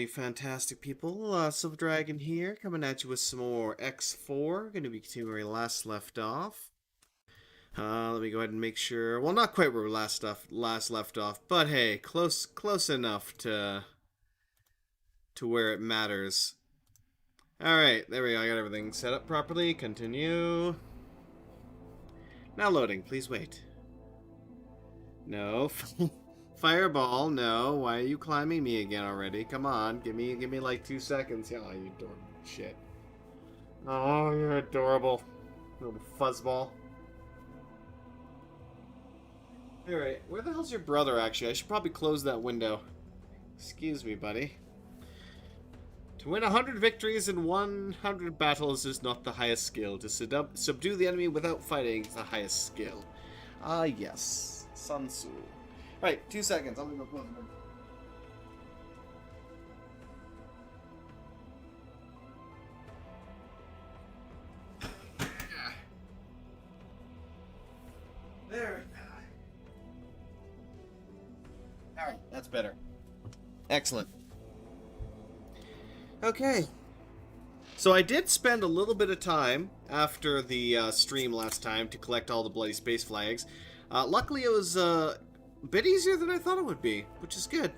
Fantastic people, Silver Dragon here, coming at you with some more X4. Going to be continuing where we last left off. Let me go ahead and make sure. Well, not quite where we last left off, but hey, close enough to where it matters. All right, there we go. I got everything set up properly. Continue. Now loading. Please wait. No. Fireball, no. Why are you climbing me again already? Come on, give me like 2 seconds. Oh, you adorable shit. Oh, you're adorable. Little fuzzball. Alright, where the hell's your brother, actually? I should probably close that window. Excuse me, buddy. To win 100 victories in 100 battles is not the highest skill. To subdue the enemy without fighting is the highest skill. Ah, yes. Sun Tzu. Alright, 2 seconds. I'm gonna go close the window. There we go. Alright, that's better. Excellent. Okay. So I did spend a little bit of time after the stream last time to collect all the bloody space flags. Luckily it was a bit easier than I thought it would be, which is good.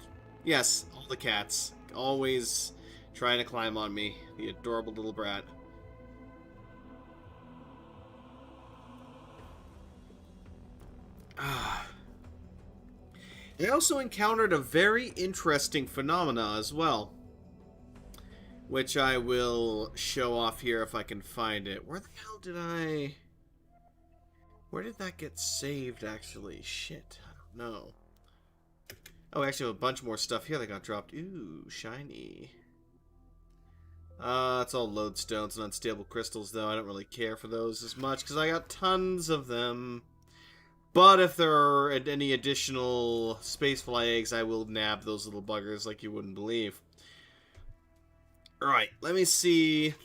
Yes, all the cats. Always trying to climb on me. The adorable little brat. I also encountered a very interesting phenomena as well, which I will show off here if I can find it. Where the hell did I... Where did that get saved, actually? Shit, I don't know. Oh, actually, a bunch more stuff here that got dropped. Ooh, shiny. It's all lodestones and unstable crystals, though. I don't really care for those as much, because I got tons of them. But if there are any additional space flags, I will nab those little buggers like you wouldn't believe. Alright, let me see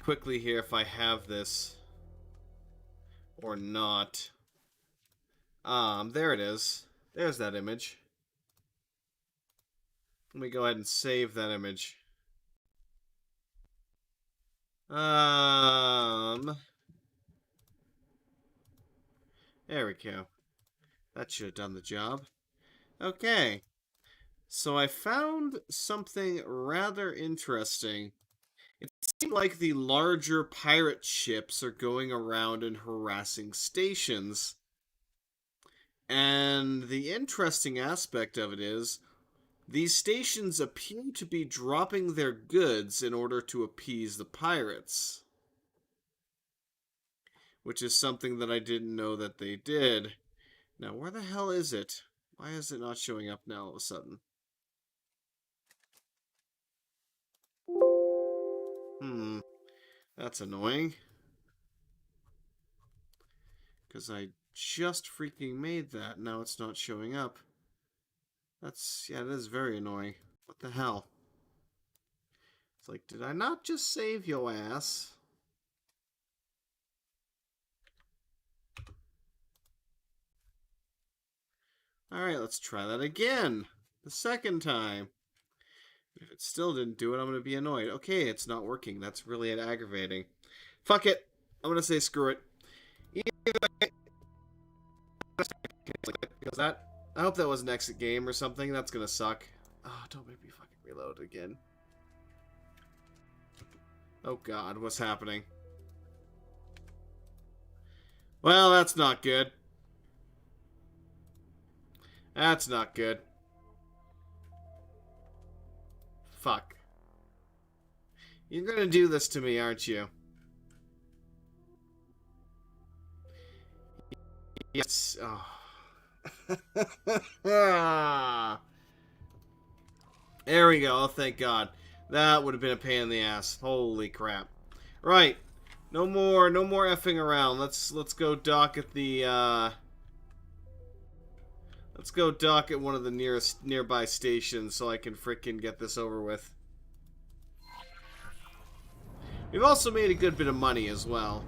quickly here if I have this or not. There it is. There's that image. Let me go ahead and save that image. There we go. That should have done the job. Okay. So I found something rather interesting. It seemed like the larger pirate ships are going around and harassing stations. And the interesting aspect of it is, these stations appear to be dropping their goods in order to appease the pirates. Which is something that I didn't know that they did. Now, where the hell is it? Why is it not showing up now all of a sudden? That's annoying. Because I just freaking made that. Now it's not showing up. Yeah, it is very annoying. What the hell? It's like, did I not just save your ass? Alright, let's try that again. The second time. If it still didn't do it, I'm going to be annoyed. Okay, it's not working. That's really aggravating. Fuck it. I'm going to say screw it. I hope that was an exit game or something. That's going to suck. Oh, don't make me fucking reload again. Oh god, what's happening? Well, that's not good. That's not good. Fuck. You're gonna do this to me, aren't you? Yes. Oh. There we go. Oh, thank God. That would have been a pain in the ass. Holy crap. Right. No more effing around. Let's go dock at the Let's go dock at one of the nearby stations so I can frickin' get this over with. We've also made a good bit of money as well.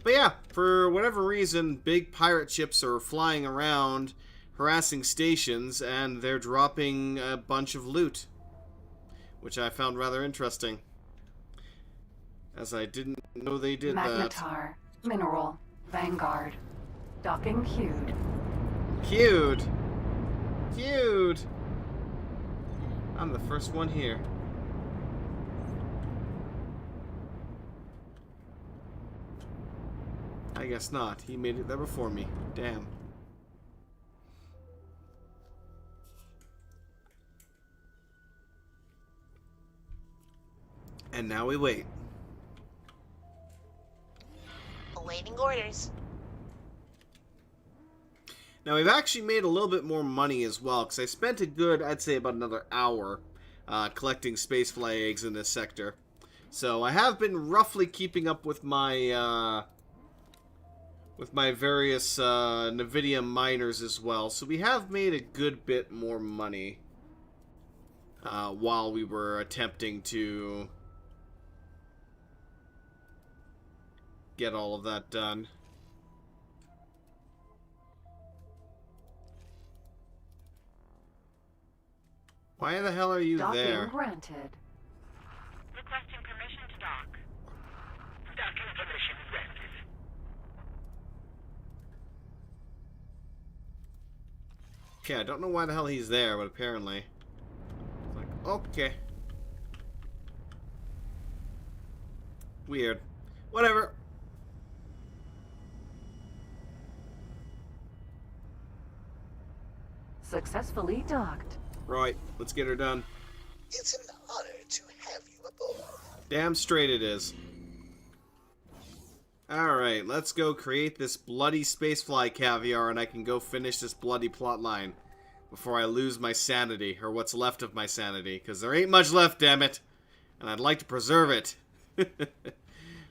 But yeah, For whatever reason, big pirate ships are flying around, harassing stations, and they're dropping a bunch of loot, which I found rather interesting, as I didn't know they did that. Magnetar, Mineral, Vanguard. Docking queued. Queued! Queued! I'm the first one here. I guess not. He made it there before me. Damn. And now we wait. Awaiting orders. Now we've actually made a little bit more money as well, because I spent a good, I'd say about another hour, collecting spacefly eggs in this sector. So I have been roughly keeping up with my various Nvidia miners as well. So we have made a good bit more money while we were attempting to get all of that done. Why the hell are you there? Docking granted. Requesting permission to dock. Docking permission granted. Okay, I don't know why the hell he's there, but apparently. It's like, okay. Weird. Whatever. Successfully docked. Right, let's get her done. It's an honor to have you aboard. Damn straight it is. Alright, let's go create this bloody spacefly caviar and I can go finish this bloody plot line before I lose my sanity, or what's left of my sanity, because there ain't much left, damn it, and I'd like to preserve it.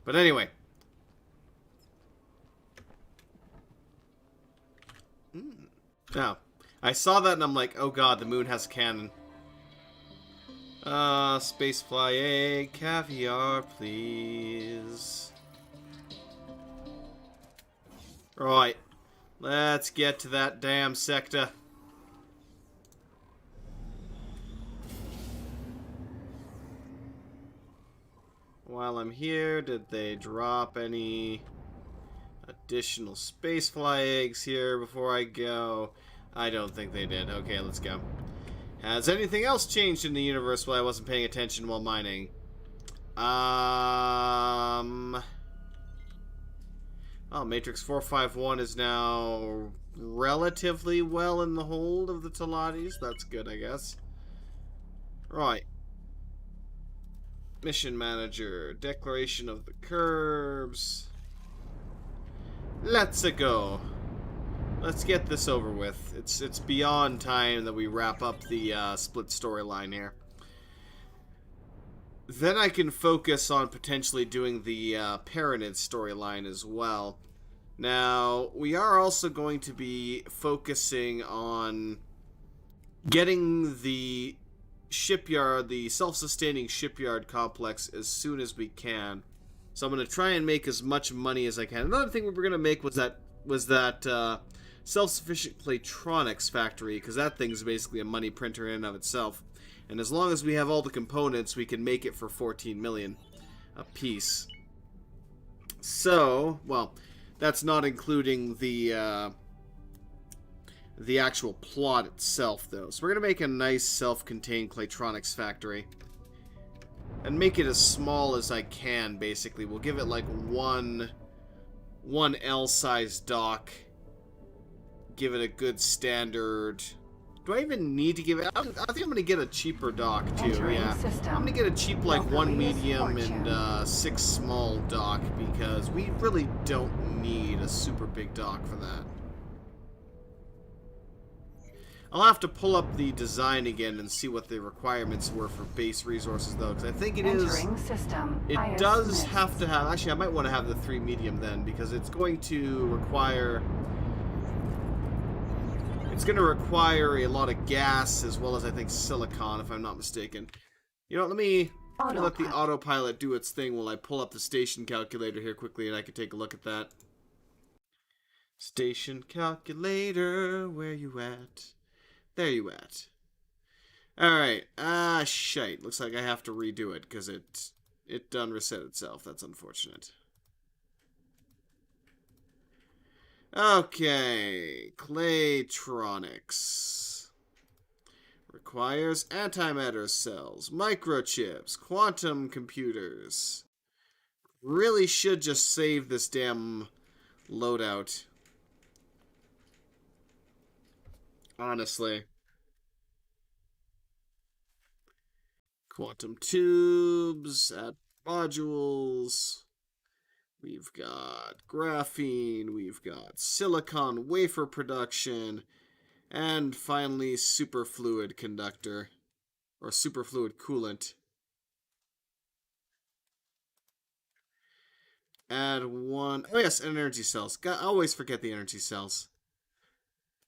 But anyway. Now, I saw that and I'm like, oh god, the moon has a cannon. Spacefly egg, caviar, please. Right. Let's get to that damn sector. While I'm here, did they drop any additional spacefly eggs here before I go? I don't think they did. Okay, let's go. Has anything else changed in the universe while I wasn't paying attention while mining? Oh, Matrix 451 is now relatively well in the hold of the Talatis. That's good, I guess. Right. Mission Manager. Declaration of the Curbs. Let's go. Let's get this over with. It's beyond time that we wrap up the split storyline here. Then I can focus on potentially doing the Paranid storyline as well. Now, we are also going to be focusing on getting the shipyard, the self-sustaining shipyard complex as soon as we can. So I'm going to try and make as much money as I can. Another thing we were going to make was that self-sufficient Playtronics factory, because that thing's basically a money printer in and of itself. And as long as we have all the components, we can make it for 14 million a piece. So, well, that's not including the actual plot itself, though. So we're going to make a nice self-contained Playtronics factory. And make it as small as I can, basically. We'll give it like one L-size dock. Give it a good standard. Do I even need to give it? I think I'm going to get a cheaper dock, too. Yeah. I'm going to get a cheap, like, 1 medium and 6 small dock, because we really don't need a super big dock for that. I'll have to pull up the design again and see what the requirements were for base resources, though, because I think it is... It does have to have... Actually, I might want to have the 3 medium then, because it's going to require... It's going to require a lot of gas, as well as, I think, silicon, if I'm not mistaken. You know, let me let the autopilot do its thing while I pull up the station calculator here quickly, and I can take a look at that. Station calculator, where you at? There you at. Alright, shite. Looks like I have to redo it, because it done reset itself. That's unfortunate. Okay, Claytronics. Requires antimatter cells, microchips, quantum computers. Really should just save this damn loadout. Honestly. Quantum tubes, add modules. We've got graphene, we've got silicon wafer production, and finally superfluid conductor, or superfluid coolant. Add one, oh yes, energy cells. I always forget the energy cells.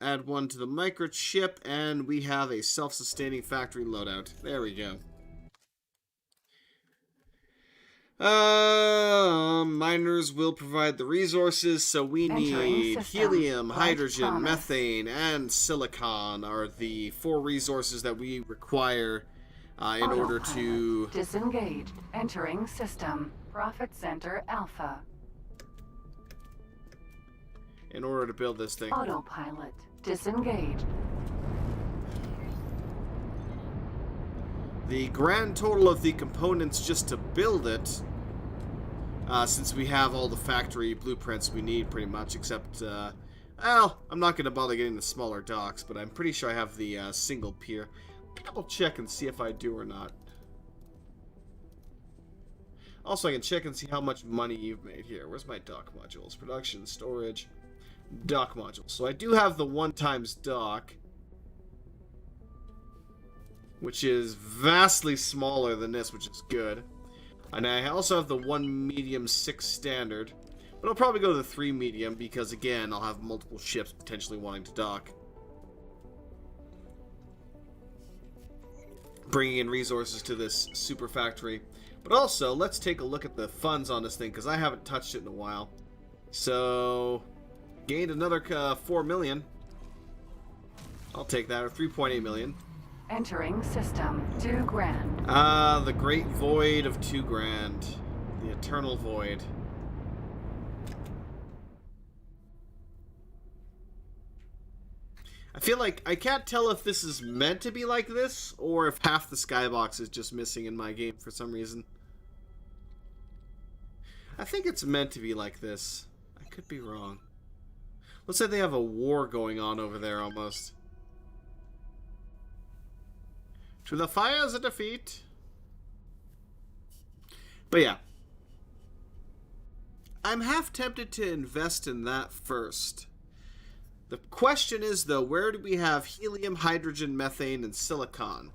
Add one to the microchip, and we have a self-sustaining factory loadout. There we go. Miners will provide the resources, so we need helium, hydrogen, methane, and silicon are the 4 resources that we require in order to... Disengaged. Entering system. Profit Center Alpha. In order to build this thing. Autopilot. Disengaged. The grand total of the components just to build it, since we have all the factory blueprints we need pretty much, except, well, I'm not going to bother getting the smaller docks, but I'm pretty sure I have the single pier. Double check and see if I do or not. Also, I can check and see how much money you've made here. Where's my dock modules? Production, storage, dock modules. So I do have the 1x dock, which is vastly smaller than this, which is good. And I also have the 1 medium 6 standard. But I'll probably go to the 3 medium because, again, I'll have multiple ships potentially wanting to dock. Bringing in resources to this super factory. But also, let's take a look at the funds on this thing, because I haven't touched it in a while. So, gained another 4 million. I'll take that, or 3.8 million. Entering system. 2 grand. The Great Void of 2 grand. The Eternal Void. I feel like I can't tell if this is meant to be like this, or if half the skybox is just missing in my game for some reason. I think it's meant to be like this. I could be wrong. Looks like they have a war going on over there almost. To the fires of defeat. But yeah. I'm half tempted to invest in that first. The question is, though, where do we have helium, hydrogen, methane, and silicon?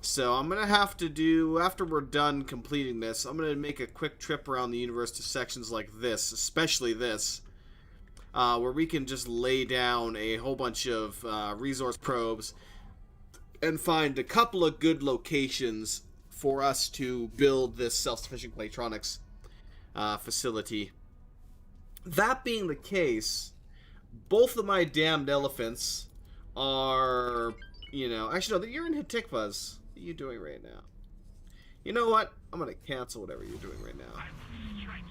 So I'm going to have to do, after we're done completing this, I'm going to make a quick trip around the universe to sections like this, especially this, where we can just lay down a whole bunch of resource probes and find a couple of good locations for us to build this self-sufficient Claytronics facility. That being the case, both of my damned elephants are, you know... Actually, no, you're in Hitikvaz. What are you doing right now? You know what? I'm going to cancel whatever you're doing right now.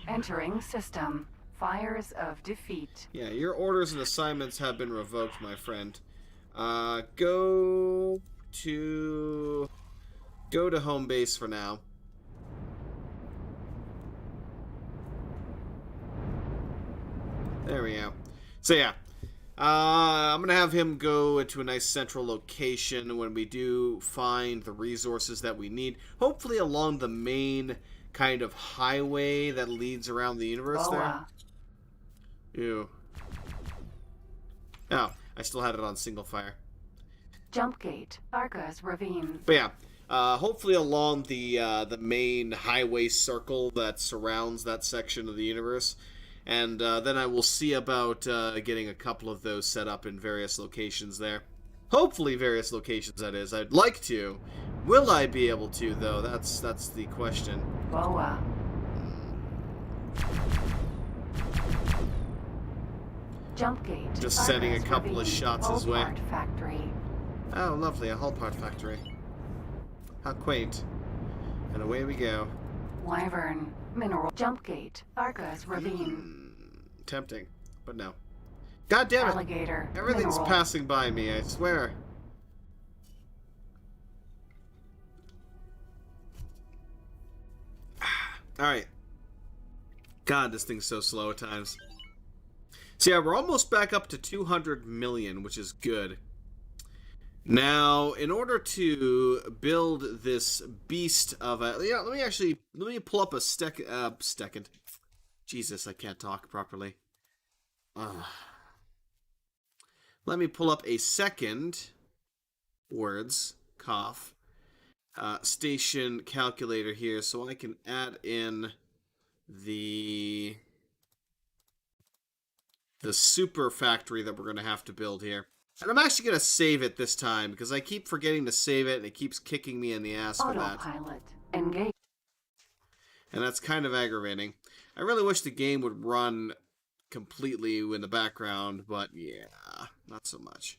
Entering system. Fires of defeat. Yeah, your orders and assignments have been revoked, my friend. Go to home base for now. There we go. So yeah, I'm going to have him go to a nice central location when we do find the resources that we need. Hopefully along the main kind of highway that leads around the universe there. Ew. Oh, I still had it on single fire. Jump gate. Arca's ravine. But yeah, hopefully along the main highway circle that surrounds that section of the universe. And then I will see about getting a couple of those set up in various locations there. Hopefully various locations, that is. I'd like to. Will I be able to, though? That's the question. Boa. Jump gate. Just sending a Progress couple of revealed. shots Hull his way. part factory. Oh, lovely, a hull part factory. How quaint. And away we go. Wyvern. Mineral. Jump gate. Arcus ravine. Tempting, but no. God damn it! Alligator. Everything's mineral. passing by me, I swear. Alright. God, this thing's so slow at times. So yeah, we're almost back up to 200 million, which is good. Now, in order to build this beast of a... Yeah, let me pull up a second. Jesus, I can't talk properly. Let me pull up a second cough, station calculator here so I can add in the super factory that we're going to have to build here. And I'm actually going to save it this time because I keep forgetting to save it and it keeps kicking me in the ass for that. Autopilot. Engage. And that's kind of aggravating. I really wish the game would run completely in the background, but yeah, not so much.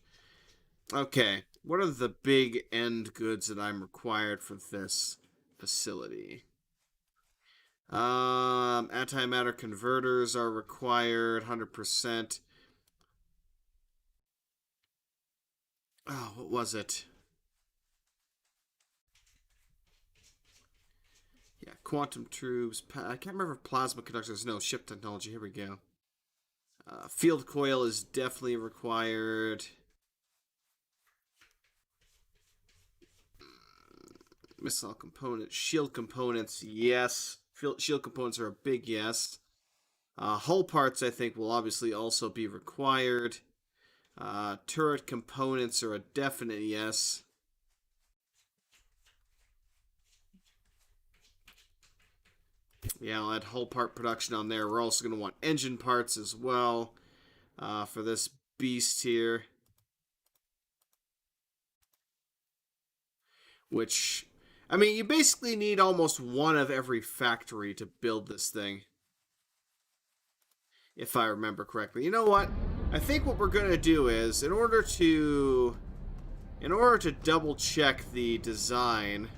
Okay, what are the big end goods that I'm required for this facility? Antimatter converters are required, 100%. Oh, what was it? Yeah, quantum tubes. I can't remember if plasma conductors. No, ship technology. Here we go. Field coil is definitely required. Missile components. Shield components, yes. Shield components are a big yes. Hull parts, I think, will obviously also be required. Turret components are a definite yes. Yeah, I'll add hull part production on there. We're also going to want engine parts as well for this beast here. Which, I mean, you basically need almost one of every factory to build this thing. If I remember correctly. You know what? I think what we're going to do is, in order to double check the design,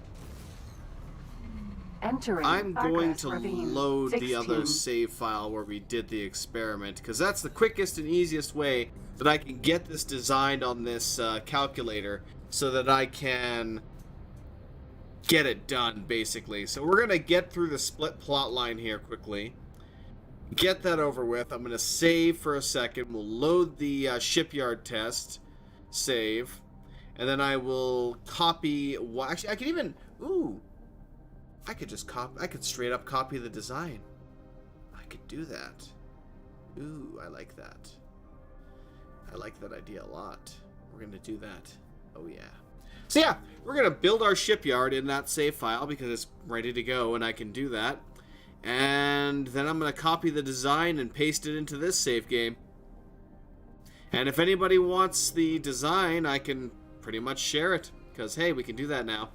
Entering. I'm going Arcus to ravine. load 16. the other save file where we did the experiment, because that's the quickest and easiest way that I can get this designed on this calculator so that I can get it done, basically. So we're going to get through the split plot line here quickly. Get that over with. I'm going to save for a second. We'll load the shipyard test. Save. And then I will copy... Well, actually, I can even... Ooh. I could just copy... I could straight up copy the design. I could do that. Ooh, I like that. I like that idea a lot. We're going to do that. Oh, yeah. So, yeah, we're going to build our shipyard in that save file because it's ready to go, and I can do that. And then I'm going to copy the design and paste it into this save game. And if anybody wants the design, I can pretty much share it. Because, hey, we can do that now.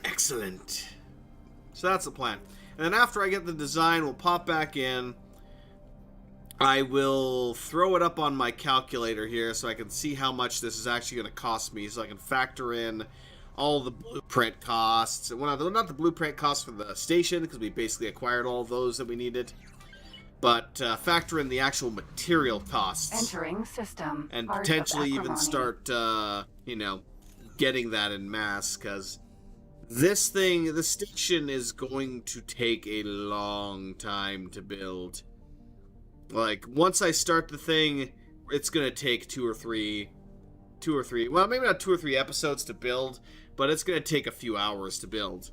Excellent. So that's the plan. And then after I get the design, we'll pop back in. I will throw it up on my calculator here so I can see how much this is actually going to cost me, so I can factor in all the blueprint costs. Well, not the blueprint costs for the station, because we basically acquired all of those that we needed, but factor in the actual material costs. Entering system. And Art of potentially even acrimony. start, you know, getting that in mass, because this thing, the station is going to take a long time to build. Like, once I start the thing, it's going to take two or three, well, maybe not 2 or 3 episodes to build, but it's going to take a few hours to build.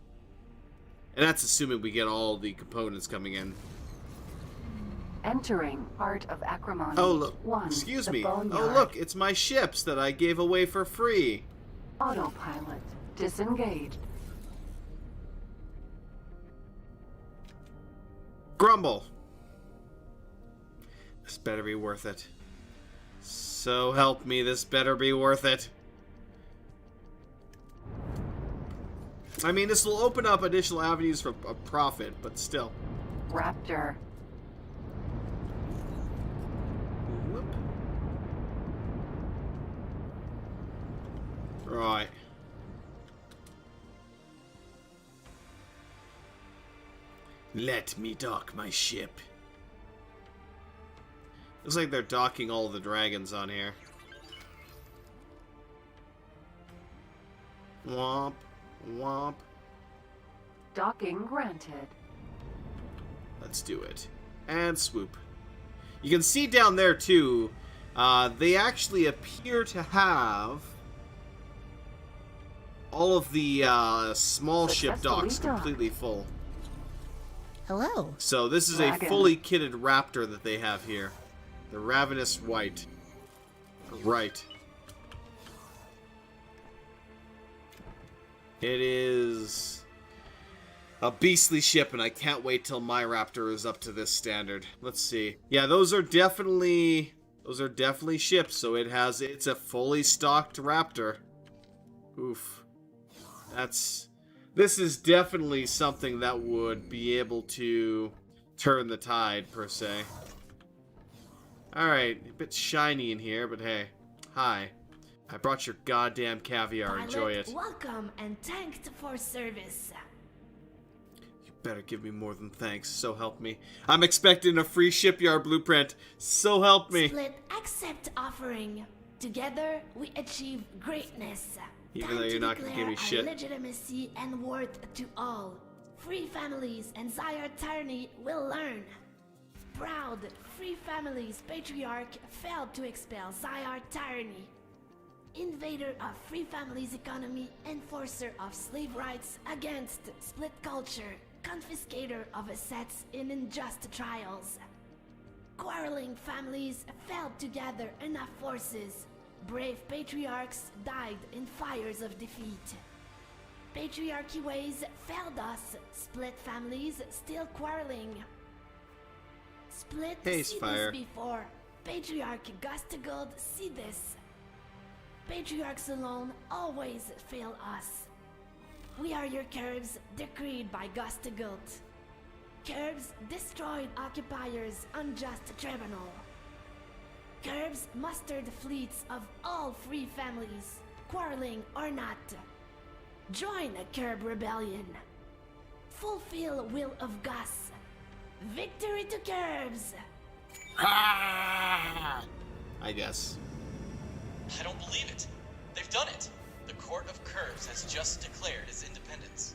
And that's assuming we get all the components coming in. Entering Art of Acrimony. Oh, look, 1. excuse The me. Oh, Boneyard. look, it's my ships that I gave away for free. Autopilot. Disengaged. Grumble. This better be worth it. So help me, this better be worth it. I mean, this will open up additional avenues for a profit, but still. Raptor. Whoop. Right. Let me dock my ship. Looks like they're docking all the dragons on here. Womp. Womp. Docking granted. Let's do it. And swoop. You can see down there, too, they actually appear to have all of the small ship docks completely full. Hello. So this is a fully kitted raptor that they have here. The Ravenous White. Right. It is a beastly ship, and I can't wait till my raptor is up to this standard. Let's see. Yeah, those are definitely ships. So it's a fully stocked raptor. Oof. This is definitely something that would be able to turn the tide, per se. Alright, a bit shiny in here, but hey. Hi. I brought your goddamn caviar. Enjoy it. Welcome and thanks for service. You better give me more than thanks, so help me. I'm expecting a free shipyard blueprint, so help me. Split accept offering. Together we achieve greatness. Even though you're not gonna give me shit. Legitimacy and worth to all. Free families and Zyar tyranny will learn. Proud free families patriarch failed to expel Zyar tyranny. Invader of free families economy, enforcer of slave rights against split culture, confiscator of assets in unjust trials. Quarreling families failed to gather enough forces. Brave patriarchs died in fires of defeat. Patriarchy ways failed us. Split families still quarreling. Split see this before. Patriarch Gustaguld see this. Patriarchs alone always fail us. We are your curves decreed by Gustaguld. Curves destroyed occupiers' unjust tribunal. Curves mustered fleets of all free families, quarreling or not. Join a Curb rebellion. Fulfill will of Gus. Victory to Curbs! I guess. I don't believe it. They've done it. The Court of Curves has just declared its independence.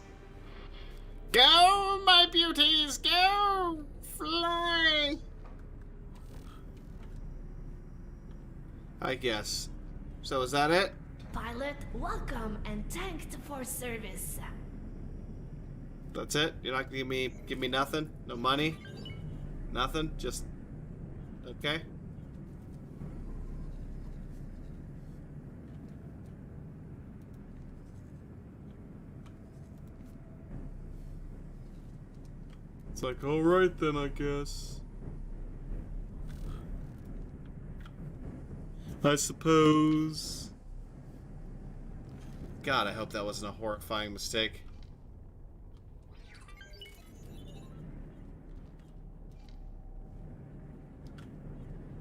Go, my beauties, go! Fly! I guess. So is that it? Pilot, welcome and thanked for service. That's it? You're not gonna give me nothing? No money? Nothing? Just okay. It's like, alright then, I guess. I suppose. God, I hope that wasn't a horrifying mistake.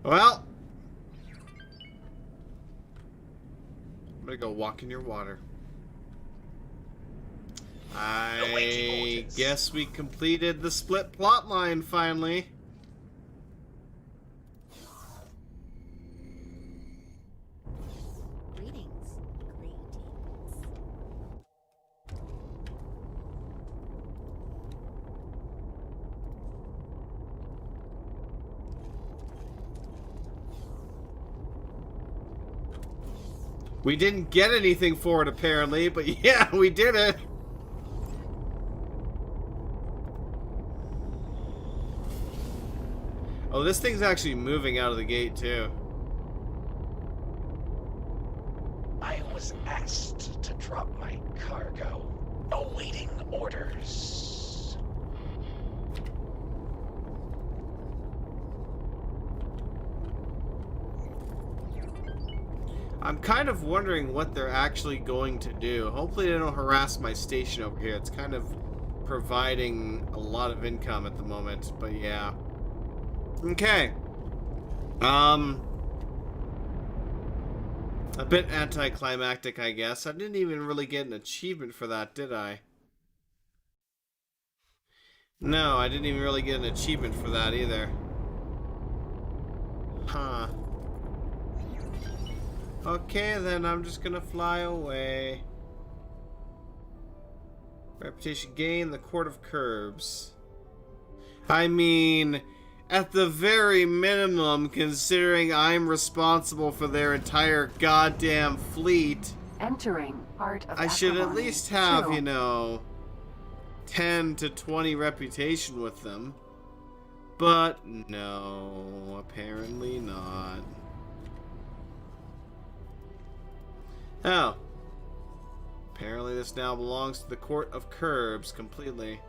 Well, I'm gonna go walk in your water. I guess we completed the split plotline finally. Greetings. We didn't get anything for it apparently, but yeah, we did it. Oh, this thing's actually moving out of the gate, too. I was asked to drop my cargo, awaiting orders. I'm kind of wondering what they're actually going to do. Hopefully they don't harass my station over here. It's kind of providing a lot of income at the moment, but yeah. Okay. A bit anticlimactic, I guess. I didn't even really get an achievement for that, did I? No, I didn't even really get an achievement for that either. Huh. Okay, then I'm just gonna fly away. Reputation gain, the Court of Curbs. I mean, at the very minimum, considering I'm responsible for their entire goddamn fleet, Entering part of I should at acrimony. least have, 2. you know, 10 to 20 reputation with them. But no, apparently not. Oh. Apparently this now belongs to the Court of Curbs completely.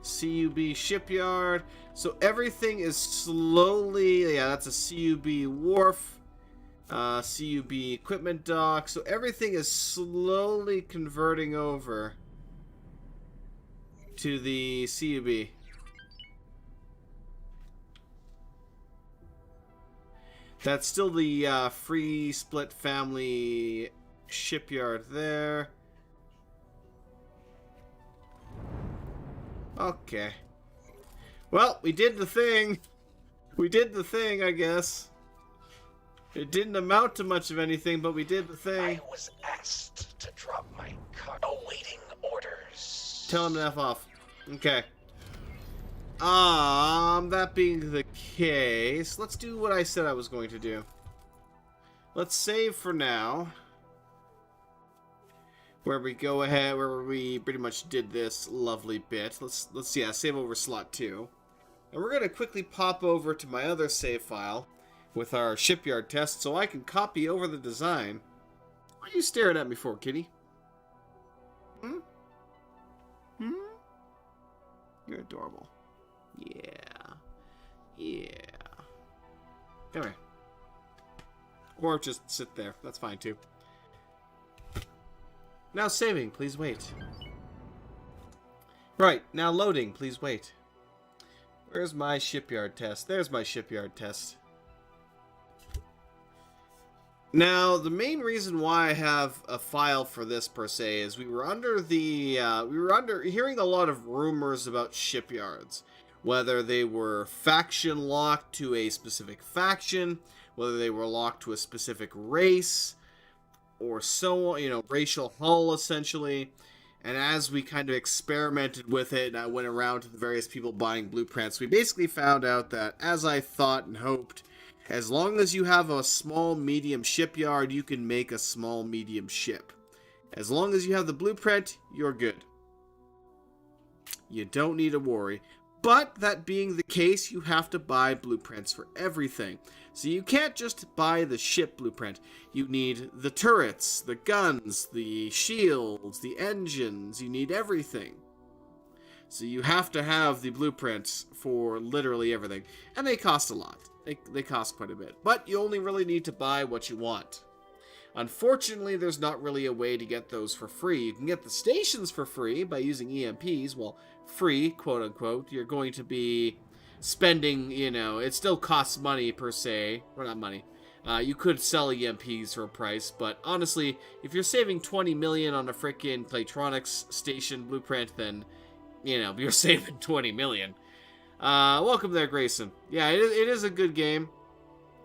CUB shipyard. So everything is slowly... Yeah, that's a CUB wharf. CUB equipment dock. So everything is slowly converting over to the CUB. That's still the free split family shipyard there. Okay. Well, we did the thing. We did the thing, I guess. It didn't amount to much of anything, but we did the thing. I was asked to drop my car, awaiting orders. Tell him to F off. Okay. That being the case, let's do what I said I was going to do. Let's save for now. Where we go ahead, where we pretty much did this lovely bit. Let's save over slot 2. And we're gonna quickly pop over to my other save file with our shipyard test so I can copy over the design. What are you staring at me for, kitty? Hmm? Hmm? You're adorable. Yeah. Yeah. Come here. Or just sit there. That's fine too. Now saving, please wait. Right, now loading, please wait. Where's my shipyard test? There's my shipyard test. Now, the main reason why I have a file for this per se is we were hearing a lot of rumors about shipyards. Whether they were faction locked to a specific faction, whether they were locked to a specific race, or so on, you know, racial hull essentially. And as we kind of experimented with it and I went around to the various people buying blueprints, we basically found out that, as I thought and hoped, as long as you have a small medium shipyard, you can make a small medium ship. As long as you have the blueprint, you're good. You don't need to worry. But that being the case, you have to buy blueprints for everything. So you can't just buy the ship blueprint. You need the turrets, the guns, the shields, the engines. You need everything. So you have to have the blueprints for literally everything. And they cost a lot. They cost quite a bit. But you only really need to buy what you want. Unfortunately, there's not really a way to get those for free. You can get the stations for free by using EMPs. Well, free, quote-unquote. You're going to be spending, you know, it still costs money per se. Or not money. You could sell EMPs for a price, but honestly, if you're saving 20 million on a frickin' Playtronics station blueprint, then, you know, you're saving 20 million. Welcome there, Grayson. Yeah, it is a good game.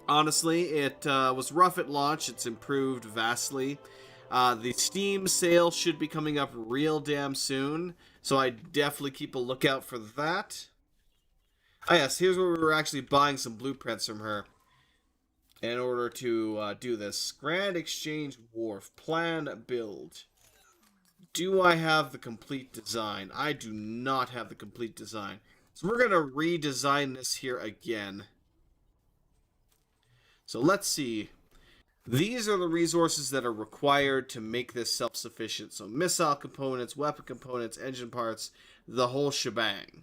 Honestly, it was rough at launch. It's improved vastly. The Steam sale should be coming up real damn soon, so I definitely keep a lookout for that. Ah, yes, here's where we were actually buying some blueprints from her in order to do this. Grand Exchange Wharf. Plan build. Do I have the complete design? I do not have the complete design. So we're going to redesign this here again. So let's see. These are the resources that are required to make this self-sufficient. So missile components, weapon components, engine parts, the whole shebang.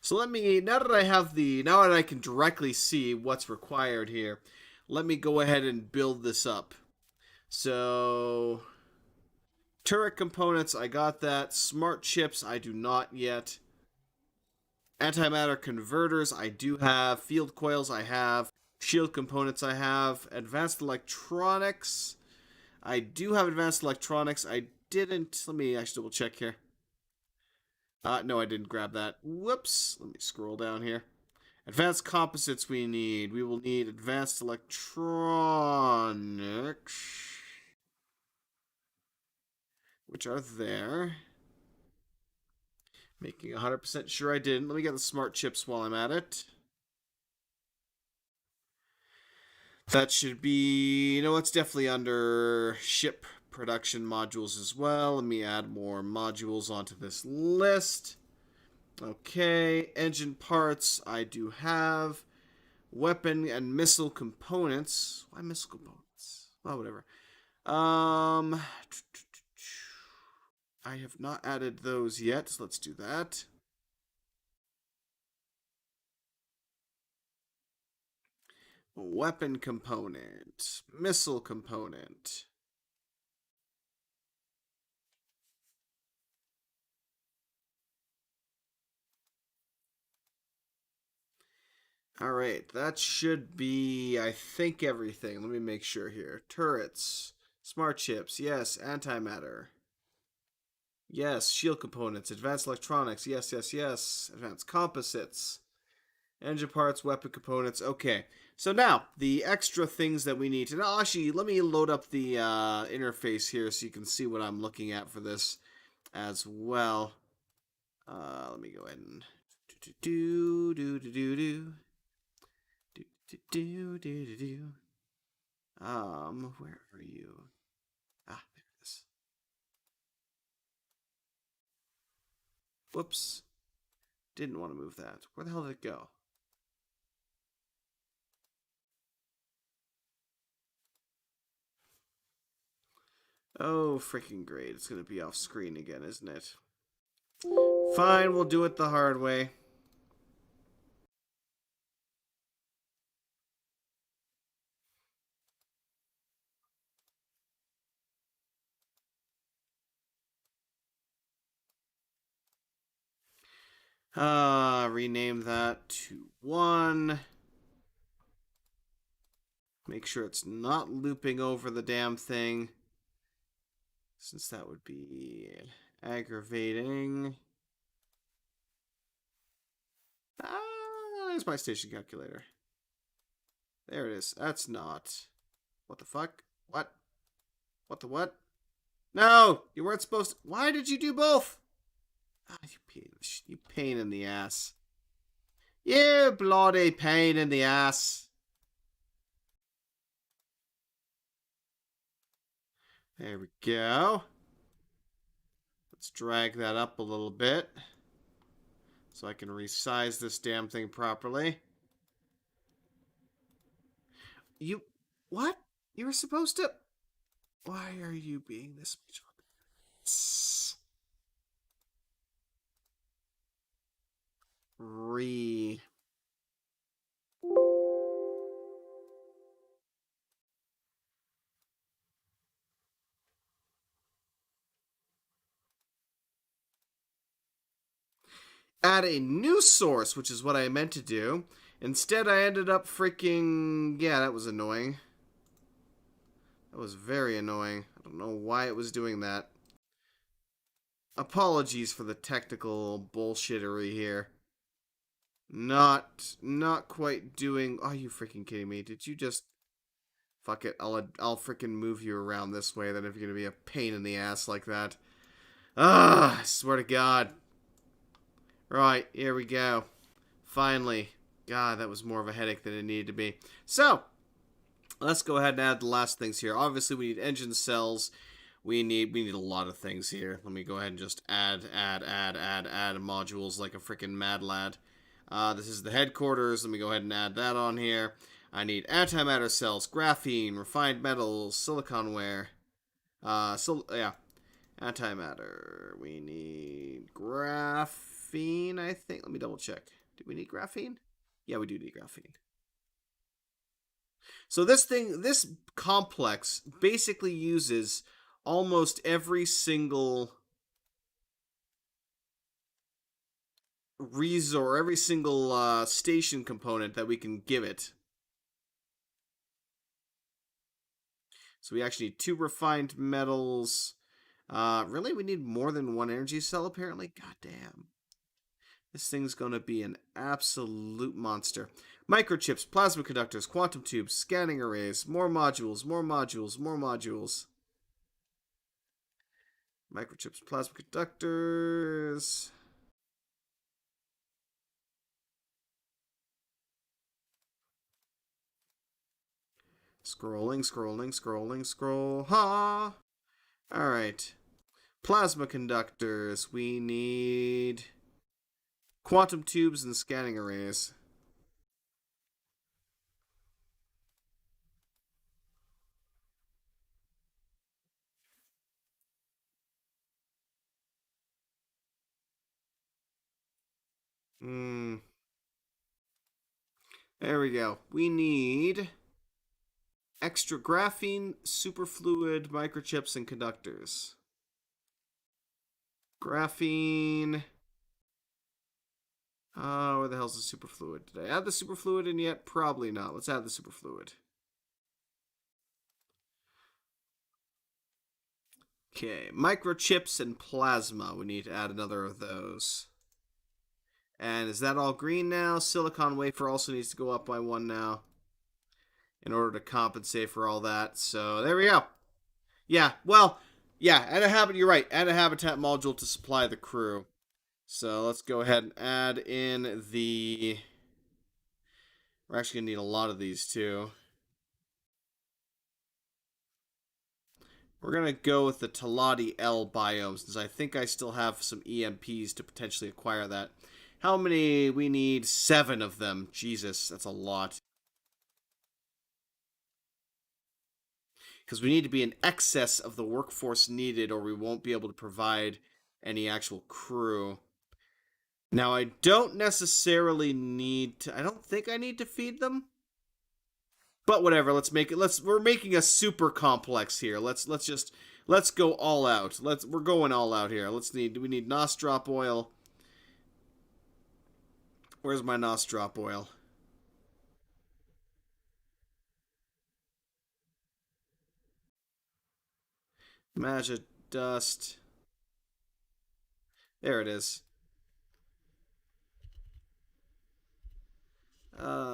So let me, now that I can directly see what's required here, let me go ahead and build this up. So, turret components, I got that. Smart chips, I do not yet. Antimatter converters, I do have. Field coils, I have. Shield components, I have. Advanced electronics, I do have advanced electronics. I didn't, I should double check here. No, I didn't grab that. Whoops. Let me scroll down here. Advanced composites we need. We will need advanced electronics, which are there. Making 100% sure I didn't. Let me get the smart chips while I'm at it. That should be, it's definitely under ship production modules as well. Let me add more modules onto this list. Okay, engine parts I do have. Weapon and missile components. Why missile components? Well, whatever. I have not added those yet, so let's do that. Weapon component. Missile component. Alright, that should be, I think, everything. Let me make sure here. Turrets. Smart chips. Yes. Antimatter. Yes. Shield components. Advanced electronics. Yes, yes, yes. Advanced composites. Engine parts. Weapon components. Okay. So now, the extra things that we need to... Now, actually, let me load up the interface here so you can see what I'm looking at for this as well. Let me go ahead and... where are you? Ah, there it is. Whoops. Didn't want to move that. Where the hell did it go? Oh, freaking great. It's going to be off screen again, isn't it? Fine, we'll do it the hard way. Rename that to 1. Make sure it's not looping over the damn thing, since that would be aggravating. There's my station calculator. There it is. That's not. What the fuck? What? What the what? No! You weren't supposed to. Why did you do both? Ah, you pain in the ass. You bloody pain in the ass. There we go. Let's drag that up a little bit so I can resize this damn thing properly. You... What? You were supposed to... Why are you being this much of a... Add a new source, which is what I meant to do. Instead, I ended up freaking... Yeah, that was annoying. That was very annoying. I don't know why it was doing that. Apologies for the technical bullshittery here. Not quite doing... Are you freaking kidding me? Did you just... Fuck it, I'll freaking move you around this way then if you're gonna be a pain in the ass like that. I swear to God. Right, here we go. Finally. God, that was more of a headache than it needed to be. So, let's go ahead and add the last things here. Obviously, we need engine cells. We need a lot of things here. Let me go ahead and just add modules like a freaking mad lad. This is the headquarters. Let me go ahead and add that on here. I need antimatter cells, graphene, refined metals, siliconware. Yeah. Antimatter. We need graphene. graphene, I think. Let me double check. Do we need graphene? Yeah, we do need graphene. So this complex basically uses almost every single resource, every single station component that we can give it. So we actually need 2 refined metals. Really, we need more than 1 energy cell, apparently? God damn. This thing's going to be an absolute monster. Microchips, plasma conductors, quantum tubes, scanning arrays, more modules, more modules, more modules. Microchips, plasma conductors. Scrolling, scrolling, scrolling, scroll. Ha! Alright. Plasma conductors. We need quantum tubes and scanning arrays. There we go. We need extra graphene, superfluid, microchips, and conductors. Graphene. Where the hell's the superfluid? Did I add the superfluid in yet? Probably not. Let's add the superfluid. Okay, microchips and plasma. We need to add another of those. And is that all green now? Silicon wafer also needs to go up by 1 now in order to compensate for all that. So there we go. Yeah, well, yeah, add a habitat. You're right. Add a habitat module to supply the crew. So let's go ahead and add in the... We're actually going to need a lot of these too. We're going to go with the Talati L biome since I think I still have some EMPs to potentially acquire that. How many? We need 7 of them. Jesus, that's a lot. Because we need to be in excess of the workforce needed or we won't be able to provide any actual crew. Now, I don't necessarily need to... I don't think I need to feed them. But whatever, let's make it... We're making a super complex here. Let's go all out. We're going all out here. We need NOS drop oil. Where's my NOS drop oil? Magic dust. There it is.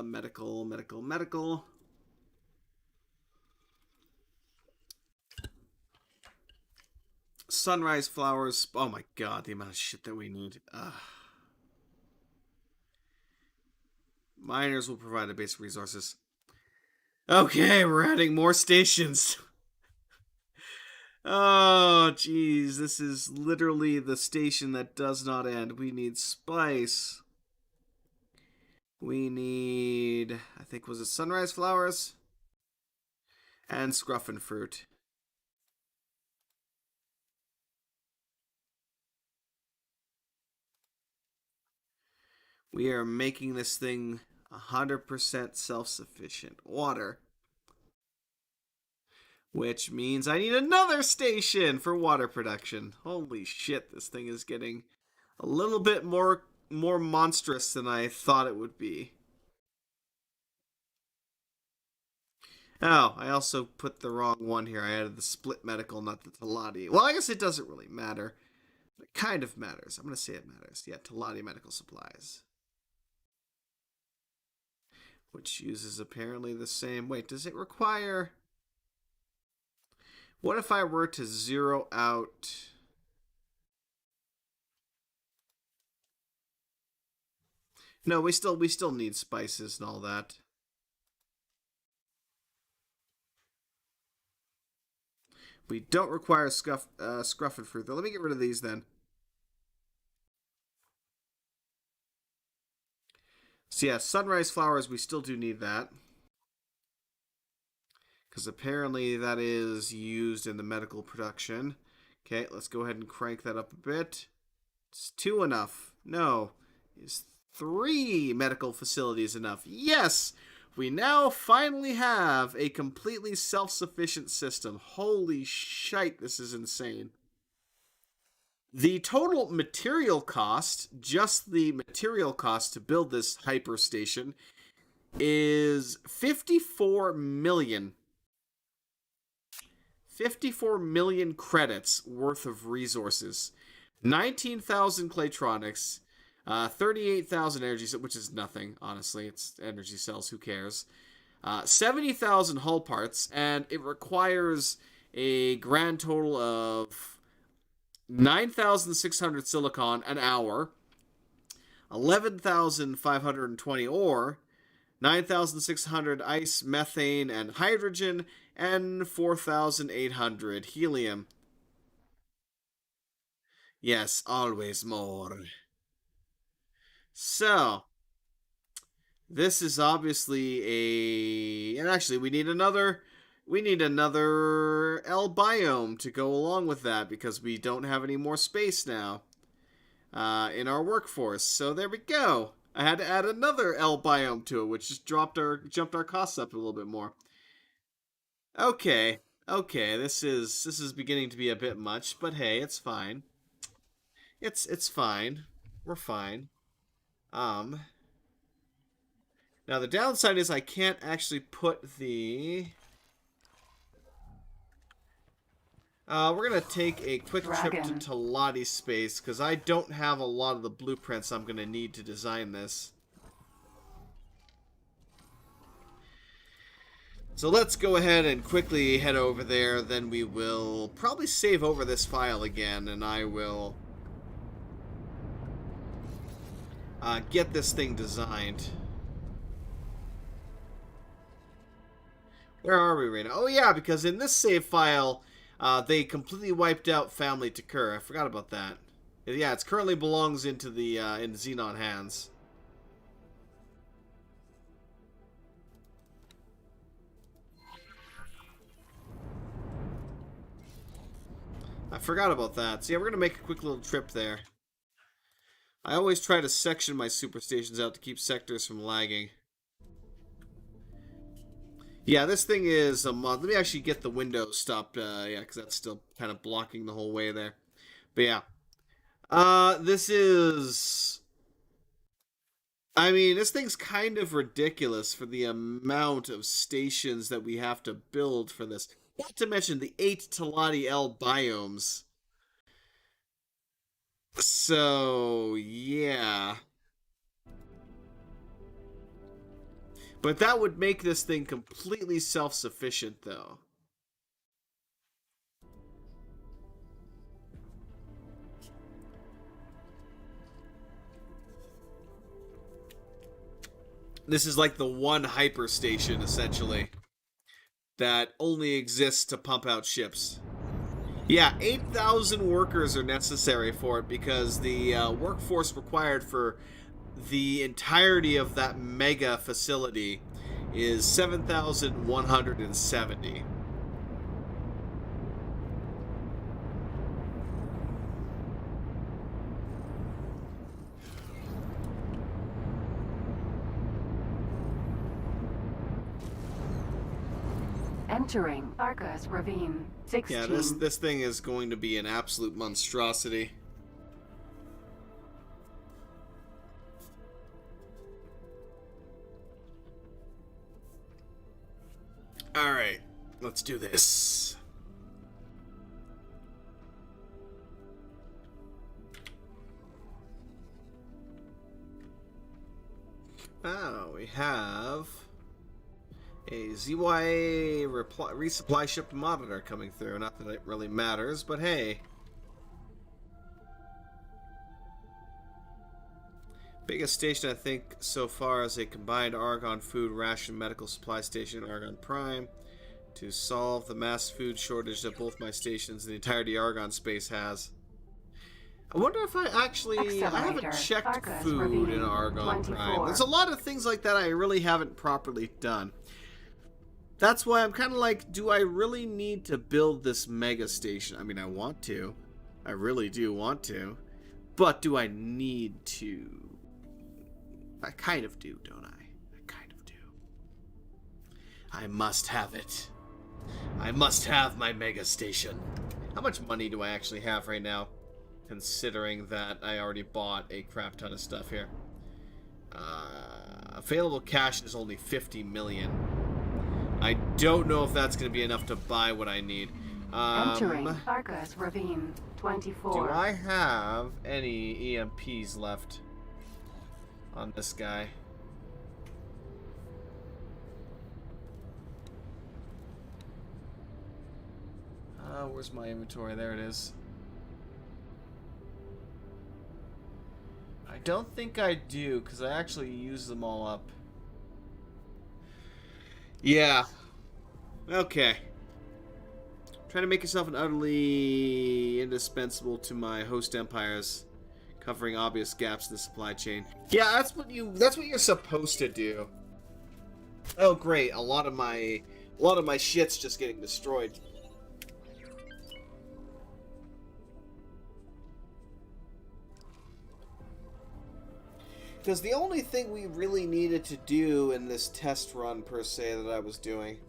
Medical. Sunrise flowers. Oh my god, the amount of shit that we need. Miners will provide the basic resources. Okay, we're adding more stations. Oh, jeez. This is literally the station that does not end. We need spice. We need... I think, was it sunrise flowers? And scruffin fruit. We are making this thing 100% self-sufficient. Water. Which means I need another station for water production. Holy shit, this thing is getting a little bit more monstrous than I thought it would be. Oh, I also put the wrong one here. I added the split medical, not the Talati. Well, I guess it doesn't really matter. It kind of matters. I'm going to say it matters. Yeah, Talati medical supplies. Which uses apparently the same... Wait, does it require... What if I were to zero out... No, we still need spices and all that. We don't require scruffed fruit, though. Let me get rid of these then. So yeah, sunrise flowers, we still do need that. Because apparently that is used in the medical production. Okay, let's go ahead and crank that up a bit. It's 2 enough. No. Is 3 medical facilities enough? Yes! We now finally have a completely self-sufficient system. Holy shite, this is insane. The total material cost, just the material cost to build this hyper station, is 54 million. 54 million credits worth of resources. 19,000 Claytronics, 38,000 energy cells, which is nothing, honestly. It's energy cells, who cares? 70,000 hull parts, and it requires a grand total of 9,600 silicon an hour, 11,520 ore, 9,600 ice, methane, and hydrogen, and 4,800 helium. Yes, always more. So, this is obviously a... And actually, we need another L biome to go along with that, because we don't have any more space now in our workforce. So there we go. I had to add another L biome to it, which just jumped our costs up a little bit more. Okay, this is beginning to be a bit much, but hey, it's fine. It's fine. We're fine. Now the downside is I can't actually put the... we're gonna take a quick trip to Talati space, because I don't have a lot of the blueprints I'm gonna need to design this. So let's go ahead and quickly head over there, then we will probably save over this file again, and I will get this thing designed. Where are we right now? Oh yeah, because in this save file, they completely wiped out Family Takur. I forgot about that. Yeah, it currently belongs into the in Xenon hands. I forgot about that. So yeah, we're gonna make a quick little trip there. I always try to section my superstations out to keep sectors from lagging. Yeah, this thing is a mod. Let me actually get the window stopped. Yeah, because that's still kind of blocking the whole way there. But yeah. This is... I mean, this thing's kind of ridiculous for the amount of stations that we have to build for this. Not to mention the 8 Talati L biomes. So, yeah. But that would make this thing completely self-sufficient, though. This is like the one hyper station, essentially, that only exists to pump out ships. Yeah, 8,000 workers are necessary for it, because the workforce required for the entirety of that mega facility is 7,170. Entering Arcus Ravine 16. Yeah, this thing is going to be an absolute monstrosity. Alright, let's do this. Oh, we have a ZYA resupply ship monitor coming through. Not that it really matters, but hey. Biggest station, I think, so far is a combined Argon food ration medical supply station, Argon Prime, to solve the mass food shortage that both my stations and the entirety of Argon space has. I wonder if I actually... I haven't checked Arcus food Ravine in Argon 24. Prime. There's a lot of things like that I really haven't properly done. That's why I'm kind of like, do I really need to build this mega station? I mean, I want to. I really do want to. But do I need to? I kind of do, don't I? I kind of do. I must have it. I must have my mega station. How much money do I actually have right now? Considering that I already bought a crap ton of stuff here. Available cash is only 50 million. I don't know if that's going to be enough to buy what I need. Entering Arcus Ravine 24. Do I have any EMPs left on this guy? Where's my inventory? There it is. I don't think I do, because I actually use them all up. Yeah. Okay. Try to make yourself an utterly indispensable to my host empires, covering obvious gaps in the supply chain. Yeah, that's what you're supposed to do. Oh great, a lot of my shit's just getting destroyed. Because the only thing we really needed to do in this test run, per se, that I was doing...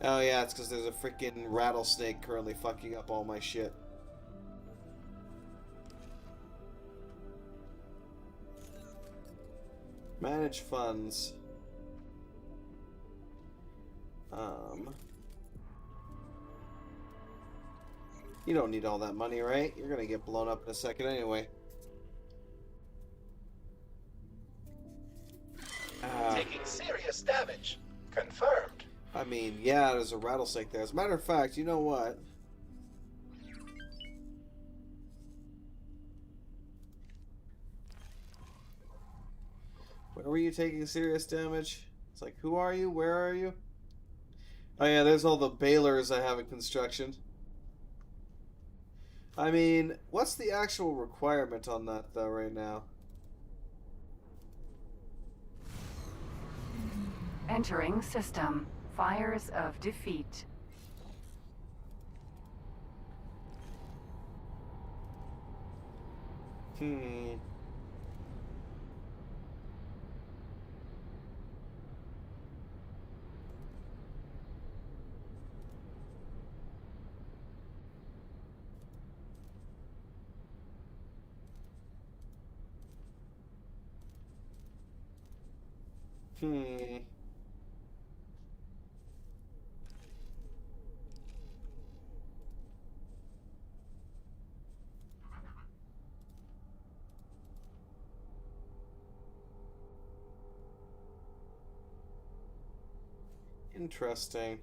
Oh yeah, it's because there's a freaking rattlesnake currently fucking up all my shit. Manage funds. You don't need all that money, right? You're gonna get blown up in a second anyway. Taking serious damage. Confirmed. I mean, yeah, there's a rattlesnake there. As a matter of fact, you know what? Where were you taking serious damage? It's like, who are you? Where are you? Oh yeah, there's all the balers I have in construction. I mean, what's the actual requirement on that, though, right now? Entering system. Fires of defeat. Hmm. Interesting.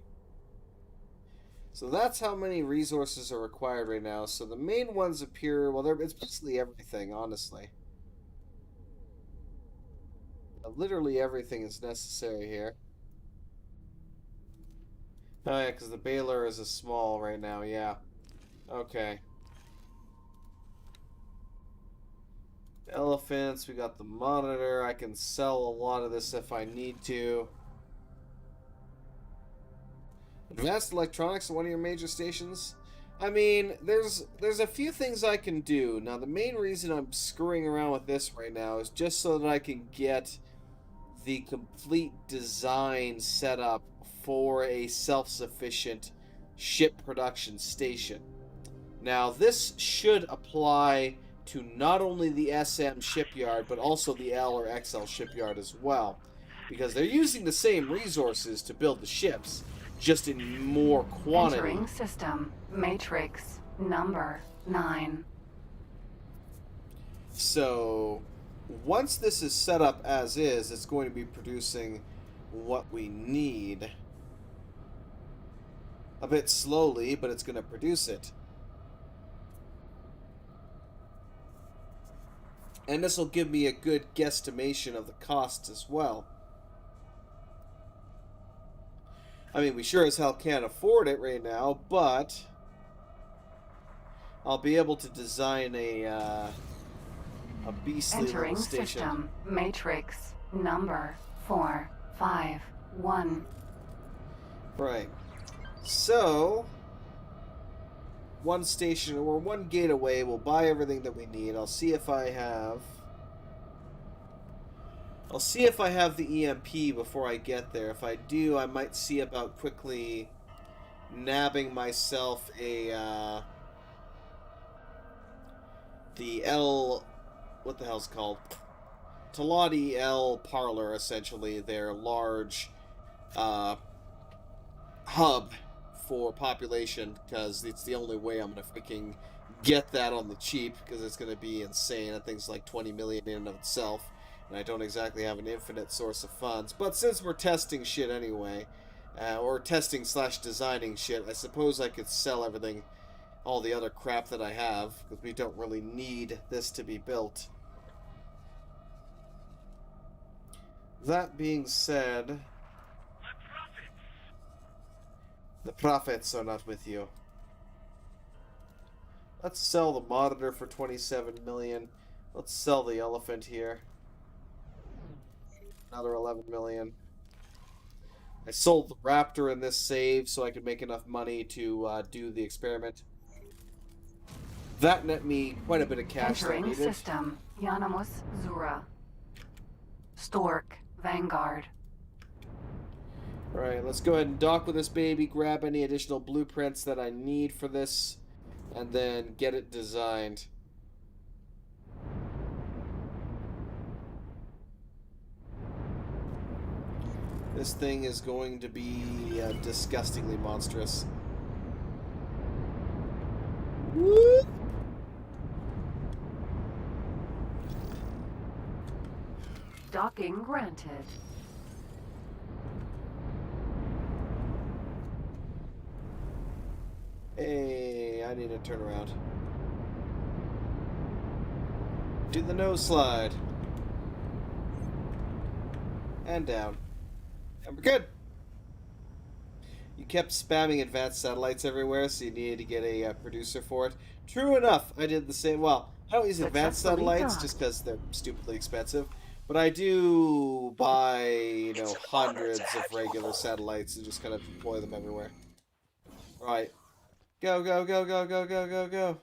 So that's how many resources are required right now. So the main ones appear, well, it's basically everything, honestly. Literally everything is necessary here. Oh yeah, because the baler is a small right now, yeah. Okay. Elephants, we got the monitor. I can sell a lot of this if I need to. Advanced electronics at one of your major stations? I mean, there's a few things I can do. Now, the main reason I'm screwing around with this right now is just so that I can get the complete design set up for a self-sufficient ship production station. Now, this should apply to not only the SM shipyard, but also the L or XL shipyard as well. Because they're using the same resources to build the ships, just in more quantity. Entering system. Matrix. Number 9. So, once this is set up as is, it's going to be producing what we need. A bit slowly, but it's going to produce it. And this will give me a good guesstimation of the costs as well. I mean, we sure as hell can't afford it right now, but I'll be able to design a beastly Entering little station. system. Matrix. Number 451. Right. So, one station or one gate away. We'll buy everything that we need. I'll see if I have the EMP before I get there. If I do, I might see about quickly nabbing myself a the L, what the hell's it called? Talati L parlor, essentially their large hub for population, because it's the only way I'm gonna freaking get that on the cheap, because it's gonna be insane. That thing's like 20 million in and of itself, and I don't exactly have an infinite source of funds. But since we're testing shit anyway, or testing slash designing shit, I suppose I could sell everything, all the other crap that I have, because we don't really need this to be built. That being said, the profits are not with you. Let's sell the monitor for 27 million. Let's sell the elephant here. Another 11 million. I sold the raptor in this save so I could make enough money to do the experiment. That net me quite a bit of cash that I Entering needed. system. Yanamus Zura. Stork. Vanguard. Alright, let's go ahead and dock with this baby, grab any additional blueprints that I need for this, and then get it designed. This thing is going to be disgustingly monstrous. Woo! Docking granted. Hey, I need to turn around. Do the nose slide. And down. And we're good. You kept spamming advanced satellites everywhere, so you needed to get a producer for it. True enough, I did the same. Well, I don't use advanced Successfully satellites done. just because they're stupidly expensive. But I do buy, It's an honor hundreds to of have you regular aboard. satellites and just kind of deploy them everywhere. Right. Go, go, go, go, go, go, go, go.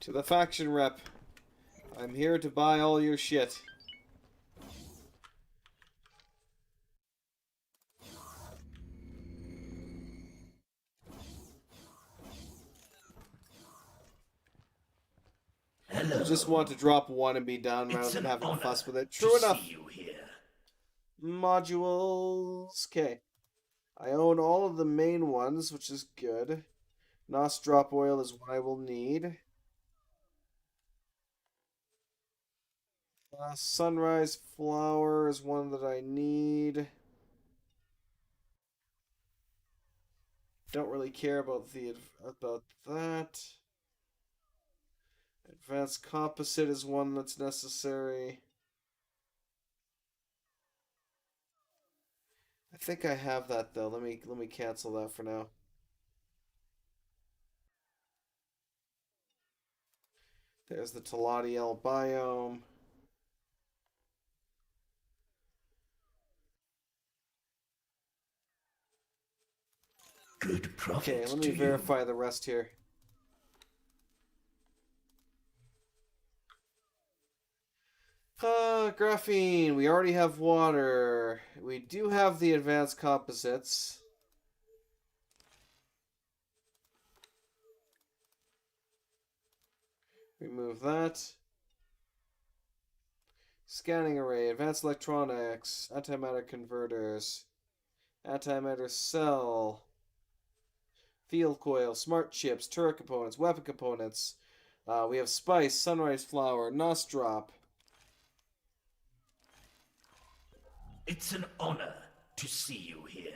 To the faction rep. I'm here to buy all your shit. Hello. I just want to drop one and be done rather It's than an having to honor fuss with it. to True enough. see you here. Modules. Okay. I own all of the main ones, which is good. Nos drop oil is what I will need. Sunrise flower is one that I need. Don't really care about that. Advanced composite is one that's necessary. I think I have that though. Let me cancel that for now. There's the Taladiel biome. Good profit. Okay, let me verify the rest here. Graphene. We already have water. We do have the advanced composites. Remove that. Scanning array, advanced electronics, antimatter converters, antimatter cell, field coil, smart chips, turret components, weapon components. We have spice, sunrise flower, nos drop. It's an honor to see you here.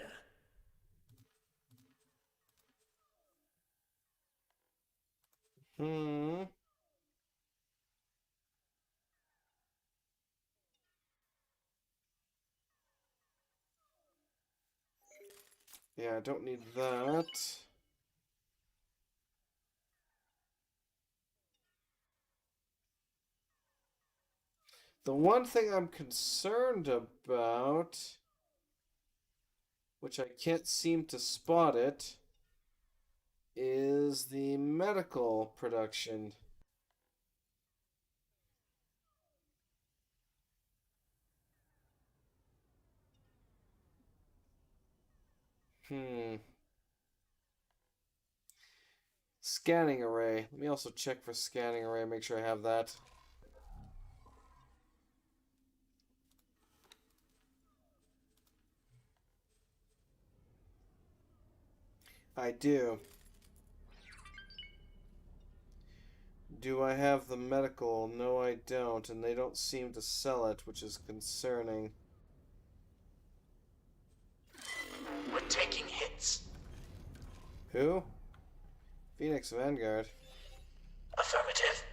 Yeah, I don't need that. The one thing I'm concerned about, which I can't seem to spot it, is the medical production. Scanning array. Let me also check for scanning array, make sure I have that. I do. Do I have the medical? No, I don't, and they don't seem to sell it, which is concerning. We're taking hits. Who? Phoenix Vanguard. Affirmative.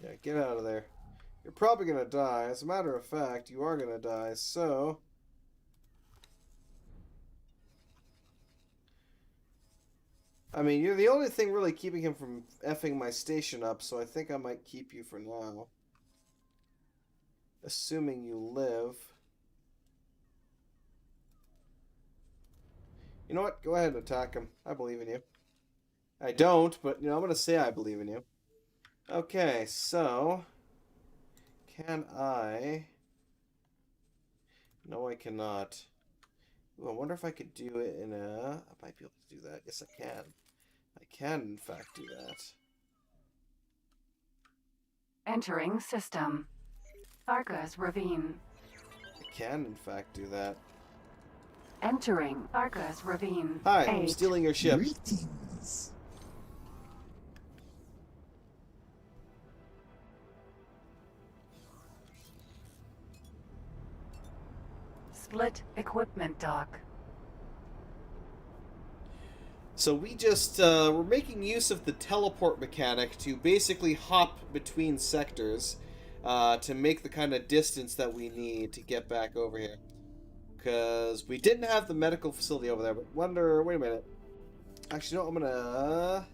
Yeah, get out of there. You're probably gonna die. As a matter of fact, you are gonna die, so... I mean, you're the only thing really keeping him from effing my station up, so I think I might keep you for now. Assuming you live. You know what? Go ahead and attack him. I believe in you. I don't, but, you know, I'm gonna say I believe in you. Okay, so... Can I... No, I cannot. Ooh, I wonder if I could do it in a... I might be able to do that. Yes, I can. I can, in fact, do that. Entering system. Tharka's Ravine. I can, in fact, do that. Entering Tharka's Ravine. Hi, I'm 8. stealing your ship. Greetings. Split equipment dock. So we just, we're making use of the teleport mechanic to basically hop between sectors to make the kind of distance that we need to get back over here. Because we didn't have the medical facility over there, but wait a minute. Actually, no, I'm gonna...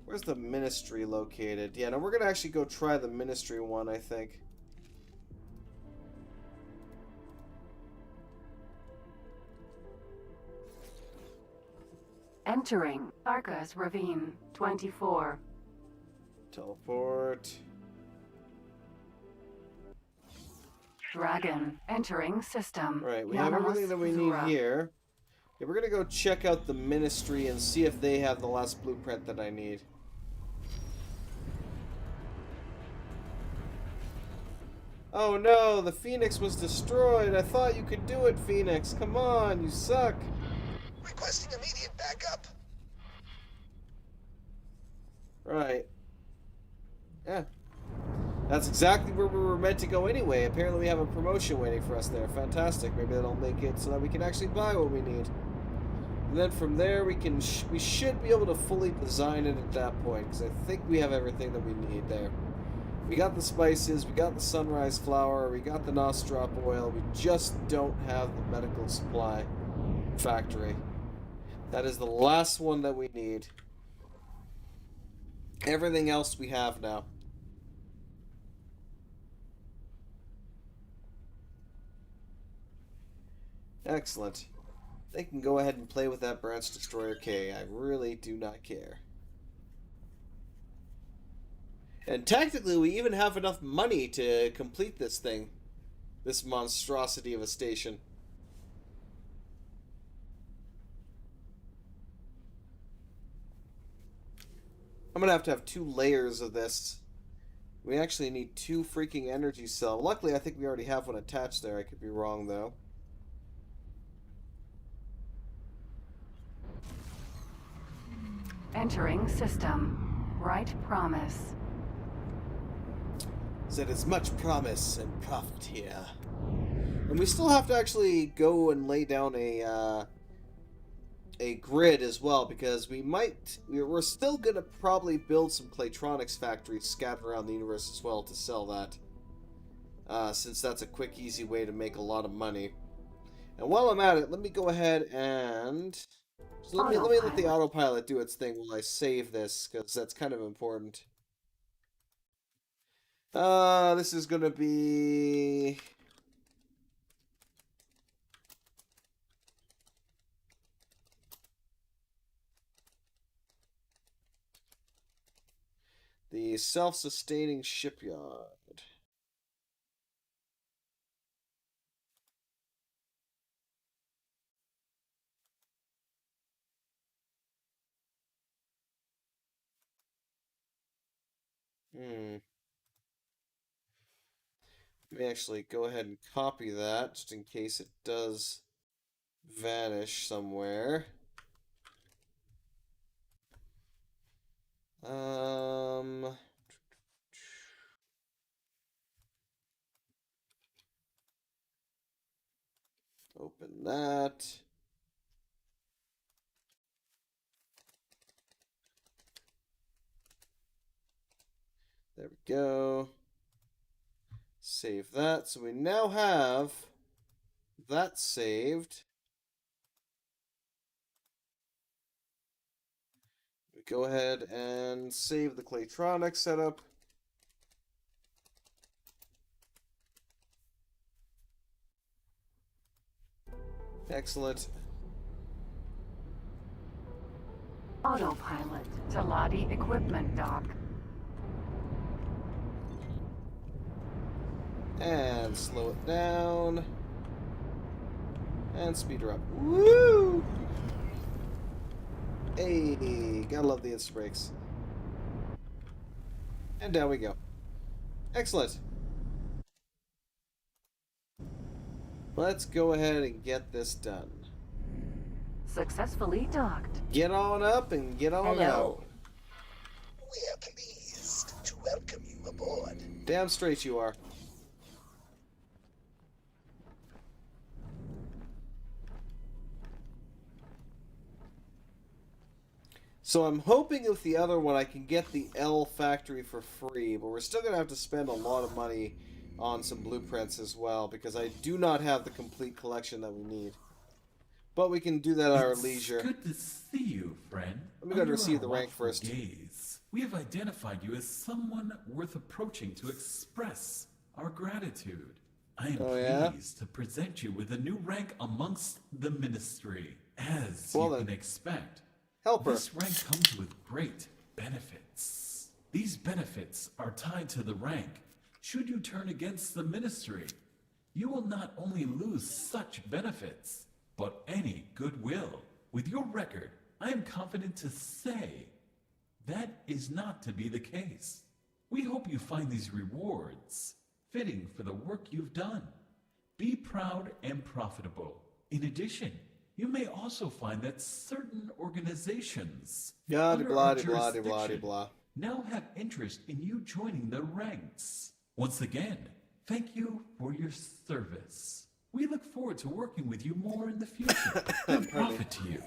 Where's the ministry located? Yeah, no, we're gonna actually go try the ministry one, I think. Entering Tharka's Ravine. 24. Teleport. Dragon. Entering system. Right, we have everything that we need here. Okay, we're gonna go check out the ministry and see if they have the last blueprint that I need. Oh no, the Phoenix was destroyed. I thought you could do it, Phoenix. Come on, you suck. Requesting immediate backup. Right. Yeah. That's exactly where we were meant to go anyway. Apparently we have a promotion waiting for us there. Fantastic. Maybe that'll make it so that we can actually buy what we need. And then from there we can we should be able to fully design it at that point, because I think we have everything that we need there. We got the spices, we got the sunrise flower, we got the Nostrop oil, we just don't have the medical supply factory. That is the last one that we need. Everything else we have now. Excellent. They can go ahead and play with that branch destroyer K. I really do not care. And technically, we even have enough money to complete this thing. This monstrosity of a station. I'm gonna have to have 2 layers of this. We actually need 2 freaking energy cells. Luckily, I think we already have one attached there. I could be wrong, though. Entering system. Bright promise. There is much promise and profit here. And we still have to actually go and lay down a grid as well, because we're still gonna probably build some Claytronics factories scattered around the universe as well to sell that. Since that's a quick, easy way to make a lot of money. And while I'm at it, let me go ahead and... So let me let the autopilot do its thing while I save this, because that's kind of important. This is gonna be... the self-sustaining shipyard. Let me actually go ahead and copy that, just in case it does vanish somewhere. Open that. There we go. Save that. So we now have that saved. We go ahead and save the Claytronic setup. Excellent. Autopilot to Lottie Equipment Dock. And slow it down. And speed her up. Woo! Hey, gotta love the instant brakes. And down we go. Excellent. Let's go ahead and get this done. Successfully docked. Get on up and get on Hello. out. We are pleased to welcome you aboard. Damn straight you are. So I'm hoping with the other one I can get the L factory for free, but we're still going to have to spend a lot of money on some blueprints as well, because I do not have the complete collection that we need. But we can do that at our leisure. Good to see you, friend. Let me go and Under receive our the rank watchful first. Gaze, we have identified you as someone worth approaching to express our gratitude. I am pleased to present you with a new rank amongst the ministry. As you can expect, help her. This rank comes with great benefits. These benefits are tied to the rank. Should you turn against the ministry, you will not only lose such benefits, but any goodwill. With your record, I am confident to say that is not to be the case. We hope you find these rewards fitting for the work you've done. Be proud and profitable. In addition, you may also find that certain organizations under our jurisdiction now have interest in you joining the ranks. Once again, thank you for your service. We look forward to working with you more in the future. Good profit to you.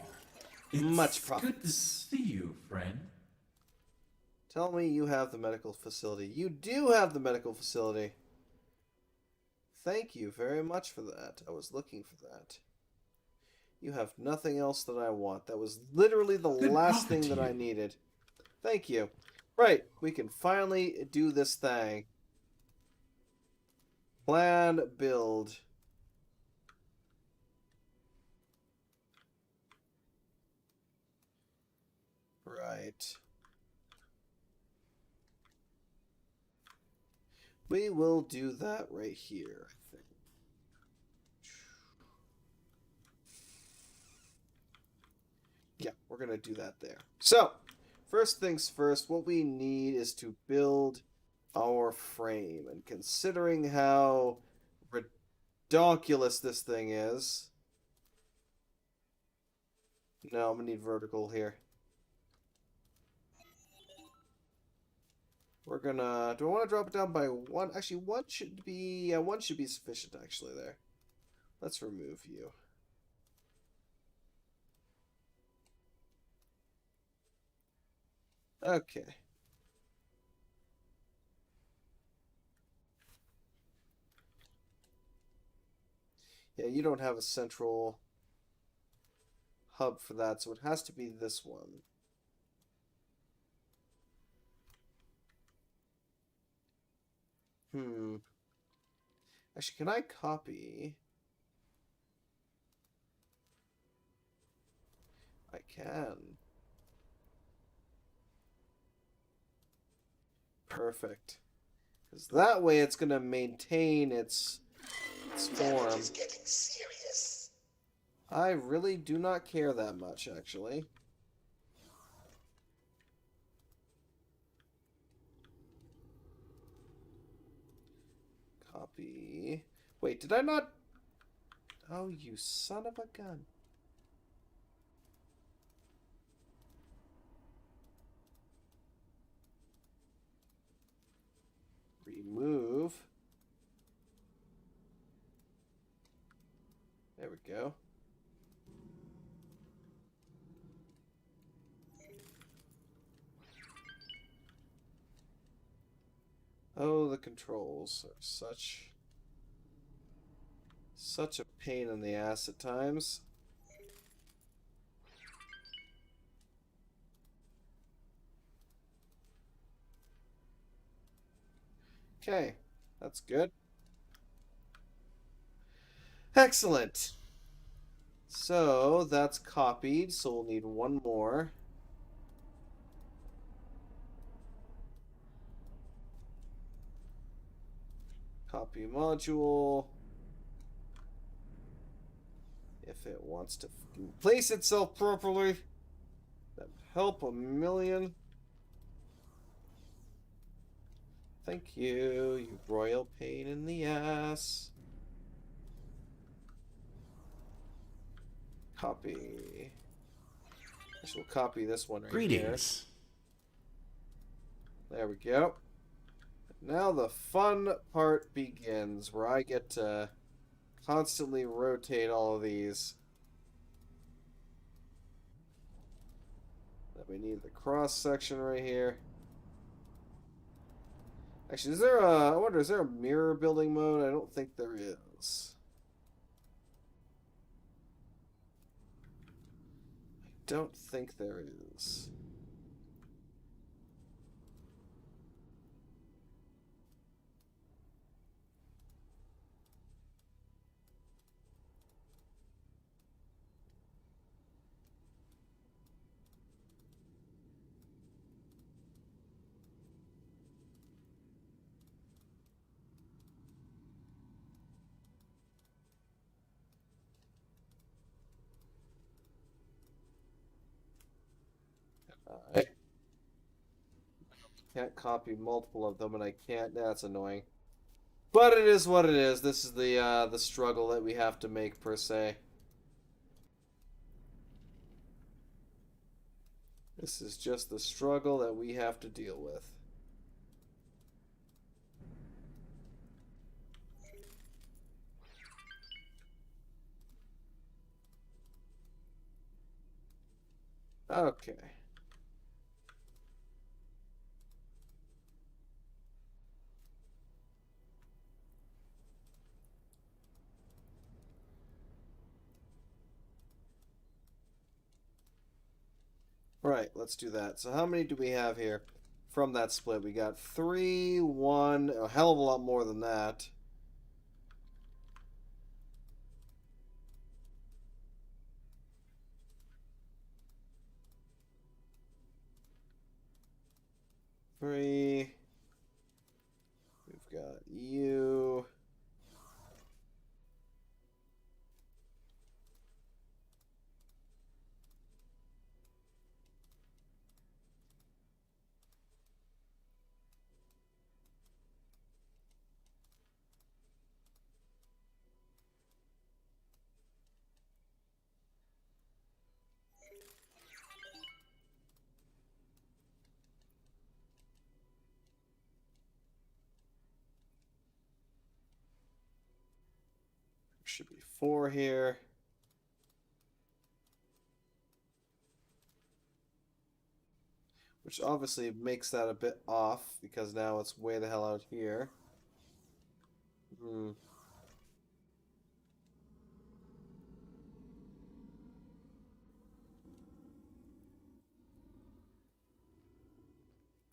It's Much profit. good to see you, friend. Tell me you have the medical facility. You do have the medical facility. Thank you very much for that. I was looking for that. You have nothing else that I want. That was literally the last thing that I needed. Thank you. Right, we can finally do this thing. Plan, build. Right. We will do that right here, I think. Yeah, we're going to do that there. So, first things first, what we need is to build our frame. And considering how ridiculous this thing is... No, I'm going to need vertical here. We're gonna... Do I want to drop it down by one? Actually, one should be... Yeah, one should be sufficient, actually, there. Let's remove you. Okay. Yeah, you don't have a central hub for that, so it has to be this one. Actually, can I copy? I can. Perfect. Because that way it's going to maintain its form. Damage is getting serious. I really do not care that much, actually. Copy. Wait, did I not... Oh, you son of a gun. Remove. There we go. Oh, the controls are such a pain in the ass at times. Okay, that's good. Excellent. So that's copied, so we'll need one more. Copy module. If it wants to place itself properly, that'd help a million. Thank you, you royal pain in the ass. Copy. I shall copy this one right Greetings. here. There we go. Now the fun part begins, where I get to constantly rotate all of these. Then we need the cross section right here. Actually, is there a... I wonder, is there a mirror building mode? I don't think there is. I don't think there is. I can't copy multiple of them, and I can't. That's annoying. But it is what it is. This is the struggle that we have to make, per se. This is just the struggle that we have to deal with. Okay. Right, let's do that. So how many do we have here from that split? We got 3, 1, a hell of a lot more than that. Three. We've got you. Should be 4 here. Which obviously makes that a bit off, because now it's way the hell out here.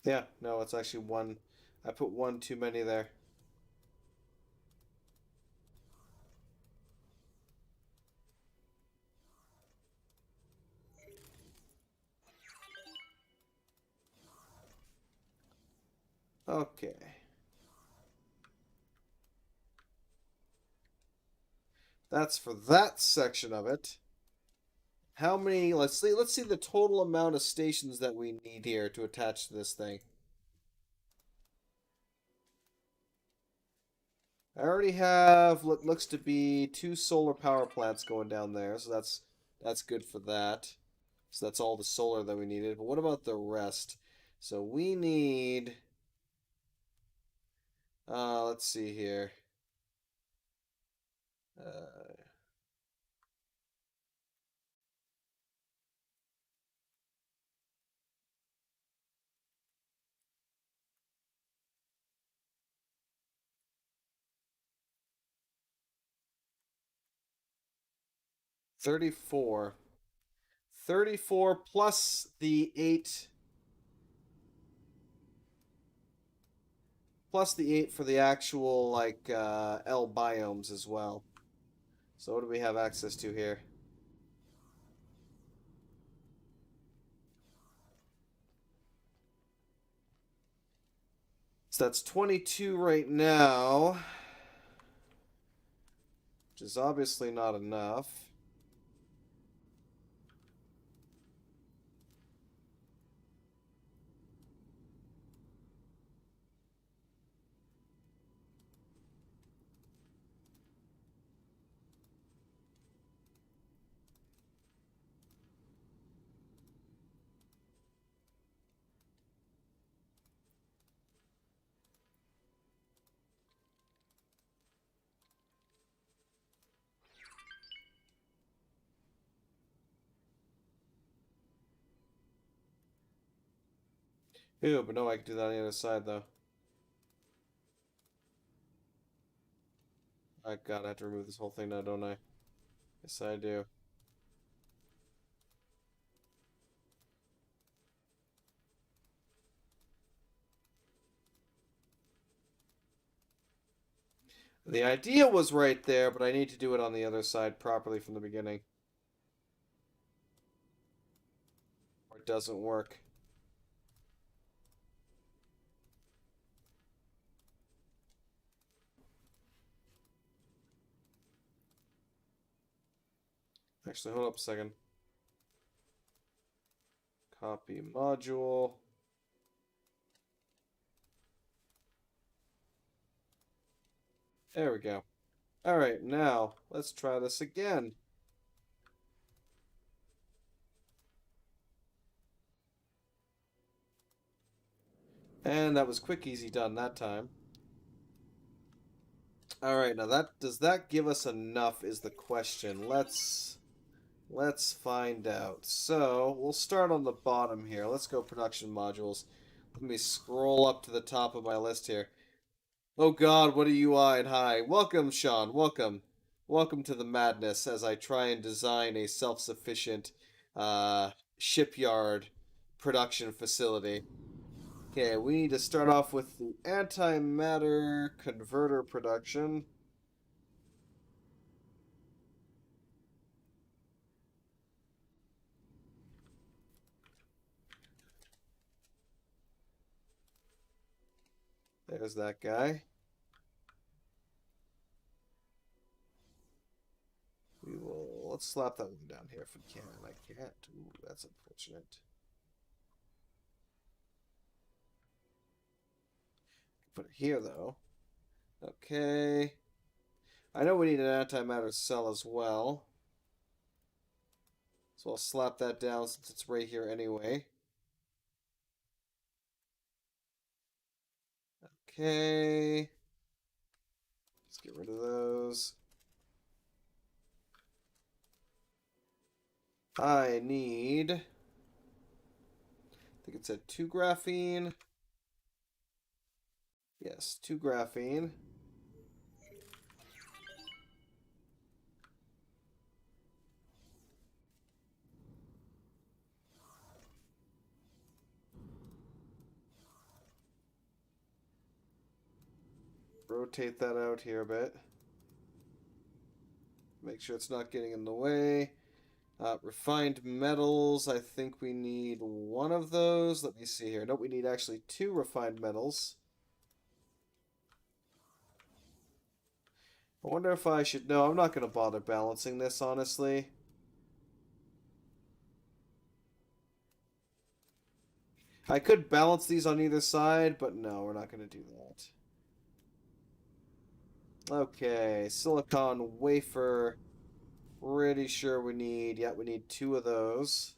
Yeah, no, it's actually 1. I put 1 too many there. Okay. That's for that section of it. How many, let's see the total amount of stations that we need here to attach to this thing. I already have what looks to be 2 solar power plants going down there, so that's good for that. So that's all the solar that we needed. But what about the rest? So we need let's see here. Uh 34. 34 plus the 8 for the actual like L biomes as well. So what do we have access to here? So that's 22 right now, which is obviously not enough. Ew, but no, I can do that on the other side though. I God, I have to remove this whole thing now, don't I? Yes, I do. The idea was right there, but I need to do it on the other side properly from the beginning. Or it doesn't work. Actually, hold up a second. Copy module. There we go. Alright, now, let's try this again. And that was quick, easy done that time. Alright, now does that give us enough is the question. Let's find out. So, we'll start on the bottom here. Let's go production modules. Let me scroll up to the top of my list here. Oh God, what a UI and hi. Welcome, Sean. Welcome. Welcome to the madness as I try and design a self-sufficient shipyard production facility. Okay, we need to start off with the antimatter converter production. There's that guy. Let's slap that one down here if we can. I can't. Ooh, that's unfortunate. Put it here, though. Okay. I know we need an antimatter cell as well. So I'll slap that down since it's right here anyway. Okay. Let's get rid of those. I need... I think it said 2 graphene. Yes, 2 graphene. Rotate that out here a bit. Make sure it's not getting in the way. Refined metals, I think we need 1 of those. Let me see here. Nope, we need actually 2 refined metals. I wonder if I should... No, I'm not going to bother balancing this, honestly. I could balance these on either side, but no, we're not going to do that. Okay, silicon wafer. Pretty sure we need... Yeah, we need 2 of those.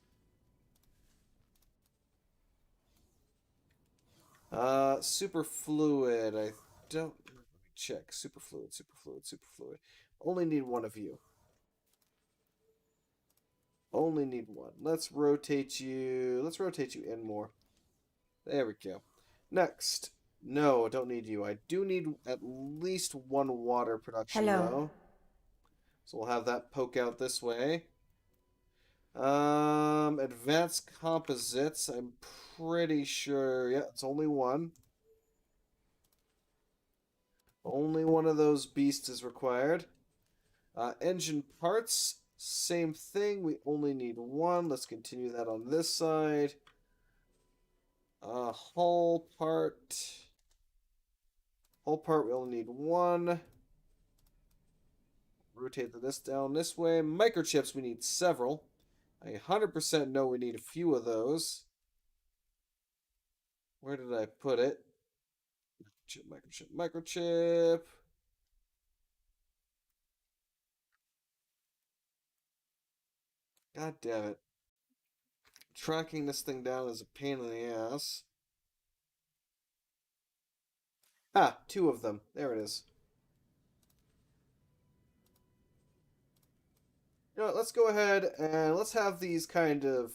Superfluid. I don't... Let me check. Superfluid, superfluid, superfluid. Only need 1 of you. Only need 1. Let's rotate you. Let's rotate you in more. There we go. Next. No, don't need you. I do need at least 1 water production, though. So we'll have that poke out this way. Advanced composites. I'm pretty sure. Yeah, it's only 1. Only 1 of those beasts is required. Engine parts. Same thing. We only need 1. Let's continue that on this side. Hull part. Hull part, we only need 1. Rotate this down this way. Microchips, we need several. I 100% know we need a few of those. Where did I put it? Microchip, microchip, microchip. God damn it. Tracking this thing down is a pain in the ass. Ah, 2 of them. There it is. You know what, let's go ahead and let's have these kind of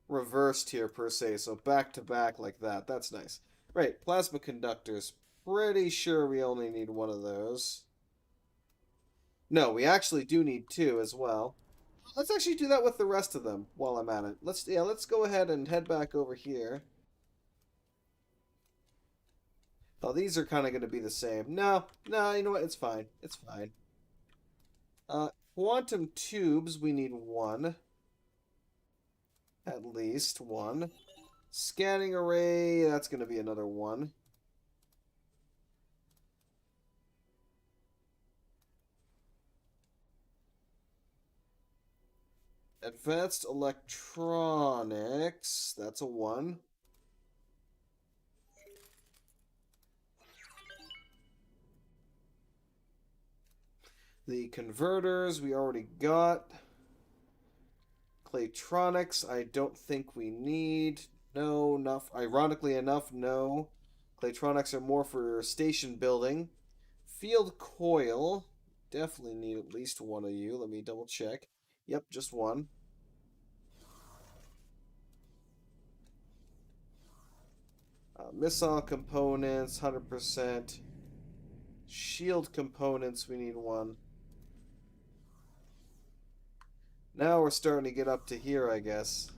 reversed here, per se. So back to back like that. That's nice. Right, plasma conductors. Pretty sure we only need 1 of those. No, we actually do need 2 as well. Let's actually do that with the rest of them while I'm at it. Let's go ahead and head back over here. Oh, these are kind of going to be the same. No, you know what? It's fine. It's fine. Quantum tubes, we need 1. At least 1. Scanning array, that's going to be another 1. Advanced electronics, that's a 1. The converters we already got. Claytronics, I don't think we need. No, enough. Ironically enough, no. Claytronics are more for station building. Field coil. Definitely need at least 1 of you. Let me double check. Yep, just 1. Missile components, 100%. Shield components, we need 1. Now we're starting to get up to here, I guess.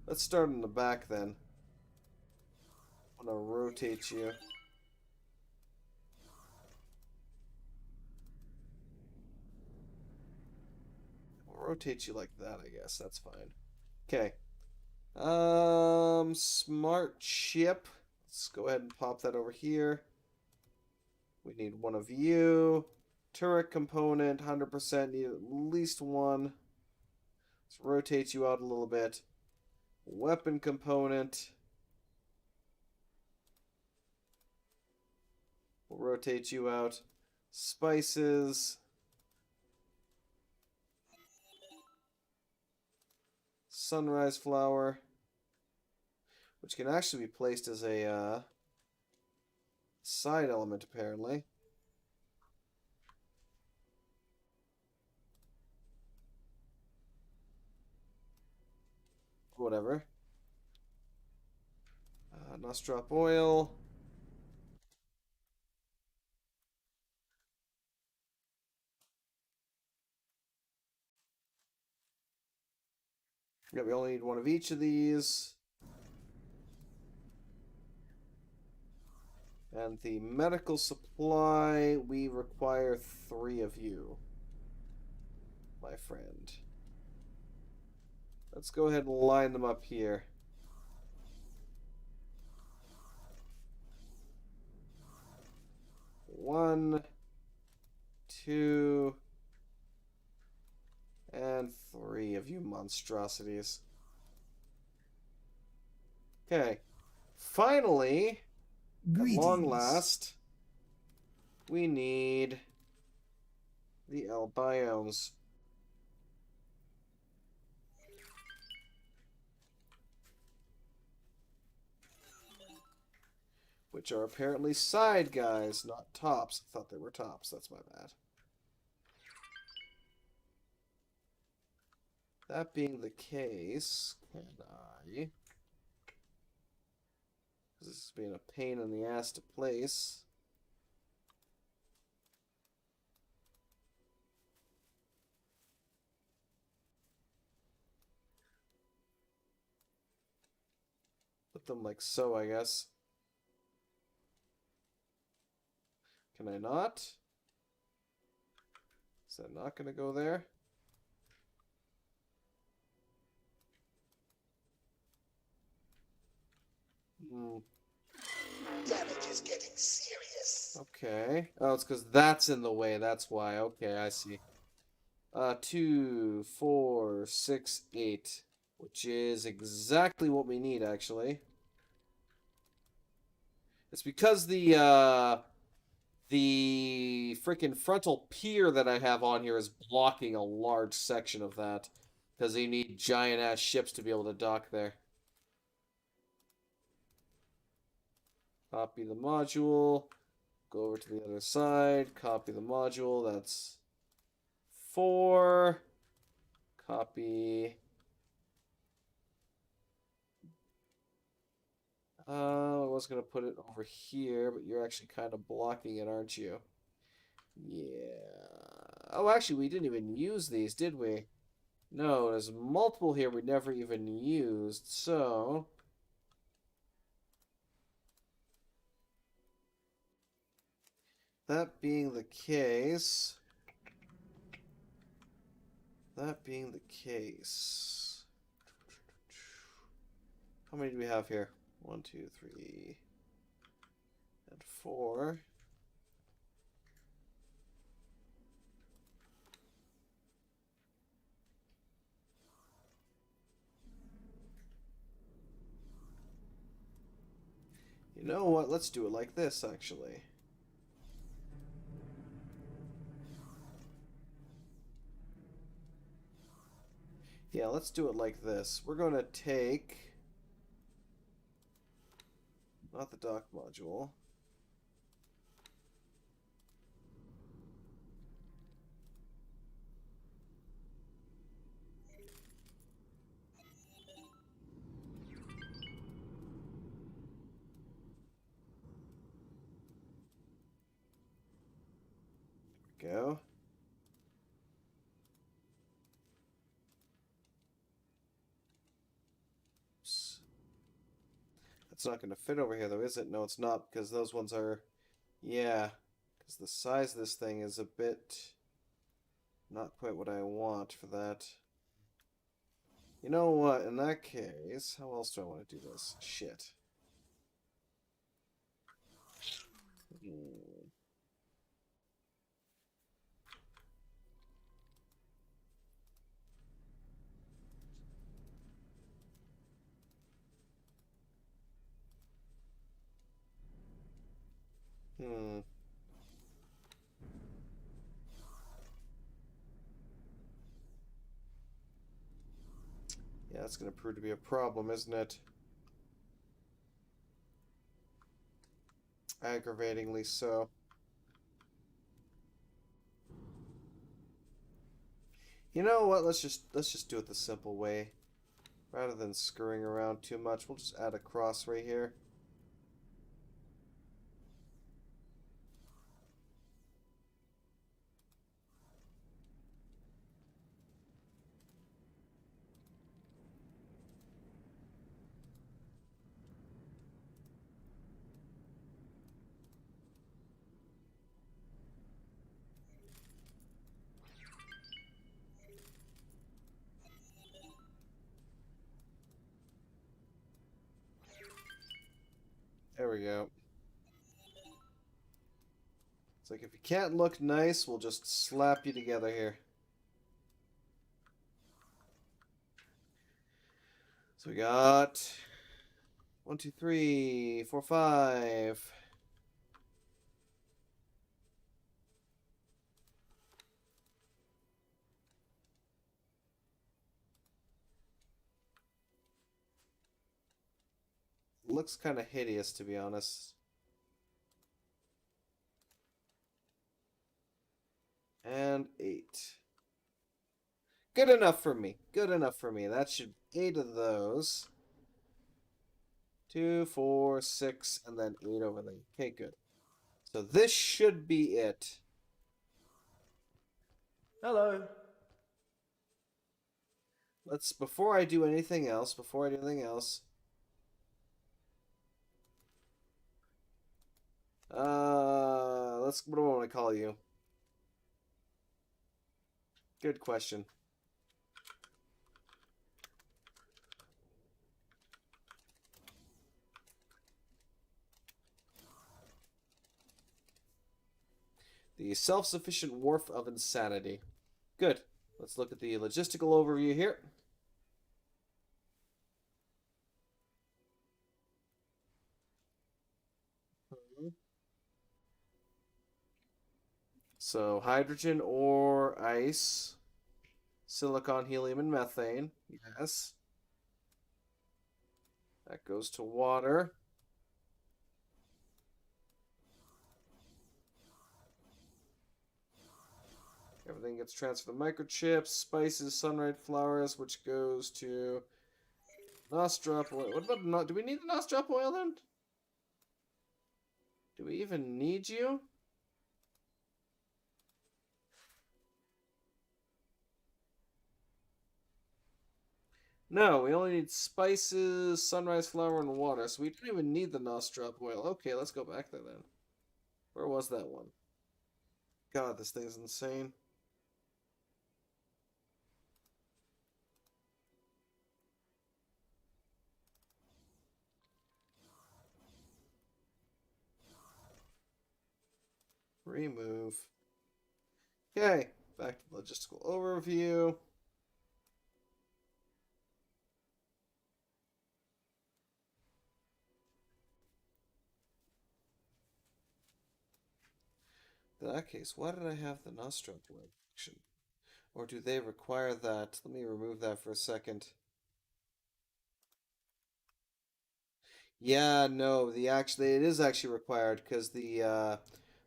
Let's start in the back then. I'm gonna rotate you. We'll rotate you like that, I guess. That's fine. Okay. Smart chip. Let's go ahead and pop that over here. We need 1 of you. Turret component, 100%. Need at least 1. Let's rotate you out a little bit. Weapon component. We'll rotate you out. Spices. Sunrise flower. Which can actually be placed as a side element, apparently. Whatever. Nostrop oil. Yeah, we only need 1 of each of these. And the medical supply, we require 3 of you, my friend. Let's go ahead and line them up here. 1, 2, and 3 of you monstrosities. Okay. Finally, at long last, we need the L biomes. Which are apparently side guys, not tops. I thought they were tops. That's my bad. That being the case, can I... This is being a pain in the ass to place. Put them like so, I guess. Can I not? Is that not going to go there? Damage is getting serious. Okay. Oh, it's because that's in the way. That's why. Okay, I see. 2, 4, 6, 8. Which is exactly what we need, actually. It's because the freaking frontal pier that I have on here is blocking a large section of that. Because you need giant-ass ships to be able to dock there. Copy the module. Go over to the other side. Copy the module. That's 4. Copy. I was going to put it over here, but you're actually kind of blocking it, aren't you? Yeah. Oh, actually, we didn't even use these, did we? No, there's multiple here we never even used, so... That being the case... How many do we have here? 1, 2, 3, and 4. You know what? Let's do it like this, actually. Yeah, let's do it like this. We're going to take... Not the dock module. There we go. Oops. That's not going to fit over here, though, is it? No, it's not, because those ones are... Yeah, because the size of this thing is a bit... Not quite what I want for that. You know what? In that case, how else do I want to do this? Shit. Hmm. Yeah, that's going to prove to be a problem, isn't it? Aggravatingly so. You know what? Let's just do it the simple way. Rather than scurrying around too much, we'll just add a cross right here. There we go. It's like if you can't look nice, we'll just slap you together here. So we got 1, 2, 3, 4, 5. Looks kind of hideous, to be honest. And 8. Good enough for me. Good enough for me. That should 8 of those. 2, 4, 6, and then 8 over there. Okay, good. So this should be it. Hello. Before I do anything else, what do I want to call you? Good question. The self-sufficient wharf of insanity. Good. Let's look at the logistical overview here. So, hydrogen or ice, silicon, helium, and methane. Yes. That goes to water. Everything gets transferred to microchips, spices, sunrise flowers, which goes to Nostrop oil. What about do we need the Nostrop oil then? Do we even need you? No, we only need spices, sunrise flower, and water, so we don't even need the Nostrop oil. Okay, let's go back there then. Where was that one? God, this thing's insane. Remove. Okay, back to the logistical overview. In that case, why did I have the Nostrop action? Or do they require that? Let me remove that for a second. Yeah, no, it is actually required because the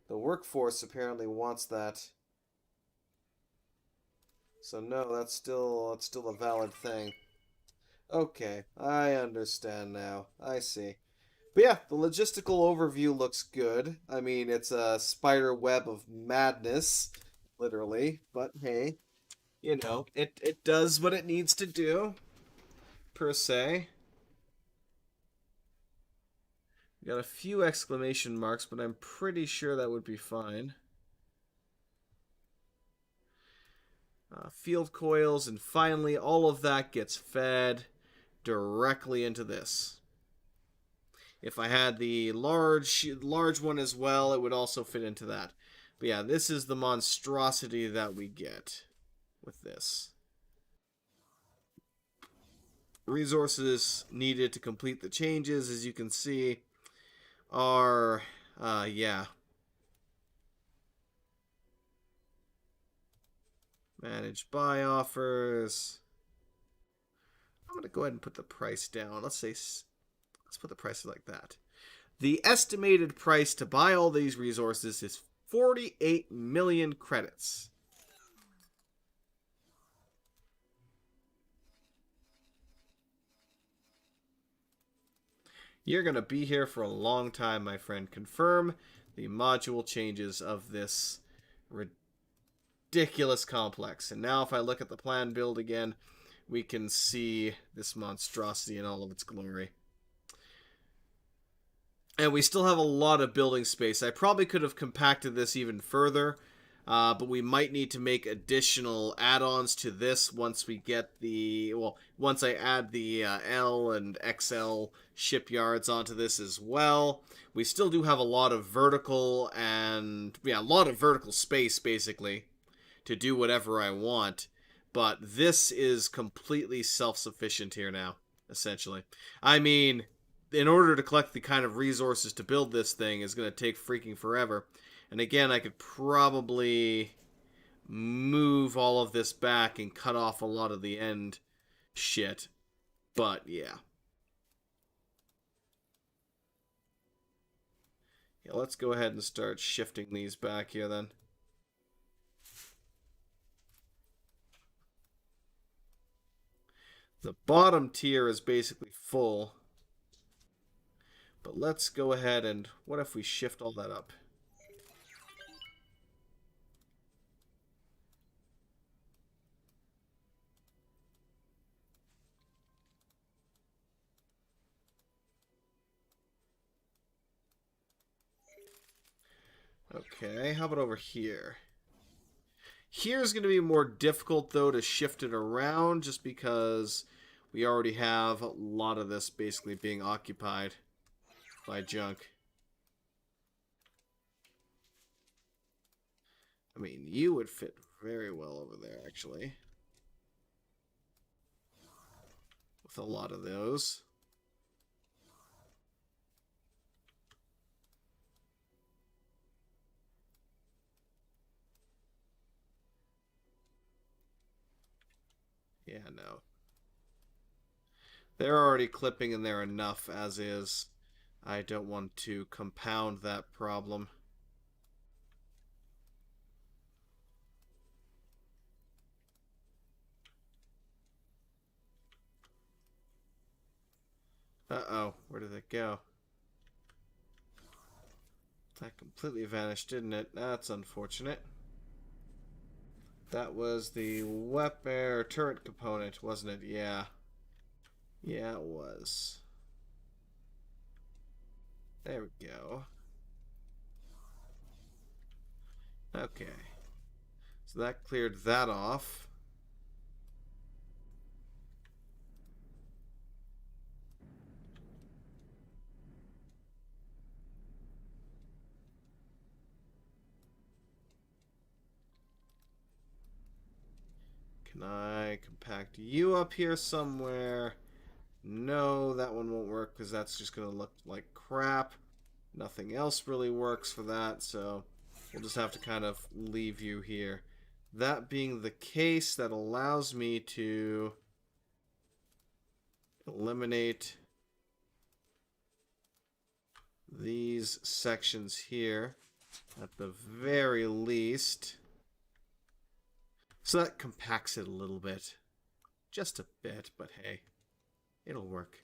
workforce apparently wants that. So no, that's still a valid thing. Okay, I understand now. I see. But yeah, the logistical overview looks good. I mean, it's a spider web of madness, literally. But hey, it does what it needs to do, per se. We got a few exclamation marks, but I'm pretty sure that would be fine. Field coils, and finally, all of that gets fed directly into this. If I had the large one as well, it would also fit into that. But yeah, this is the monstrosity that we get with this. Resources needed to complete the changes, as you can see, are, yeah. Manage buy offers. I'm going to go ahead and put the price down. Let's put the price like that. The estimated price to buy all these resources is 48 million credits. You're going to be here for a long time, my friend. Confirm the module changes of this ridiculous complex. And now if I look at the plan build again, we can see this monstrosity in all of its glory. And we still have a lot of building space. I probably could have compacted this even further. But we might need to make additional add-ons to this once we get the... Well, once I add the L and XL shipyards onto this as well. We still do have a lot of vertical and... Yeah, a lot of vertical space, basically, to do whatever I want. But this is completely self-sufficient here now, essentially. I mean, in order to collect the kind of resources to build this thing is going to take freaking forever. And again, I could probably move all of this back and cut off a lot of the end shit. But, yeah. Yeah, let's go ahead and start shifting these back here then. The bottom tier is basically full. But let's go ahead and... What if we shift all that up? Okay, how about over here? Here's going to be more difficult, though, to shift it around, just because we already have a lot of this basically being occupied by junk. I mean, you would fit very well over there, actually. With a lot of those. Yeah, no. They're already clipping in there enough as is. I don't want to compound that problem. Uh-oh, where did it go? That completely vanished, didn't it? That's unfortunate. That was the weapon or turret component, wasn't it? Yeah. Yeah, it was. There we go. Okay. So that cleared that off. Can I compact you up here somewhere? No, that one won't work because that's just going to look like crap. Nothing else really works for that, so we'll just have to kind of leave you here. That being the case, that allows me to eliminate these sections here at the very least. So that compacts it a little bit. Just a bit, but hey, it'll work.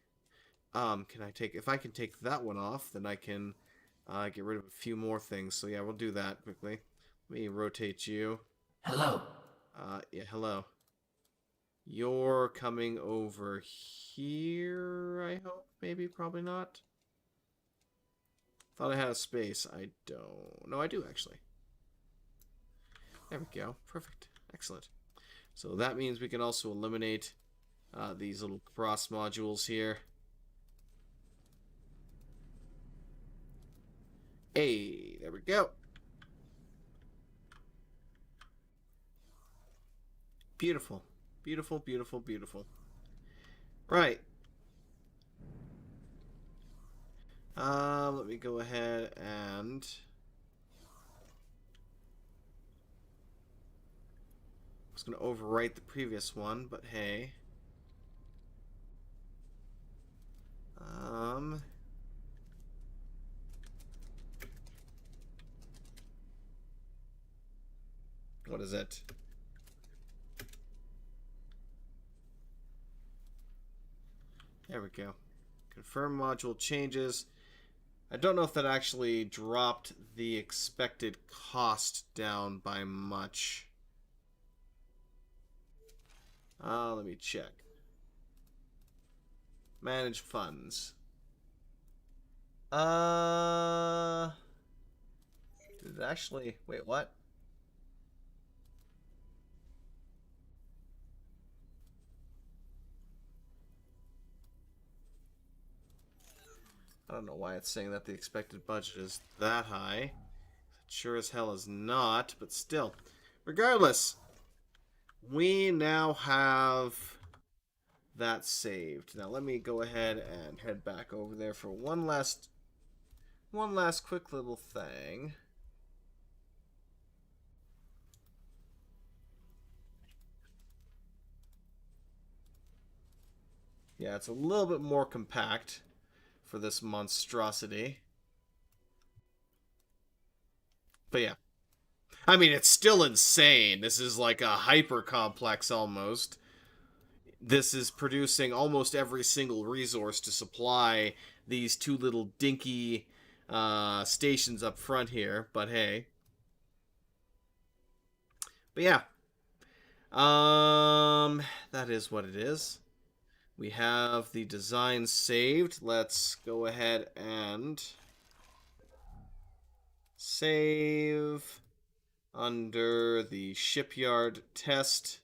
Can I take... If I can take that one off, then I can get rid of a few more things. So yeah, we'll do that quickly. Let me rotate you. Hello. Yeah, hello. You're coming over here, I hope? Maybe, probably not. Thought I had a space. I don't... No, I do, actually. There we go. Perfect. Excellent. So that means we can also eliminate these little cross modules here. Hey, there we go. Beautiful. Beautiful, beautiful, beautiful. Right. Let me go ahead and... I was going to overwrite the previous one, but hey. What is it? There we go. Confirm module changes. I don't know if that actually dropped the expected cost down by much. Let me check. Manage funds. Did it actually... Wait, what? I don't know why it's saying that the expected budget is that high. It sure as hell is not, but still. Regardless, we now have that saved. Now let me go ahead and head back over there for one last quick little thing. Yeah, it's a little bit more compact for this monstrosity. But yeah. I mean, it's still insane. This is like a hyper complex almost. This is producing almost every single resource to supply these two little dinky stations up front here. But hey. But yeah. That is what it is. We have the design saved. Let's go ahead and save under the shipyard test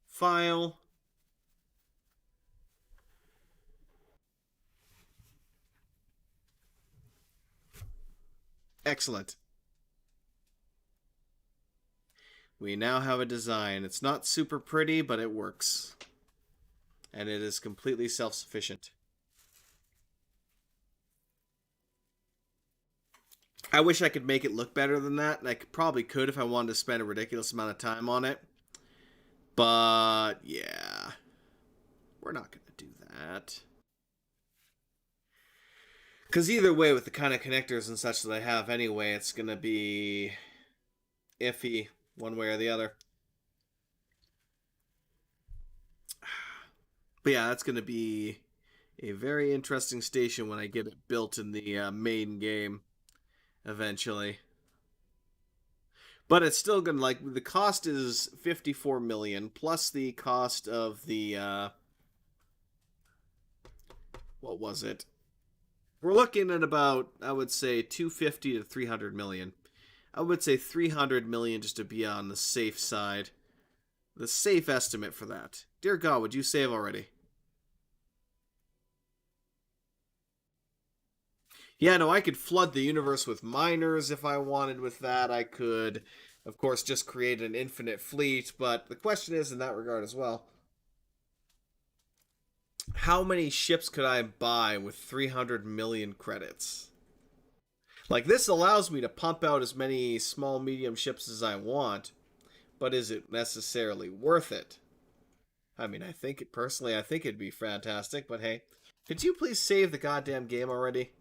file. Excellent. We now have a design. It's not super pretty, but it works. And it is completely self-sufficient. I wish I could make it look better than that, and I probably could if I wanted to spend a ridiculous amount of time on it. But, yeah. We're not going to do that. Because either way, with the kind of connectors and such that I have anyway, it's going to be iffy one way or the other. But yeah, that's going to be a very interesting station when I get it built in the main game eventually. But it's still going to, like, the cost is 54 million plus the cost of the what was it? We're looking at about, I would say, 250 to 300 million. I would say 300 million just to be on the safe side. The safe estimate for that. Dear God, would you save already? Yeah, no, I could flood the universe with miners if I wanted with that. I could, of course, just create an infinite fleet. But the question is, in that regard as well, how many ships could I buy with 300 million credits? Like, this allows me to pump out as many small, medium ships as I want. But is it necessarily worth it? I mean, I think it'd be fantastic, but hey. Could you please save the goddamn game already?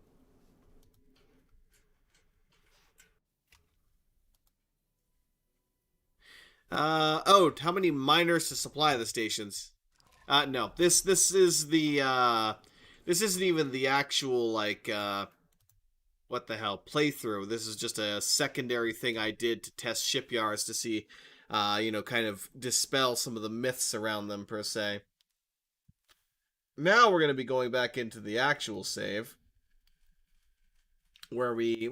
How many miners to supply the stations? No. This is the, this isn't even the actual, like, what the hell, playthrough. This is just a secondary thing I did to test shipyards to see, kind of dispel some of the myths around them, per se. Now we're going to be going back into the actual save, where we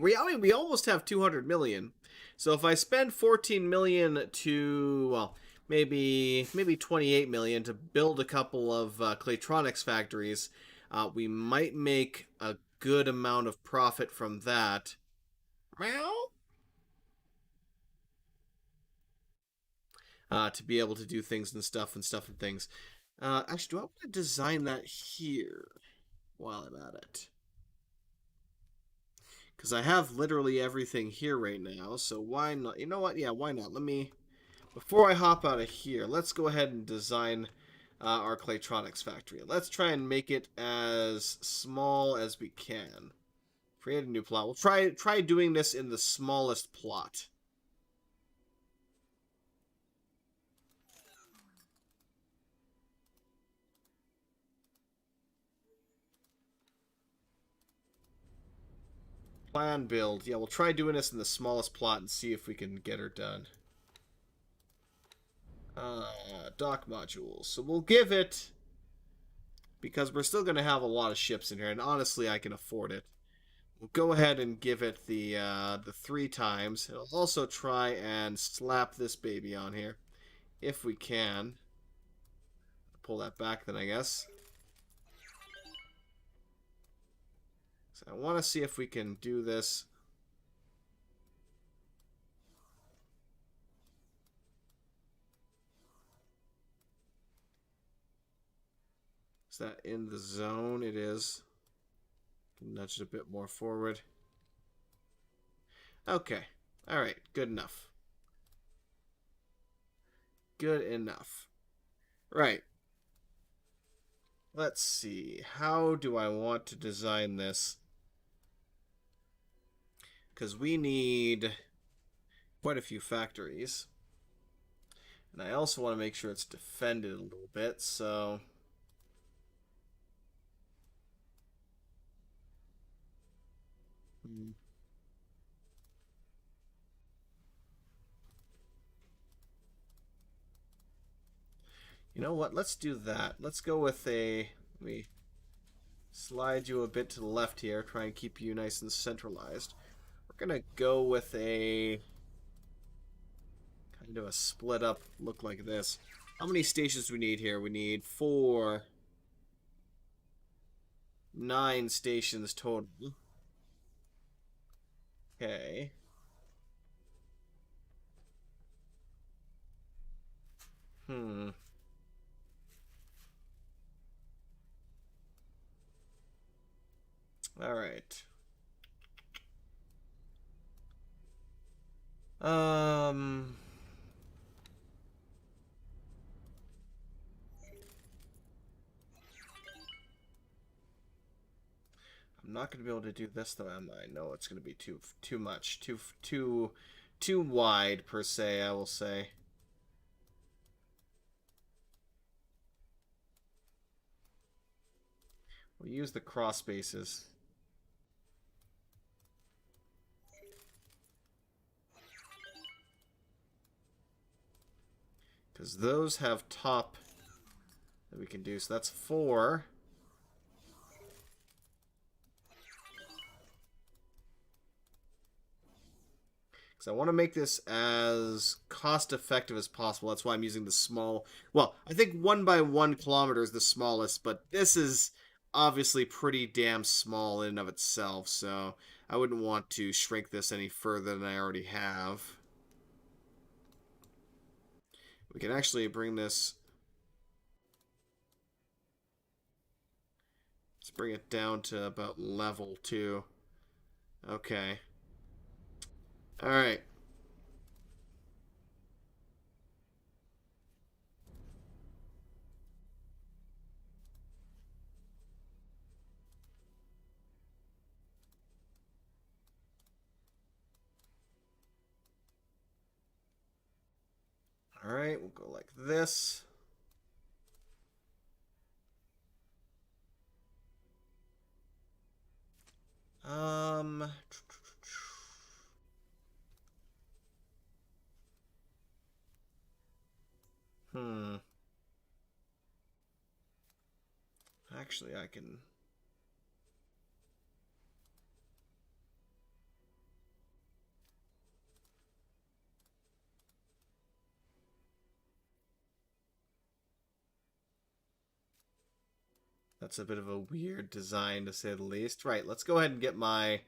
almost have 200 million. So if I spend 14 million to, well, maybe 28 million to build a couple of Claytronics factories, we might make a good amount of profit from that. To be able to do things and stuff and things. Actually, do I want to design that here while I'm at it? Because I have literally everything here right now, so why not? You know what? Yeah, why not? Before I hop out of here, let's go ahead and design our Claytronics factory. Let's try and make it as small as we can. Create a new plot. We'll try doing this in the smallest plot. Plan build. Yeah, we'll try doing this in the smallest plot and see if we can get her done. Dock modules. So we'll give it, because we're still going to have a lot of ships in here, and honestly, I can afford it. We'll go ahead and give it the 3 times. I'll also try and slap this baby on here, if we can. Pull that back then, I guess. So I want to see if we can do this. Is that in the zone? It is. Can nudge it a bit more forward. Okay. All right. Good enough. Good enough. Right. Let's see. How do I want to design this? Because we need quite a few factories. And I also want to make sure it's defended a little bit, so... You know what? Let's do that. Let's go with a... Let me slide you a bit to the left here. Try and keep you nice and centralized. We're going to go with a... kind of a split up look like this. How many stations do we need here? We need 4... 9 stations total. Okay. All right. I'm not going to be able to do this though, am I? No, it's going to be too much, too wide per se, I will say. We'll use the cross spaces. Because those have top that we can do. So that's 4. Because I want to make this as cost effective as possible. That's why I'm using the small... Well, I think 1 by 1 kilometer is the smallest, but this is obviously pretty damn small in and of itself, so I wouldn't want to shrink this any further than I already have. We can actually bring this... Let's bring it down to about level 2. Okay. Alright. Alright, we'll go like this. Actually, I can... That's a bit of a weird design, to say the least. Right, let's go ahead and get my...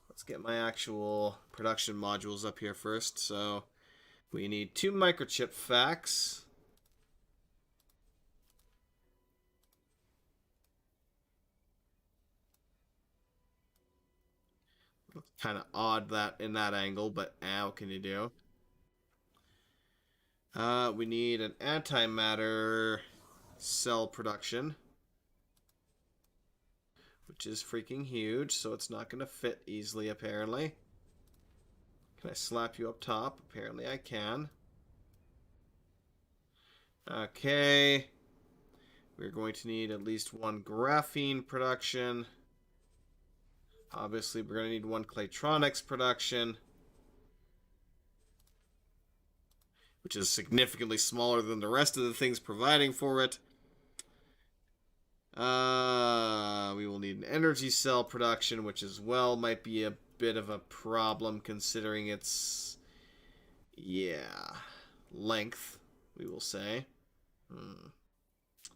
Let's get my actual production modules up here first. So, we need 2 microchip facts. Kind of odd that in that angle, but what can you do? We need an antimatter cell production, which is freaking huge, so it's not going to fit easily, apparently. Can I slap you up top? Apparently I can. Okay. We're going to need at least 1 graphene production. Obviously, we're going to need 1 Claytronics production, which is significantly smaller than the rest of the things providing for it. We will need an energy cell production, which as well might be a bit of a problem considering its, length, we will say.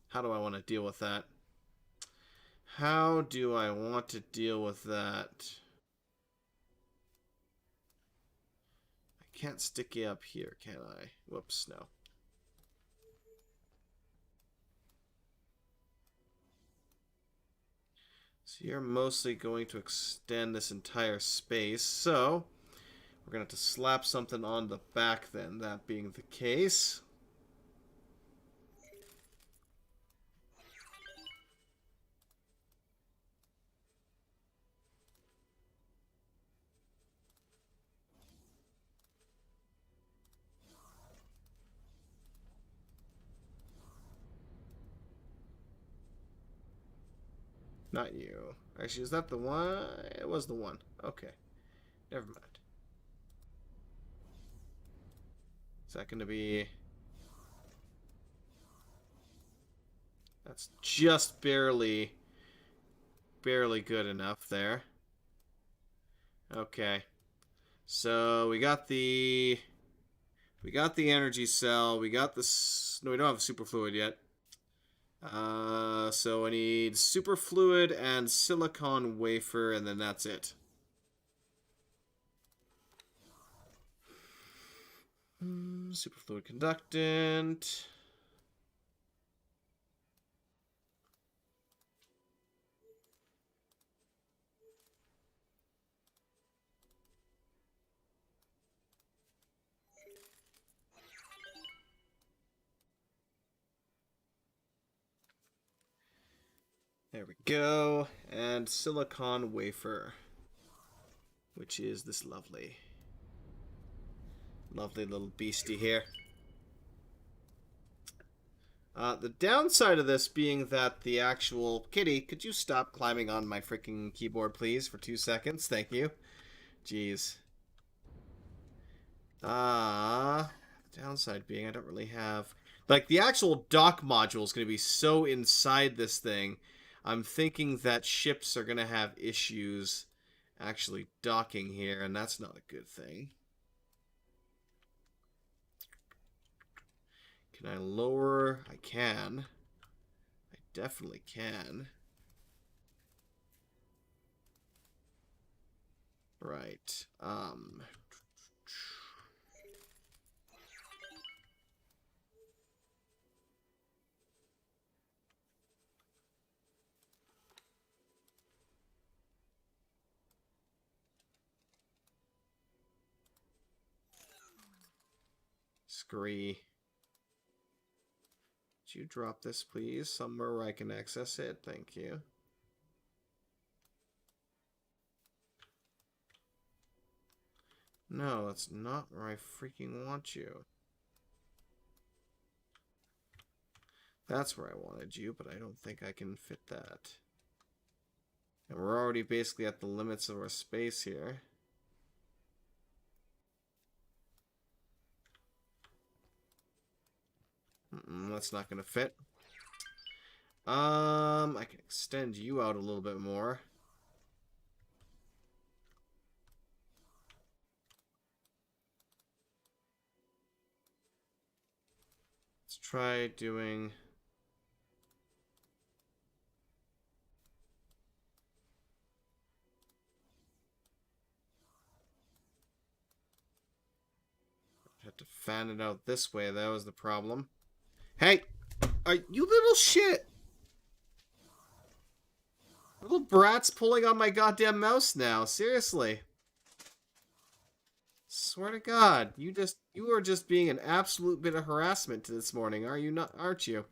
How do I want to deal with that? How do I want to deal with that? I can't stick you up here, can I? Whoops, no. So you're mostly going to extend this entire space, so we're going to have to slap something on the back then, that being the case. Not you. Actually, is that the one? It was the one. Okay. Never mind. Is that going to be... That's just barely good enough there. Okay. So we got the energy cell. We got this. No, we don't have superfluid yet. So I need superfluid and silicon wafer, and then that's it. Superfluid conductant. There we go. And silicon wafer, which is this lovely little beastie here. The downside of this being that the actual... Kitty, could you stop climbing on my freaking keyboard, please, for 2 seconds? Thank you. Jeez. Downside being I don't really have... Like, the actual dock module is going to be so inside this thing. I'm thinking that ships are going to have issues actually docking here, and that's not a good thing. Can I lower? I can. I definitely can. Right. Scree. Could you drop this, please? Somewhere where I can access it. Thank you. No, that's not where I freaking want you. That's where I wanted you, but I don't think I can fit that. And we're already basically at the limits of our space here. That's not going to fit. I can extend you out a little bit more. Let's try doing... Had to fan it out this way, that was the problem. Hey! You little shit! Little brat's pulling on my goddamn mouse now, seriously. Swear to God, you are just being an absolute bit of harassment this morning, are you not? Aren't you?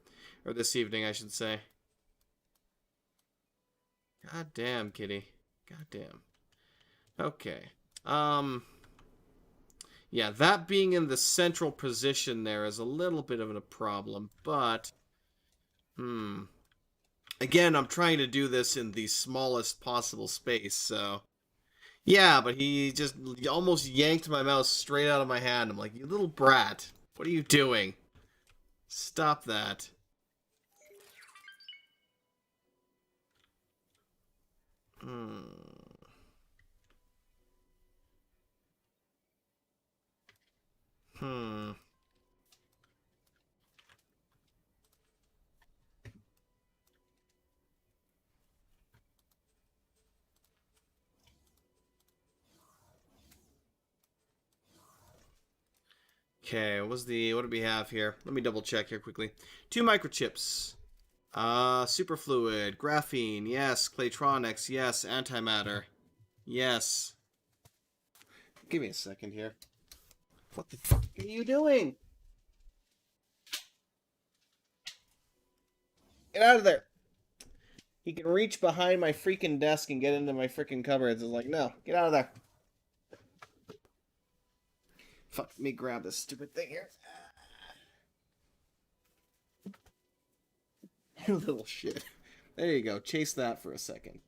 Or this evening, I should say. God damn, kitty. God damn. Okay. Yeah, that being in the central position there is a little bit of a problem, but... Again, I'm trying to do this in the smallest possible space, so... Yeah, but he just almost yanked my mouse straight out of my hand. I'm like, you little brat, what are you doing? Stop that. Okay, what do we have here? Let me double check here quickly. 2 microchips. Superfluid, graphene, yes. Claytronics, yes. Antimatter, yes. Give me a second here. What the fuck are you doing? Get out of there. He can reach behind my freaking desk and get into my freaking cupboards. It's like, no, get out of there. Fuck, let me grab this stupid thing here. You little shit. There you go. Chase that for a second.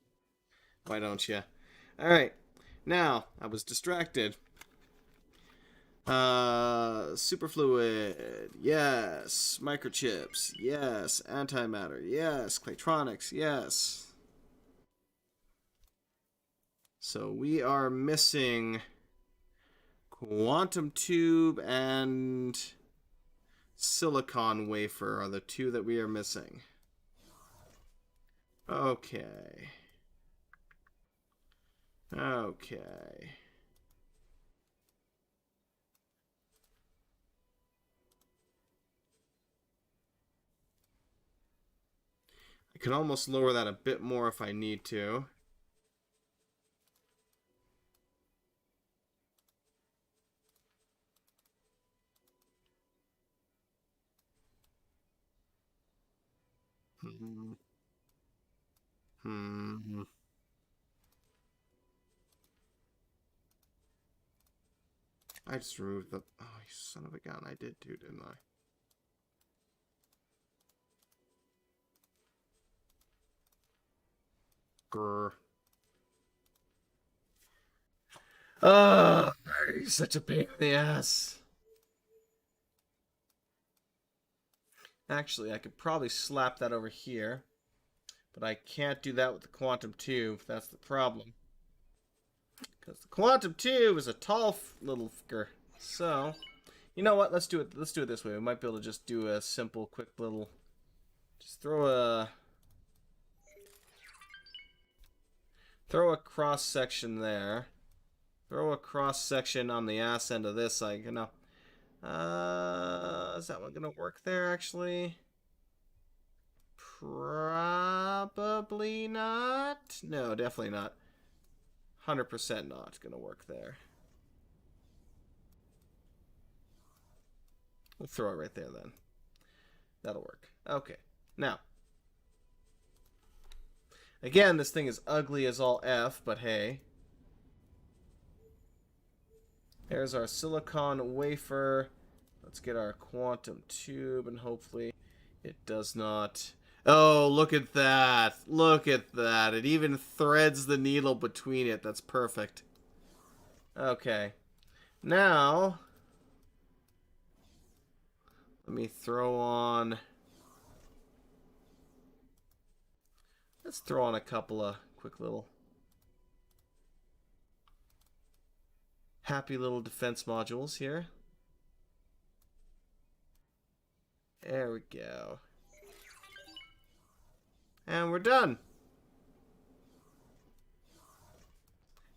Why don't you? Alright. Now, I was distracted. Superfluid. Yes. Microchips. Yes. Antimatter. Yes. Claytronics. Yes. So we are missing quantum tube and silicon wafer are the 2 that we are missing. Okay. Okay. I can almost lower that a bit more if I need to. I just removed the... Oh, you son of a gun. I did too, didn't I? Grr. Ugh, you're such a pain in the ass. Actually, I could probably slap that over here. But I can't do that with the quantum tube. That's the problem. Because the quantum tube is a tall little fucker. So, you know what? Let's do it. Let's do it this way. We might be able to just do a simple, quick little... Just throw a cross section there. Throw a cross section on the ass end of this. Like, you know. Is that one gonna work there? Actually, probably not. No, definitely not. 100% not gonna work there. We'll throw it right there then. That'll work. Okay. Now, again, this thing is ugly as all F, but hey. There's our silicon wafer. Let's get our quantum tube, and hopefully it does not... Oh, look at that. Look at that. It even threads the needle between it. That's perfect. Okay. Now, let me throw on... Let's throw on a couple of quick little... happy little defense modules here. There we go. And we're done.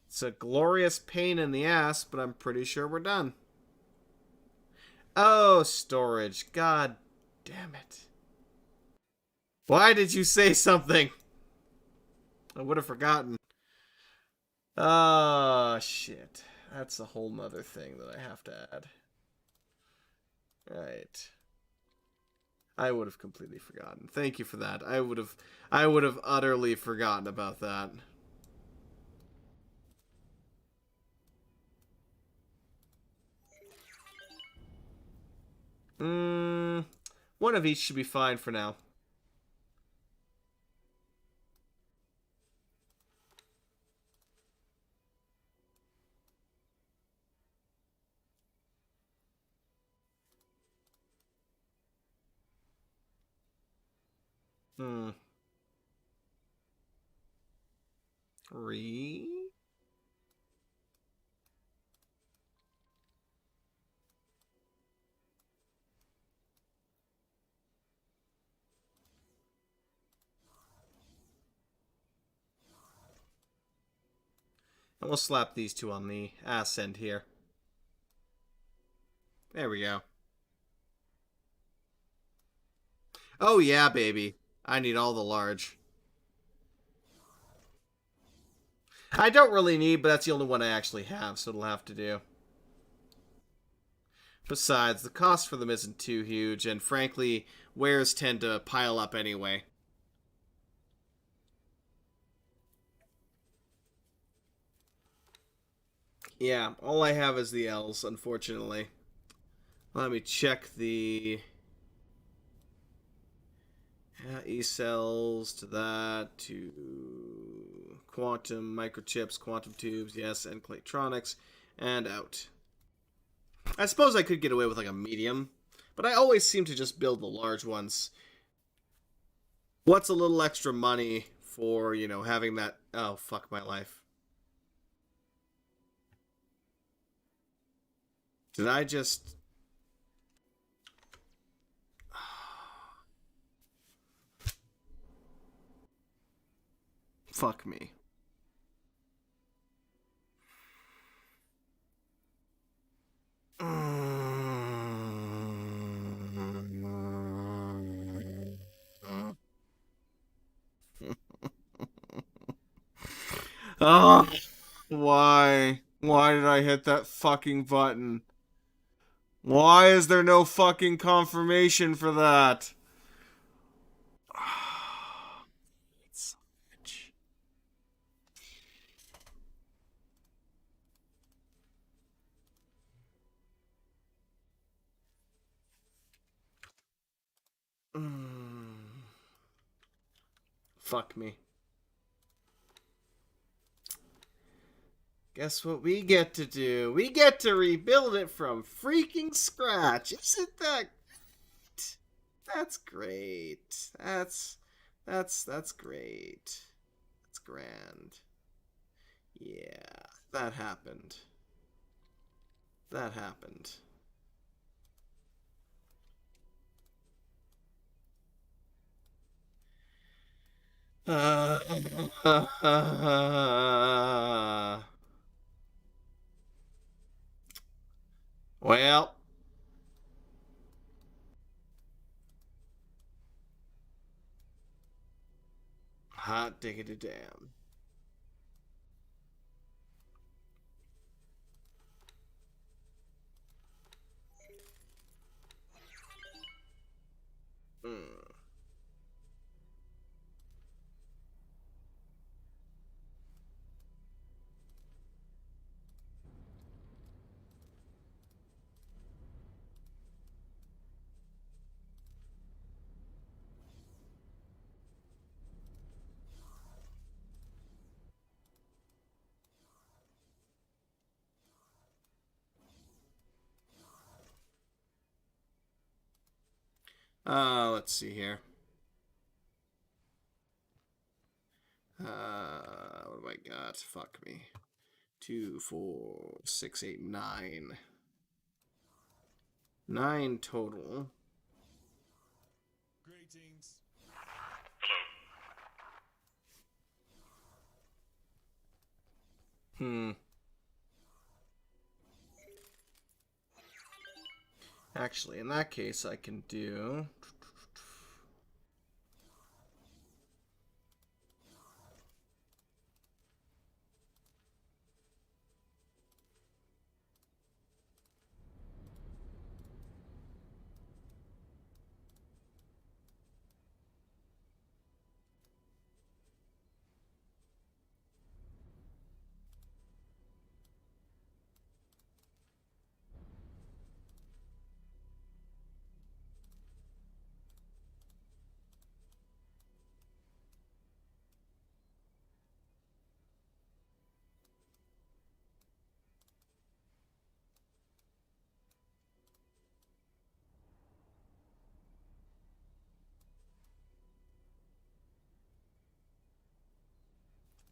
It's a glorious pain in the ass, but I'm pretty sure we're done. Oh, storage. God damn it. Why did you say something? I would have forgotten. Oh, shit. That's a whole nother thing that I have to add. Right. I would have completely forgotten. Thank you for that. I would have utterly forgotten about that. One of each should be fine for now. Three? And we'll slap these 2 on the ass end here. There we go. Oh yeah, baby. I need all the large. I don't really need, but that's the only one I actually have, so it'll have to do. Besides, the cost for them isn't too huge, and frankly, wares tend to pile up anyway. Yeah, all I have is the L's, unfortunately. Let me check the E-cells to that, to quantum microchips, quantum tubes, yes, and electronics, and out. I suppose I could get away with like a medium, but I always seem to just build the large ones. What's a little extra money for, you know, having that... Oh, fuck my life. Did I just... Fuck me. Oh, why? Why did I hit that fucking button? Why is there no fucking confirmation for that? It's so much. Fuck me. Guess what we get to do? We get to rebuild it from freaking scratch. Isn't that great? That's great. That's great. That's grand. Yeah, that happened. That happened. Uh, well, hot diggity damn. Mm. Let's see here. What do I got? Fuck me. 2, 4, 6, 8, 9. 9 total. Greetings. Hmm. Actually, in that case, I can do...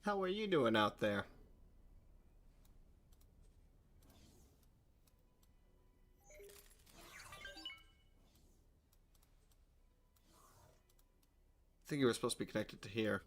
How are you doing out there? I think you were supposed to be connected to here.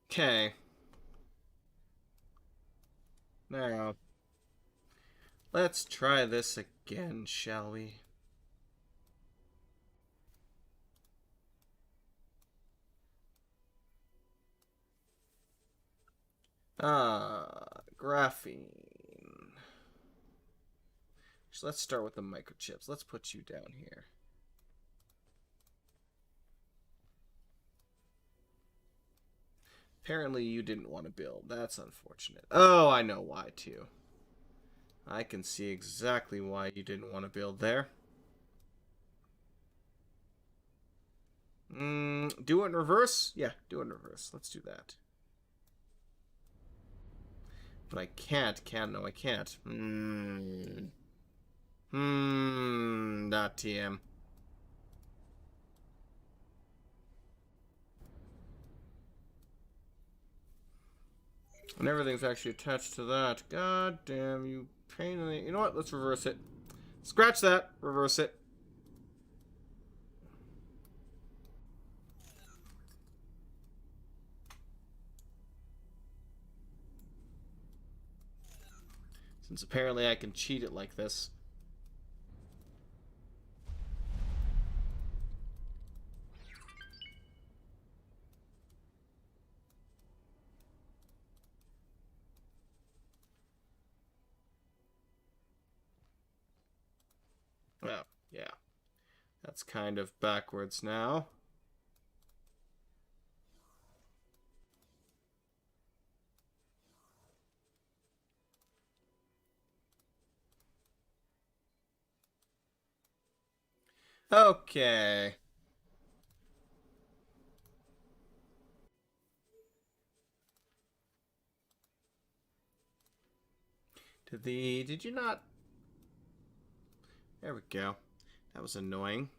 Okay. Now, let's try this again, shall we? Graphene. So let's start with the microchips. Let's put you down here. Apparently you didn't want to build. That's unfortunate. Oh, I know why, too. I can see exactly why you didn't want to build there. Do it in reverse? Yeah, do it in reverse. Let's do that. But I can't, no, I can't. Not TM. And everything's actually attached to that. God damn, you pain in the... You know what? Let's reverse it. Scratch that. Reverse it. Since apparently I can cheat it like this. Oh, yeah. That's kind of backwards now. Okay. Did you not? There we go. That was annoying.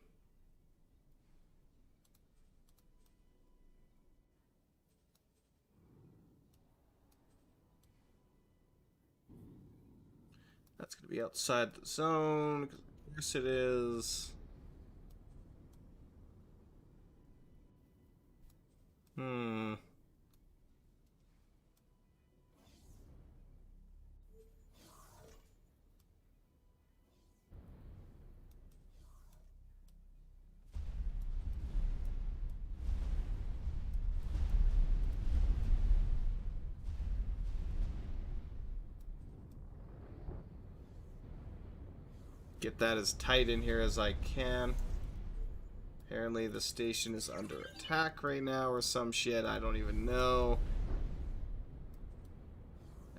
That's going to be outside the zone. Of course it is. Get that as tight in here as I can. Apparently the station is under attack right now or some shit. I don't even know.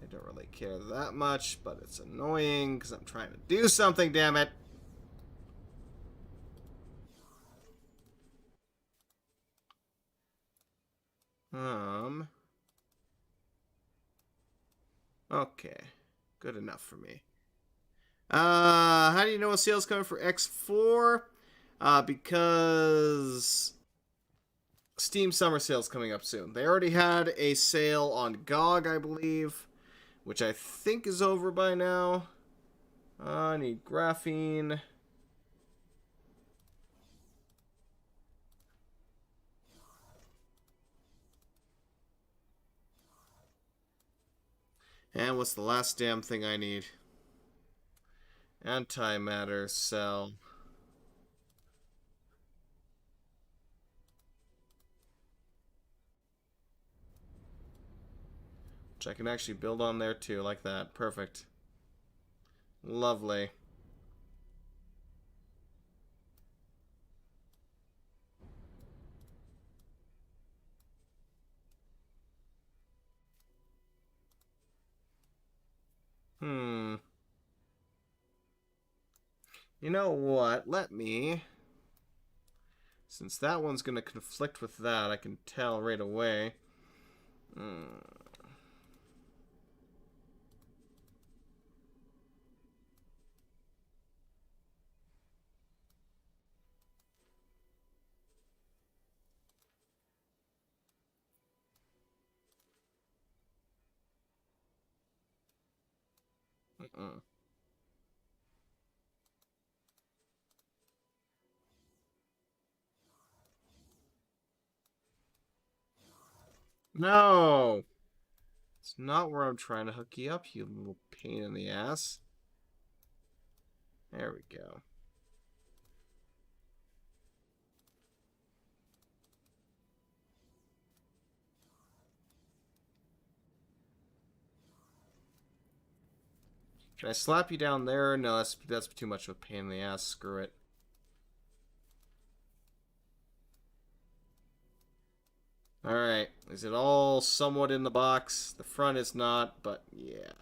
I don't really care that much, but it's annoying because I'm trying to do something, damn it. Okay. Good enough for me. How do you know a sale's coming for X4? Because Steam Summer Sale's coming up soon. They already had a sale on GOG, I believe, which I think is over by now. I need graphene. And what's the last damn thing I need? Antimatter cell. Which I can actually build on there too, like that. Perfect. Lovely. You know what? Let me... Since that one's going to conflict with that, I can tell right away. No! It's not where I'm trying to hook you up, you little pain in the ass. There we go. Can I slap you down there? No, that's too much of a pain in the ass. Screw it. Alright. Is it all somewhat in the box? The front is not, but yeah.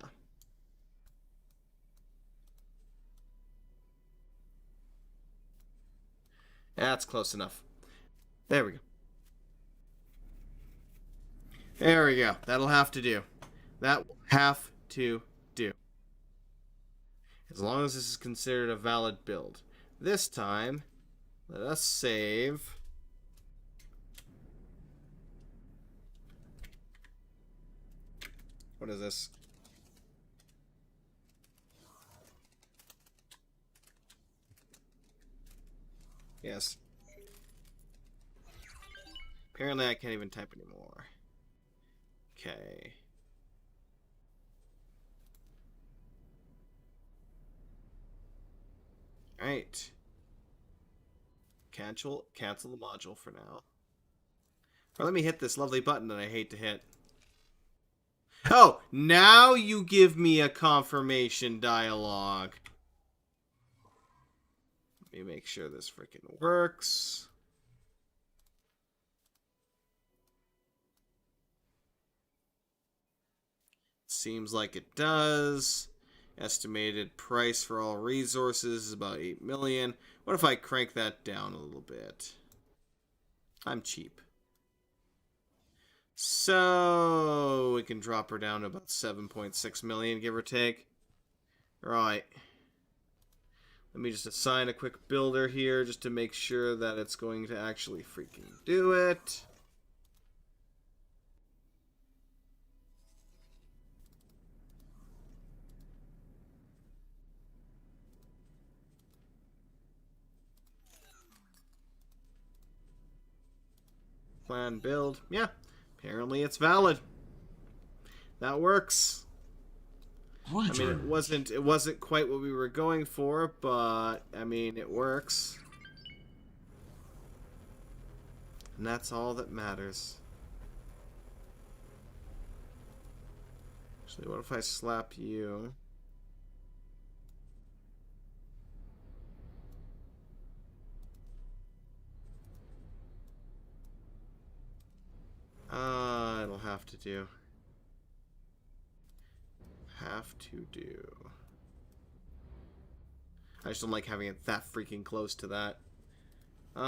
That's close enough. There we go. There we go. That'll have to do. That will have to do. As long as this is considered a valid build. This time, let us save. What is this? Yes. Apparently I can't even type anymore. Okay. Alright. Cancel the module for now. Or let me hit this lovely button that I hate to hit. Oh, now you give me a confirmation dialogue. Let me make sure this freaking works. Seems like it does. Estimated price for all resources is about 8 million. What if I crank that down a little bit? I'm cheap. So we can drop her down to about 7.6 million, give or take. Right. Let me just assign a quick builder here just to make sure that it's going to actually freaking do it. Plan build. Yeah. Apparently it's valid. That works. I mean, it wasn't quite what we were going for, but I mean, it works. And that's all that matters. Actually, what if I slap you? It'll have to do. I just don't like having it that freaking close to that. We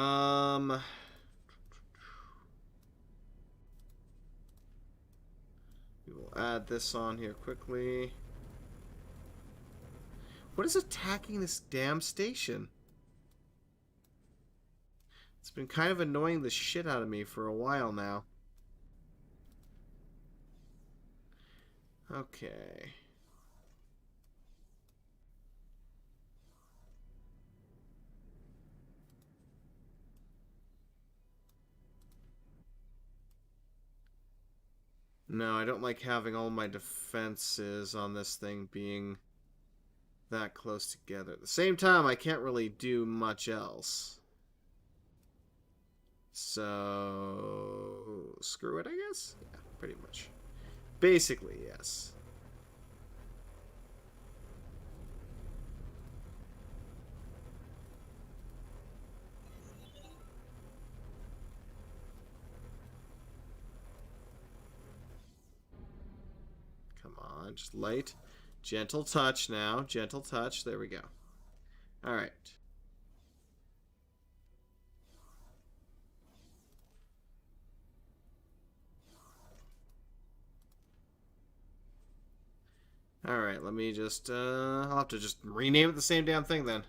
will add this on here quickly. What is attacking this damn station? It's been kind of annoying the shit out of me for a while now. Okay. No, I don't like having all my defenses on this thing being that close together. At the same time, I can't really do much else. So, screw it, I guess? Yeah, pretty much. Basically, yes. Come on, just light. Gentle touch now. Gentle touch. There we go. Alright. Alright, let me just, I'll have to just rename it the same damn thing then.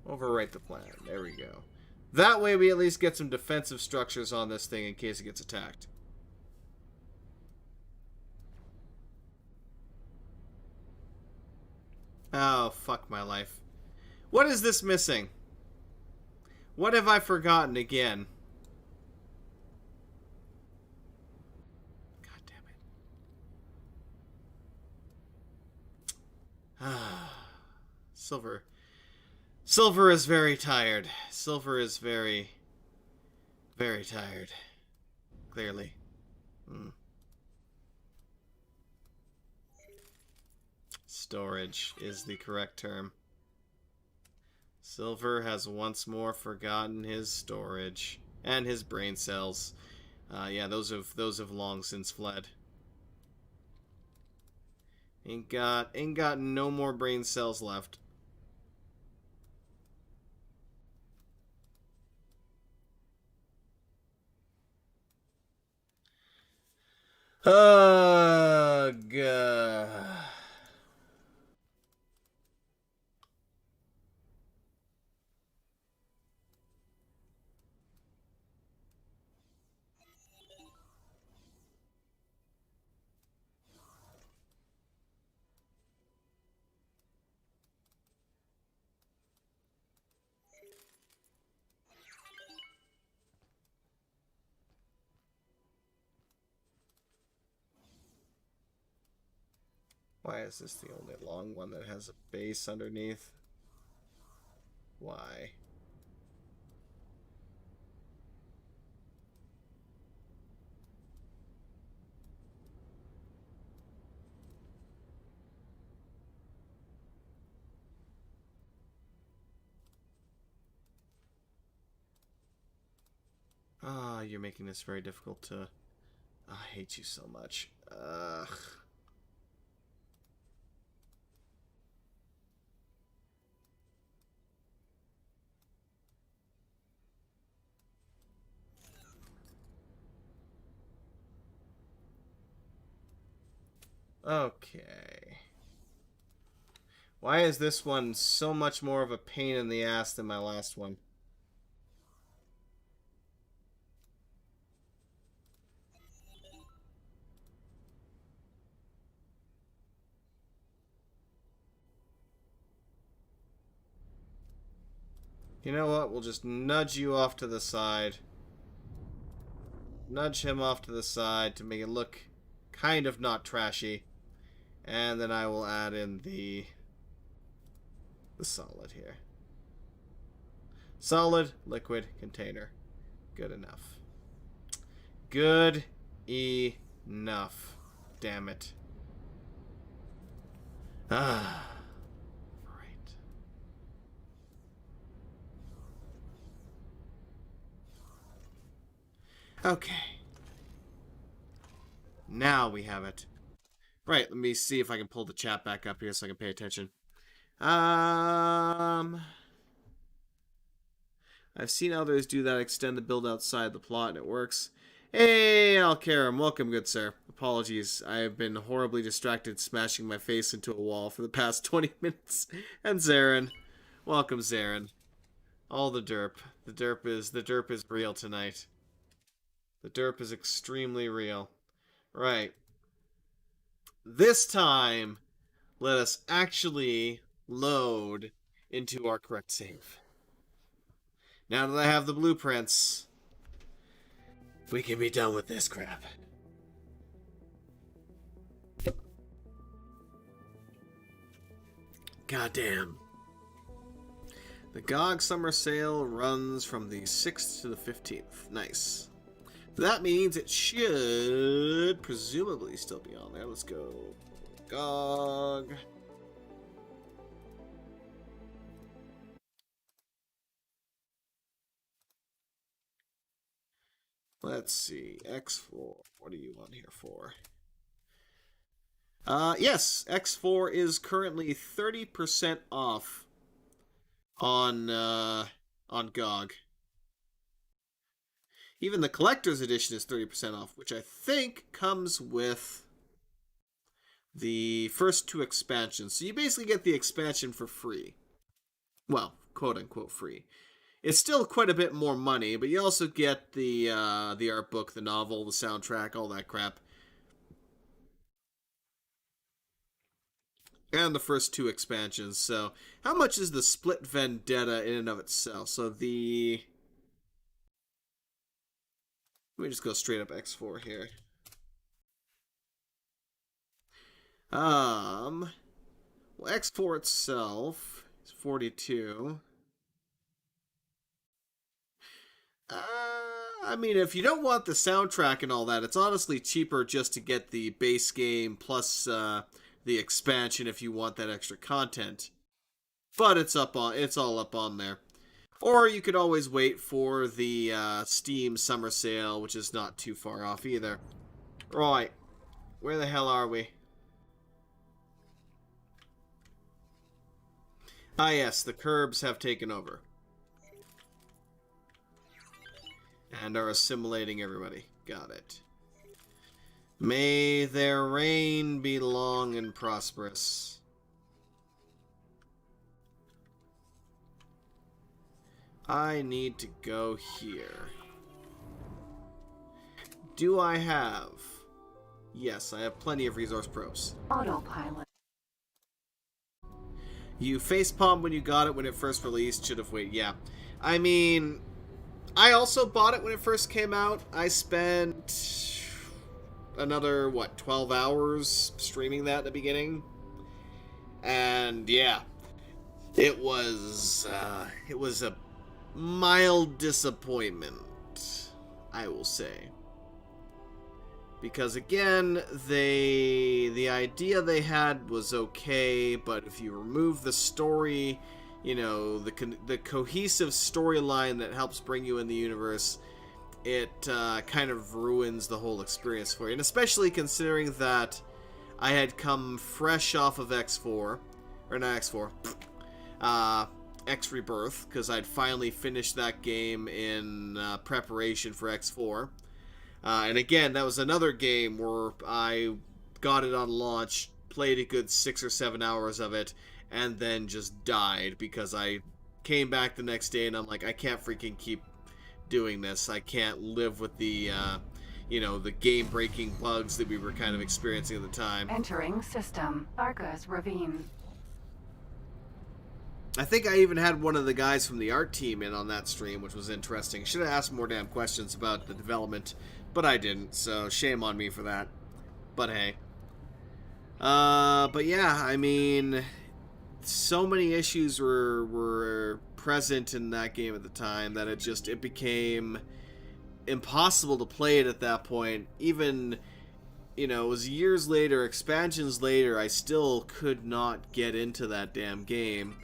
Overwrite the plan. There we go. That way we at least get some defensive structures on this thing in case it gets attacked. Oh, fuck my life. What is this missing? What have I forgotten again? God damn it. Silver. Silver is very tired. Silver is very, very tired. Clearly. Storage is the correct term. Silver has once more forgotten his storage and his brain cells. Yeah, those have long since fled. Ain't got no more brain cells left. God. Why is this the only long one that has a base underneath? Why? Ah, you're making this very difficult to... I hate you so much. Ugh. Okay. Why is this one so much more of a pain in the ass than my last one? You know what? We'll just nudge you off to the side. Nudge him off to the side to make it look kind of not trashy. And then I will add in the solid here. Solid liquid container. Good enough. Good enough. Damn it. Ah. Right. Okay. Now we have it. Right, let me see if I can pull the chat back up here so I can pay attention. I've seen others do that, extend the build outside the plot, and it works. Hey, Alcaram, welcome, good sir. Apologies, I have been horribly distracted smashing my face into a wall for the past 20 minutes. And Zarin. Welcome, Zarin. All the derp. The derp is real tonight. The derp is extremely real. Right. This time, let us actually load into our correct save. Now that I have the blueprints, we can be done with this crap. Goddamn. The GOG summer sale runs from the 6th to the 15th. Nice. That means it should presumably still be on there. Let's go. GOG. Let's see. X4. What are you on here for? Yes, X4 is currently 30% off on GOG. Even the collector's edition is 30% off, which I think comes with the first 2 expansions. So you basically get the expansion for free. Well, quote-unquote free. It's still quite a bit more money, but you also get the art book, the novel, the soundtrack, all that crap. And the first 2 expansions. So, how much is the split Vendetta in and of itself? So the... Let me just go straight up X4 here. Well, X4 itself is 42. I mean, if you don't want the soundtrack and all that, it's honestly cheaper just to get the base game plus the expansion if you want that extra content. But it's all up on there. Or you could always wait for the Steam summer sale, which is not too far off either. Right, where the hell are we? Ah yes, the curbs have taken over. And are assimilating everybody. Got it. May their reign be long and prosperous. I need to go here. Do I have? Yes, I have plenty of resource probes. Autopilot. You facepalmed when you got it when it first released. Should have waited. Yeah. I mean, I also bought it when it first came out. I spent another, 12 hours streaming that at the beginning. And yeah, it was a mild disappointment, I will say. Because again, the idea they had was okay, but if you remove the story, you know, the cohesive storyline that helps bring you in the universe, it kind of ruins the whole experience for you. And especially considering that I had come fresh off of X4, or not X4, X Rebirth, because I'd finally finished that game in preparation for X4. And again, that was another game where I got it on launch, played a good 6 or 7 hours of it, and then just died because I came back the next day and I'm like, I can't freaking keep doing this. I can't live with the, the game-breaking bugs that we were kind of experiencing at the time. Entering system. Arca's Ravine. I think I even had one of the guys from the art team in on that stream, which was interesting. Should have asked more damn questions about the development, but I didn't, so shame on me for that. But hey. But yeah, I mean, so many issues were present in that game at the time that it became impossible to play it at that point. Even, it was years later, expansions later, I still could not get into that damn game.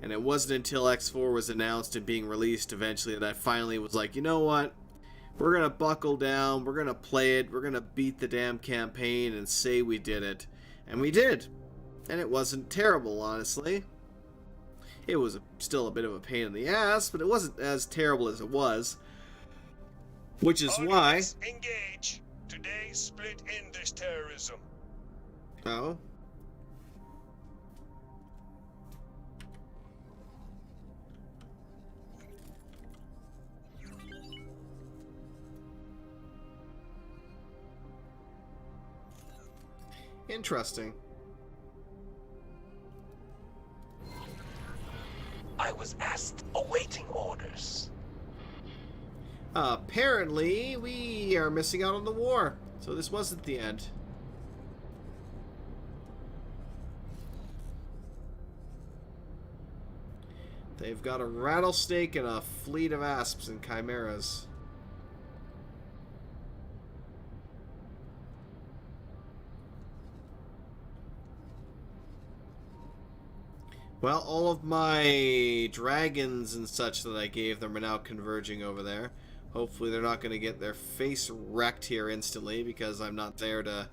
And it wasn't until X4 was announced and being released eventually that I finally was like, you know what? We're going to buckle down, we're going to play it, we're going to beat the damn campaign and say we did it. And we did. And it wasn't terrible, honestly. It was still a bit of a pain in the ass, but it wasn't as terrible as it was. Which is why... Engage. Today, split in this terrorism. Oh? Interesting. I was asked, awaiting orders. Apparently, we are missing out on the war, so this wasn't the end. They've got a rattlesnake and a fleet of asps and chimeras. Well, all of my dragons and such that I gave them are now converging over there. Hopefully they're not going to get their face wrecked here instantly because I'm not there to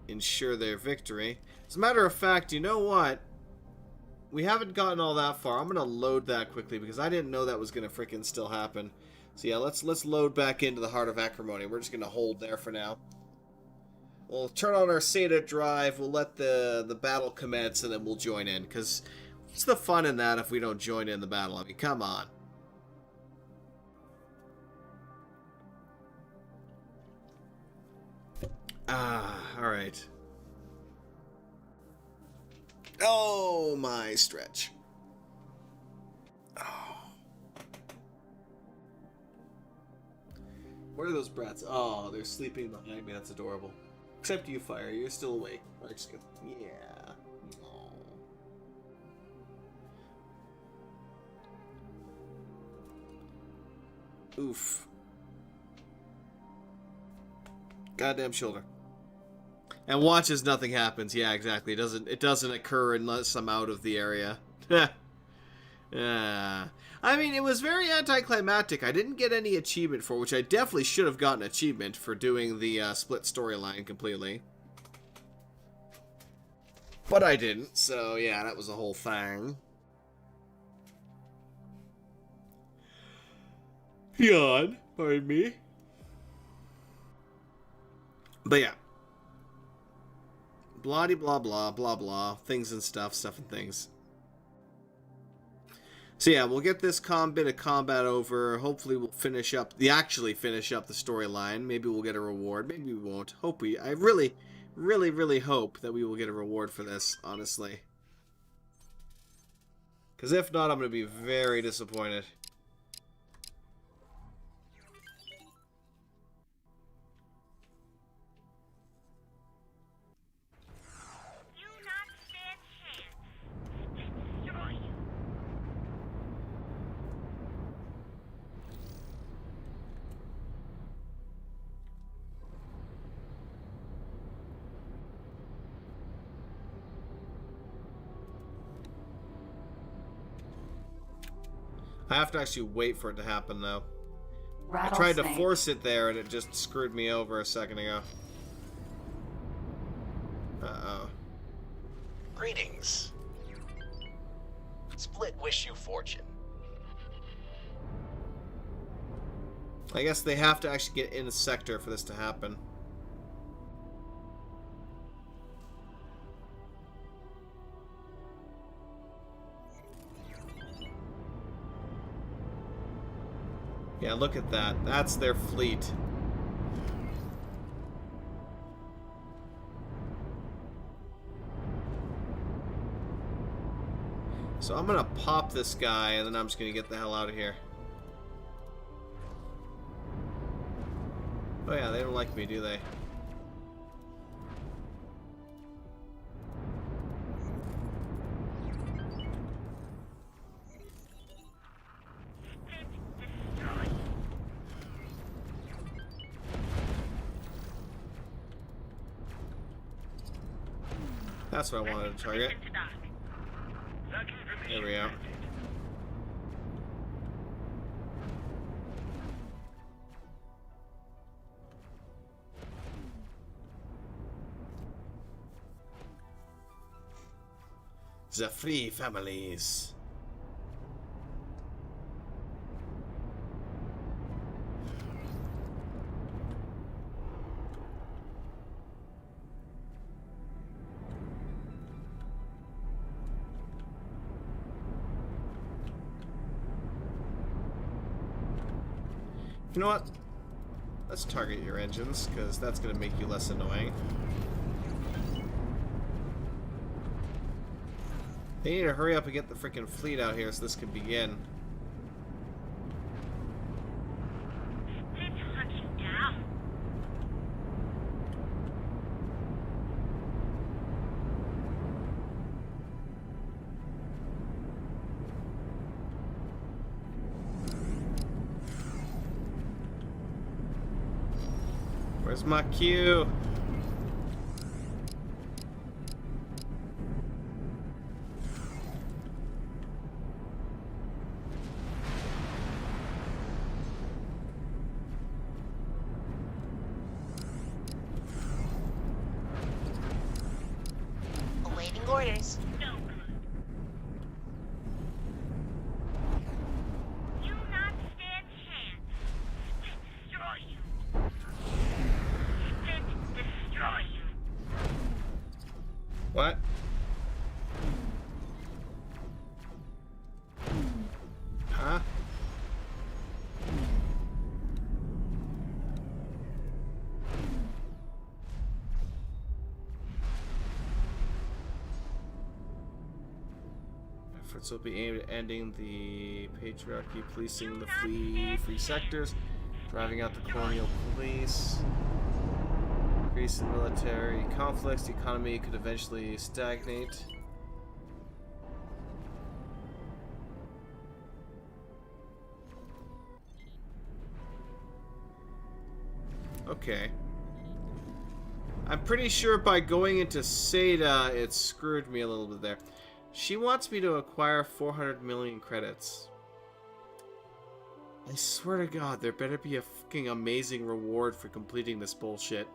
ensure their victory. As a matter of fact, you know what? We haven't gotten all that far. I'm going to load that quickly because I didn't know that was going to frickin' still happen. So yeah, let's load back into the Heart of Acrimony. We're just going to hold there for now. We'll turn on our SATA drive, we'll let the battle commence, and then we'll join in. Because what's the fun in that if we don't join in the battle? I mean, come on. Alright. Oh, my stretch. Oh. Where are those brats? Oh, they're sleeping behind me. That's adorable. Except you, Fire. You're still awake. Yeah. Oh. Oof. Goddamn shoulder. And watch as nothing happens. Yeah, exactly. It doesn't occur unless I'm out of the area. I mean, it was very anticlimactic. I didn't get any achievement for, which I definitely should have gotten achievement for doing the split storyline completely. But I didn't, so yeah, that was a whole thing. Yawn, pardon me. But yeah. Blah blah blah blah blah. Things and stuff and things. So yeah, we'll get this bit of combat over. Hopefully we'll actually finish up the storyline. Maybe we'll get a reward. Maybe we won't. I really, really, really hope that we will get a reward for this, honestly. Because if not, I'm going to be very disappointed. I have to actually wait for it to happen, though. I tried to force it there, and it just screwed me over a second ago. Uh-oh. Greetings. Split wish you fortune. I guess they have to actually get in a sector for this to happen. Yeah, look at that. That's their fleet. So I'm gonna pop this guy, and then I'm just gonna get the hell out of here. Oh yeah, they don't like me, do they? That's what I wanted to target. There we go. The free families. You know what? Let's target your engines, because that's going to make you less annoying. They need to hurry up and get the freaking fleet out here so this can begin. Where's my cue? Awaiting orders. What? Huh? Efforts will be aimed at ending the patriarchy, policing the free sectors, driving out the colonial police, increase in military conflicts. The economy could eventually stagnate. Okay. I'm pretty sure by going into Seda, it screwed me a little bit there. She wants me to acquire 400 million credits. I swear to God, there better be a fucking amazing reward for completing this bullshit.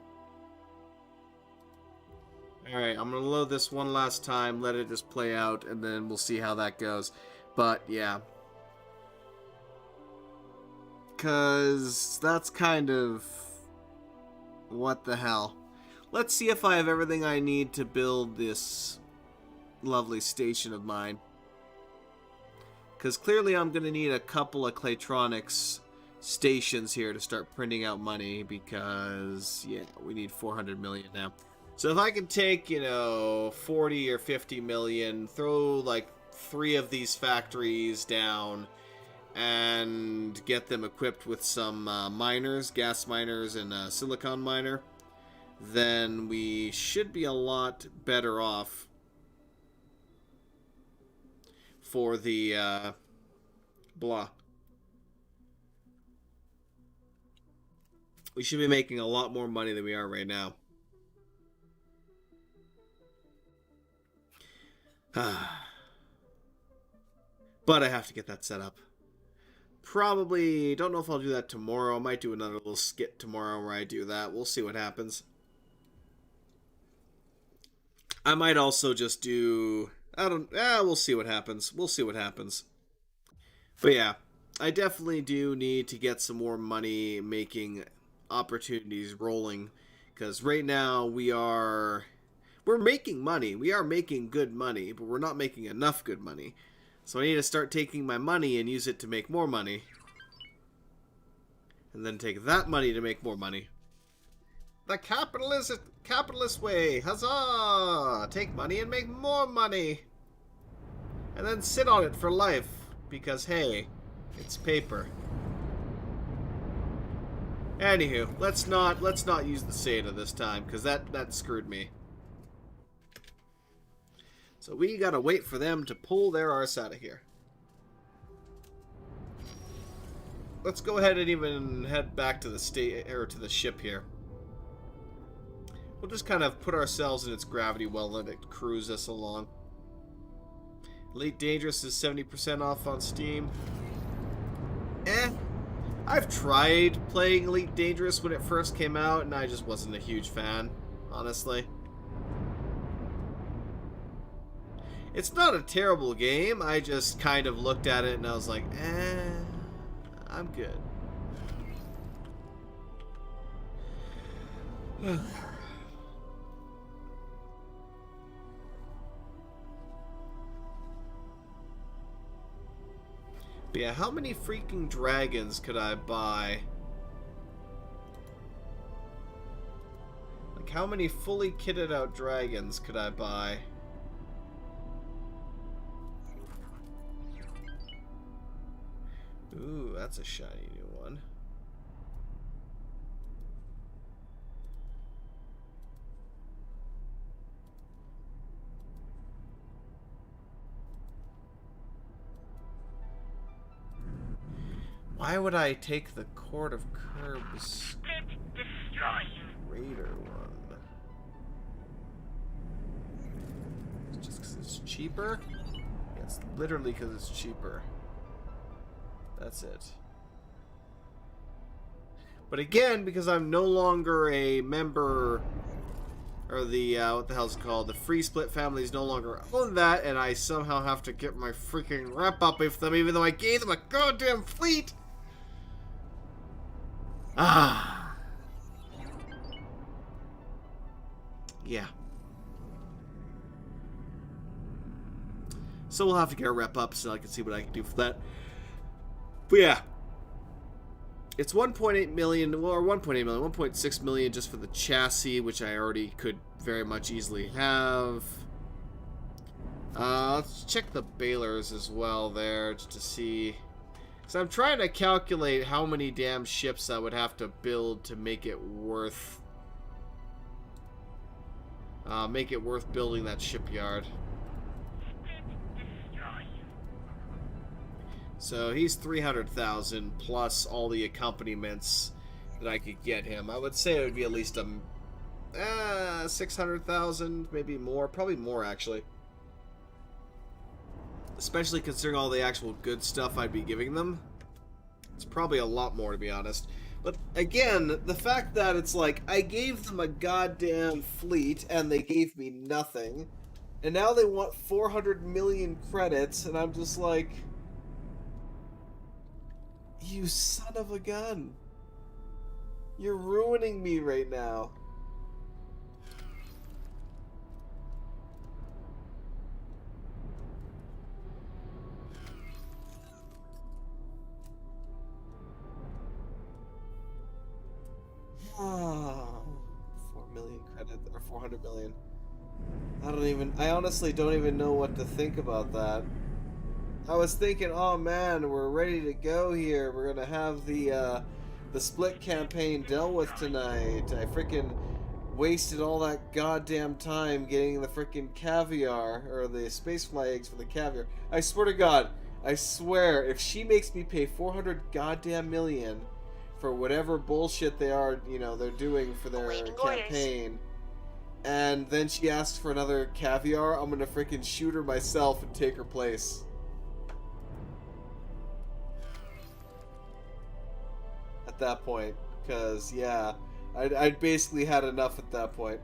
Alright, I'm gonna load this one last time, let it just play out, and then we'll see how that goes. But, yeah. Because that's kind of... what the hell. Let's see if I have everything I need to build this lovely station of mine. Because clearly I'm going to need a couple of Claytronics stations here to start printing out money. Because, yeah, we need 400 million now. So if I can take, you know, 40 or 50 million, throw like 3 of these factories down, and get them equipped with some miners, gas miners, and a silicon miner, then we should be a lot better off for the blah. We should be making a lot more money than we are right now. But I have to get that set up. Probably, don't know if I'll do that tomorrow. I might do another little skit tomorrow where I do that. We'll see what happens. I might also just do... we'll see what happens. We'll see what happens. But yeah, I definitely do need to get some more money making opportunities rolling. Because right now we're making money. We are making good money, but we're not making enough good money. So I need to start taking my money and use it to make more money. And then take that money to make more money. The capitalist way! Huzzah! Take money and make more money! And then sit on it for life. Because, hey, it's paper. Anywho, let's not use the Seda this time, because that screwed me. So we gotta wait for them to pull their arse out of here. Let's go ahead and even head back to the to the ship here. We'll just kind of put ourselves in its gravity well, let it cruise us along. Elite Dangerous is 70% off on Steam. I've tried playing Elite Dangerous when it first came out, and I just wasn't a huge fan, honestly. It's not a terrible game, I just kind of looked at it and I was like, I'm good. But yeah, how many freaking dragons could I buy? Like, how many fully kitted out dragons could I buy? Ooh, that's a shiny new one. Why would I take the Court of Curbs Raider one? It's just because it's cheaper? Yeah, it's literally because it's cheaper. That's it. But again, because I'm no longer a member, or the, what the hell's it called? The Free Split families no longer own that, and I somehow have to get my freaking rep up with them, even though I gave them a goddamn fleet! Ah. Yeah. So we'll have to get a rep up so I can see what I can do for that. But yeah, it's 1.8 million, or 1.8 million, 1.6 million just for the chassis, which I already could very much easily have. Let's check the balers as well there, just to see. Because I'm trying to calculate how many damn ships I would have to build to make it worth building that shipyard. So he's 300,000 plus all the accompaniments that I could get him. I would say it would be at least 600,000, maybe more, probably more actually. Especially considering all the actual good stuff I'd be giving them. It's probably a lot more, to be honest. But again, the fact that it's like, I gave them a goddamn fleet and they gave me nothing. And now they want 400 million credits, and I'm just like... You son of a gun. You're ruining me right now. Oh, 4 million credit, or 400 million. I honestly don't even know what to think about that. I was thinking, oh man, we're ready to go here. We're gonna have the split campaign dealt with tonight. I freaking wasted all that goddamn time getting the freaking caviar, or the space flags for the caviar. I swear to God, I swear, if she makes me pay 400 goddamn million for whatever bullshit they are, you know, they're doing for their campaign, and then she asks for another caviar, I'm gonna freaking shoot her myself and take her place. At that point, because yeah, I'd basically had enough at that point.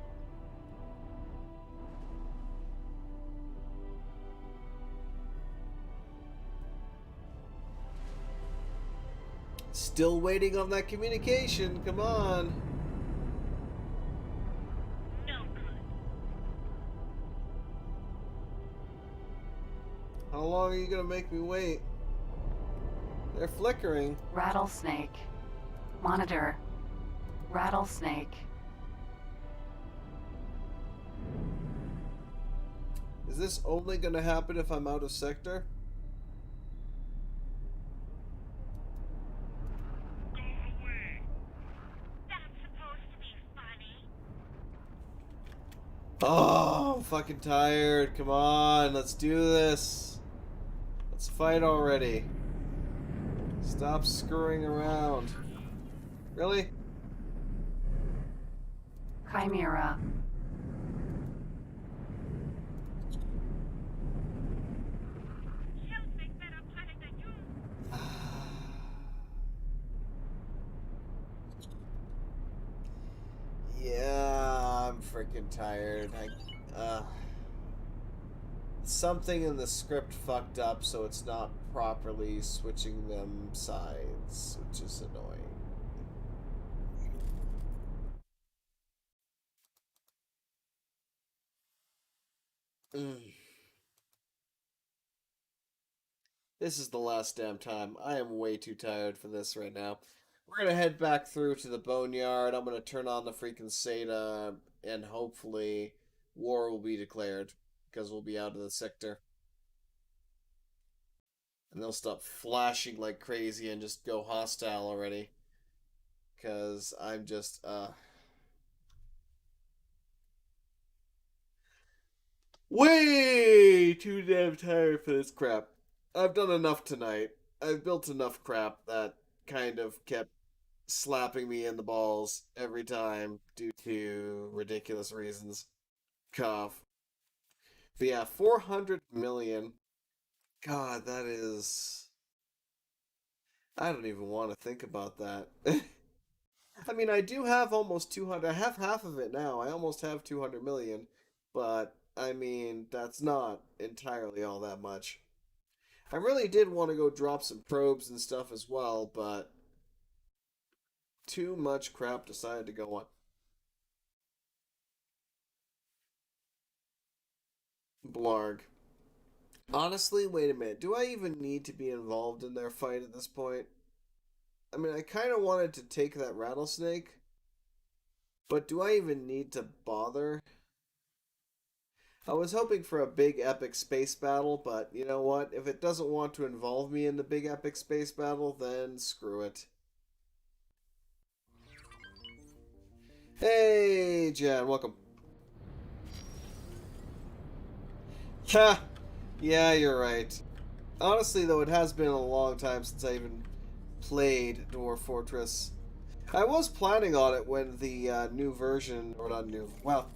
Still waiting on that communication, come on. No good. How long are you gonna make me wait? They're flickering. Rattlesnake. Monitor. Rattlesnake. Is this only gonna happen if I'm out of sector? Go away. That's supposed to be funny. Oh, I'm fucking tired. Come on, let's do this. Let's fight already. Stop screwing around. Really? Chimera. Shields make better pilot than you. Yeah, I'm freaking tired. Something in the script fucked up, so it's not properly switching them sides, which is annoying. This is the last damn time. I am way too tired for this right now. We're gonna head back through to the boneyard. I'm gonna turn on the freaking SATA, and hopefully war will be declared, because we'll be out of the sector. And they'll stop flashing like crazy and just go hostile already. Because I'm just, way too damn tired for this crap. I've done enough tonight. I've built enough crap that kind of kept slapping me in the balls every time due to ridiculous reasons. Cough. But yeah, 400 million. God, that is... I don't even want to think about that. I mean, I do have almost 200. I have half of it now. I almost have 200 million. But, I mean, that's not entirely all that much. I really did want to go drop some probes and stuff as well, but too much crap decided to go on. Blarg. Honestly, wait a minute. Do I even need to be involved in their fight at this point? I mean, I kind of wanted to take that rattlesnake, but do I even need to bother? I was hoping for a big epic space battle, but you know what? If it doesn't want to involve me in the big epic space battle, then screw it. Hey, Jan, welcome. Ha! Yeah, you're right. Honestly, though, it has been a long time since I even played Dwarf Fortress. I was planning on it when the new version, or not new, well,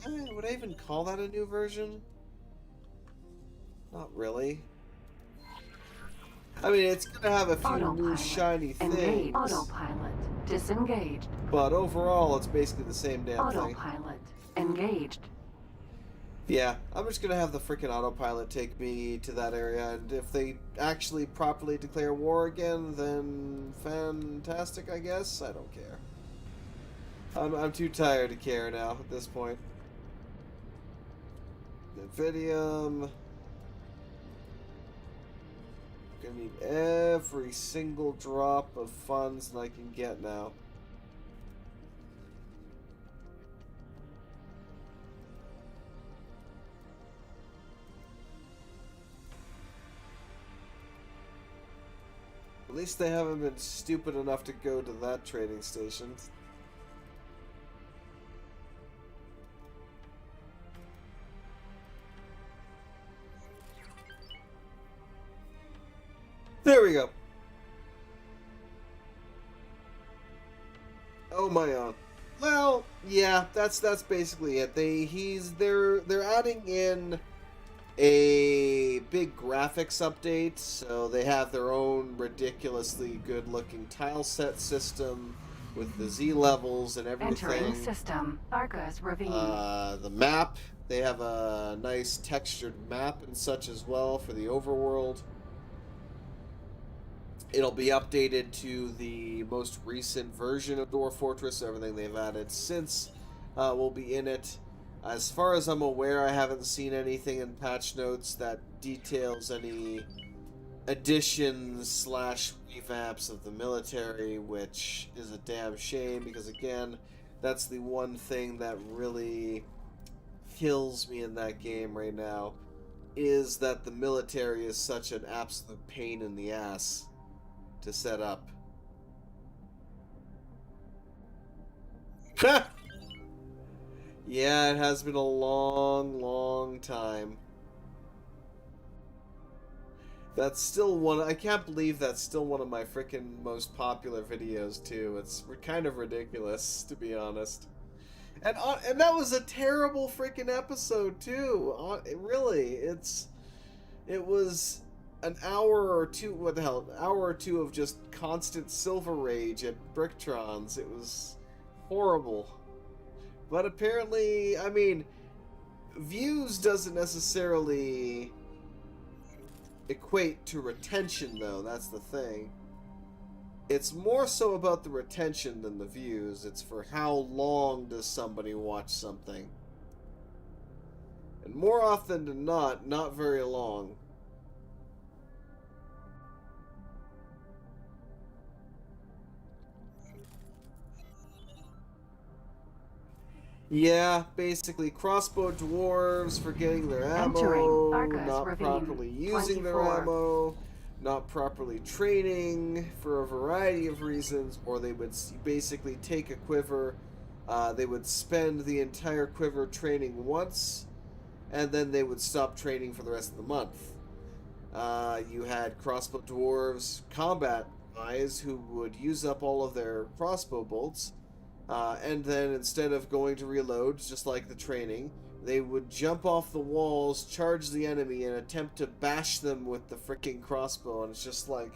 would I even call that a new version? Not really. I mean, it's gonna have a few new Autopilot. shiny Engage. things, Autopilot. Disengaged. but overall, it's basically the same damn thing. Autopilot. Engaged. Yeah, I'm just gonna have the freaking autopilot take me to that area, and if they actually properly declare war again, then fantastic, I guess. I don't care. I'm too tired to care now at this point. Nvidium. Gonna need every single drop of funds that I can get now. At least they haven't been stupid enough to go to that trading station. There we go. Oh my god. Well, yeah, that's basically it. They're adding in a big graphics update, so they have their own ridiculously good-looking tile set system with the Z levels and everything. Entering system. Argus Ravine. The map, they have a nice textured map and such as well for the overworld. It'll be updated to the most recent version of Dwarf Fortress. Everything they've added since will be in it. As far as I'm aware, I haven't seen anything in patch notes that details any additions slash revamps of the military, which is a damn shame because, again, that's the one thing that really kills me in that game right now, is that the military is such an absolute pain in the ass to set up. Ha! Yeah, it has been a long, long time. That's still one. I can't believe that's still one of my freaking most popular videos too. It's kind of ridiculous, to be honest. And that was a terrible freaking episode too. It was an hour or two. What the hell? An hour or two of just constant silver rage at Bricktrons. It was horrible. But apparently, I mean, views doesn't necessarily equate to retention, though. That's the thing. It's more so about the retention than the views. It's for how long does somebody watch something. And more often than not very long. Yeah, basically crossbow dwarves for getting their ammo, not properly using their ammo, not properly training for a variety of reasons, or they would basically take a quiver, they would spend the entire quiver training once, and then they would stop training for the rest of the month. You had crossbow dwarves, combat-wise, who would use up all of their crossbow bolts, and then instead of going to reload, just like the training, they would jump off the walls, charge the enemy, and attempt to bash them with the freaking crossbow. And it's just like,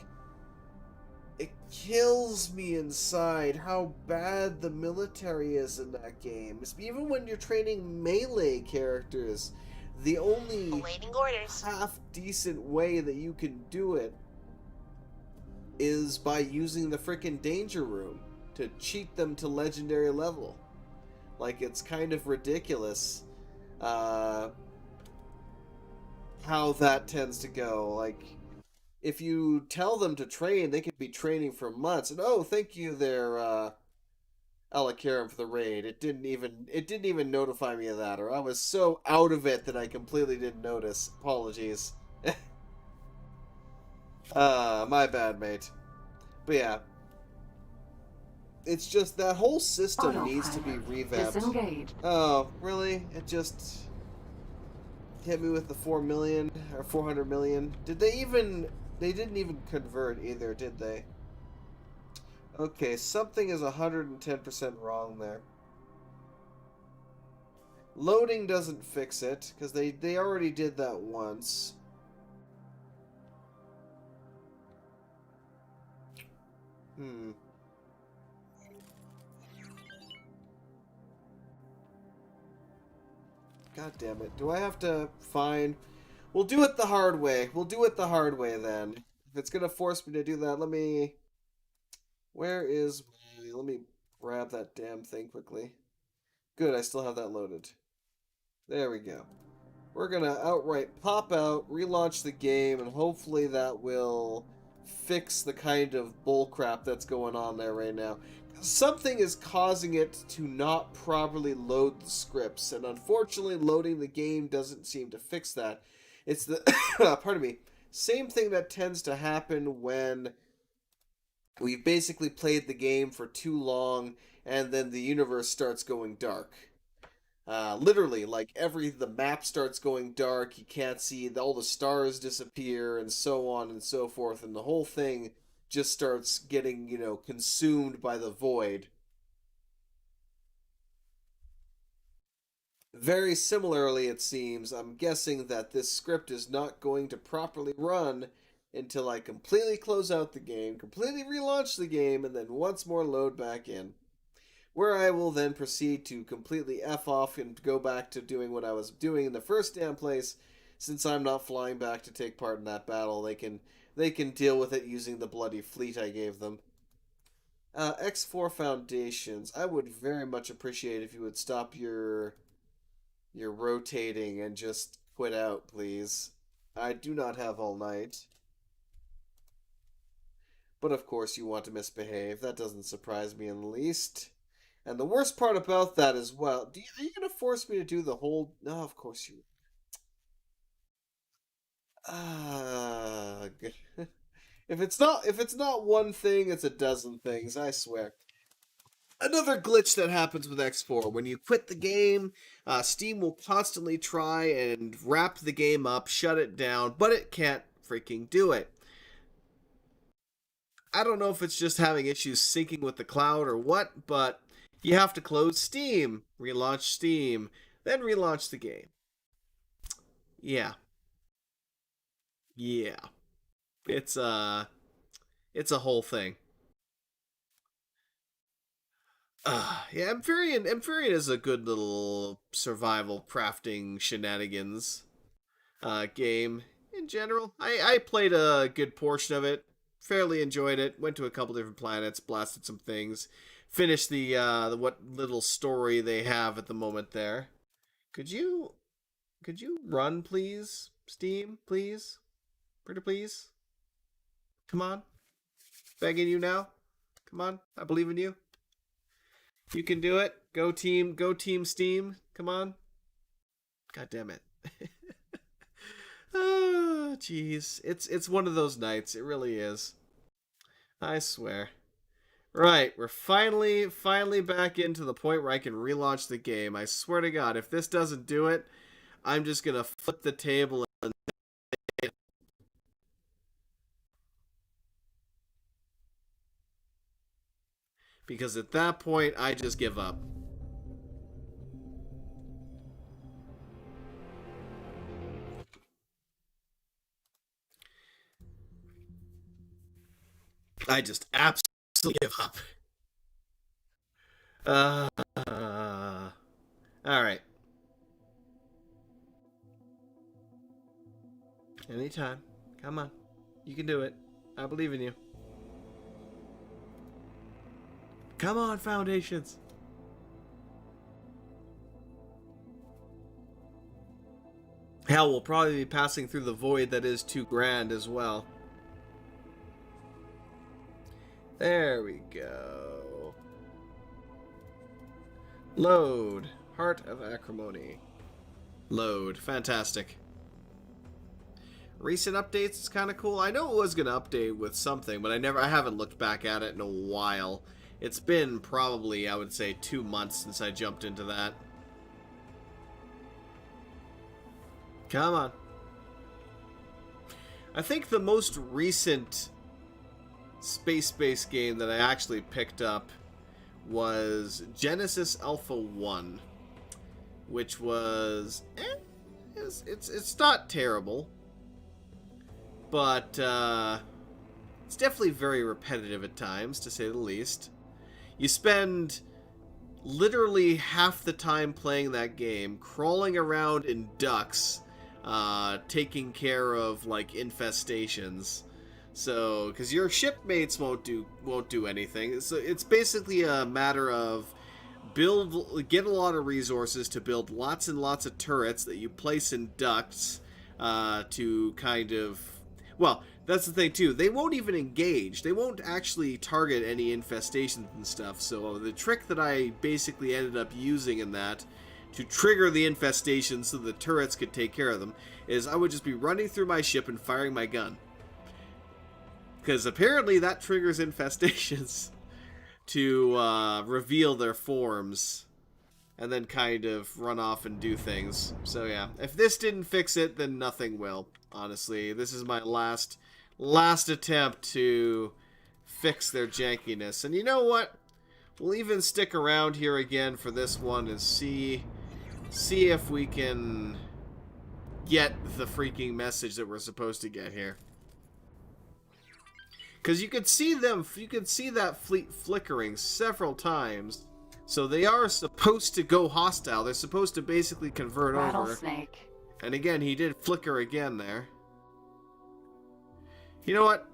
it kills me inside how bad the military is in that game. Even when you're training melee characters, the only half-decent way that you can do it is by using the freaking danger room to cheat them to legendary level. Like, it's kind of ridiculous how that tends to go. Like, if you tell them to train, they could be training for months, and oh, thank you there, Alacarum for the raid. It didn't even notify me of that, or I was so out of it that I completely didn't notice. Apologies. My bad, mate. But yeah. It's just that whole system needs to be revamped. Disengaged. Oh, really? It just hit me with the 4 million or 400 million. They didn't even convert either, did they? Okay, something is 110% wrong there. Loading doesn't fix it, because they already did that once. God damn it. Do I have to find... We'll do it the hard way. We'll do it the hard way then. If it's gonna force me to do that, let me... Where is my... Let me grab that damn thing quickly. Good, I still have that loaded. There we go. We're gonna outright pop out, relaunch the game, and hopefully that will fix the kind of bullcrap that's going on there right now. Something is causing it to not properly load the scripts, and unfortunately loading the game doesn't seem to fix that. It's the, pardon me, same thing that tends to happen when we've basically played the game for too long and then the universe starts going dark. Literally, like the map starts going dark, you can't see, all the stars disappear, and so on and so forth, and the whole thing just starts getting, consumed by the void. Very similarly, it seems, I'm guessing that this script is not going to properly run until I completely close out the game, completely relaunch the game, and then once more load back in. Where I will then proceed to completely F off and go back to doing what I was doing in the first damn place. Since I'm not flying back to take part in that battle, they can deal with it using the bloody fleet I gave them. X4 Foundations. I would very much appreciate if you would stop your rotating and just quit out, please. I do not have all night. But of course you want to misbehave. That doesn't surprise me in the least. And the worst part about that as well, are you going to force me to do the whole... No, of course you... If it's not one thing, it's a dozen things, I swear. Another glitch that happens with X4, when you quit the game, Steam will constantly try and wrap the game up, shut it down, but it can't freaking do it. I don't know if it's just having issues syncing with the cloud or what, but you have to close Steam, relaunch Steam, then relaunch the game. Yeah. Yeah. It's a whole thing. Yeah, Amphibian is a good little survival crafting shenanigans game in general. I played a good portion of it, fairly enjoyed it, went to a couple different planets, blasted some things, finished the what little story they have at the moment there. Could you run, please, Steam, please? Pretty please? Come on. Begging you now. Come on. I believe in you. You can do it. Go team Steam. Come on. God damn it. Oh, jeez. It's one of those nights. It really is. I swear. Right, we're finally back into the point where I can relaunch the game. I swear to God, if this doesn't do it, I'm just gonna flip the table and... Because at that point, I just give up. I just absolutely give up. Alright. Anytime. Come on. You can do it. I believe in you. Come on, Foundations. Hell, we'll probably be passing through the void that is 2 grand as well. There we go. Load. Heart of Acrimony. Load. Fantastic. Recent updates is kind of cool. I know it was going to update with something, but I haven't looked back at it in a while. It's been probably, I would say, 2 months since I jumped into that. Come on. I think the most recent space-based game that I actually picked up was Genesis Alpha 1, which was it's not terrible, but it's definitely very repetitive at times, to say the least. You spend literally half the time playing that game crawling around in ducts, taking care of like infestations. So, because your shipmates won't do anything. So it's basically a matter of get a lot of resources to build lots and lots of turrets that you place in ducts to kind of, well, that's the thing too. They won't even engage. They won't actually target any infestations and stuff. So the trick that I basically ended up using in that to trigger the infestation so the turrets could take care of them is I would just be running through my ship and firing my gun. Because apparently that triggers infestations to reveal their forms and then kind of run off and do things. So yeah, if this didn't fix it, then nothing will. Honestly, this is my last attempt to fix their jankiness. And you know what? We'll even stick around here again for this one and see if we can get the freaking message that we're supposed to get here. Because you could see that fleet flickering several times. So they are supposed to go hostile. They're supposed to basically convert over. Rattlesnake. And again, he did flicker again there. You know what?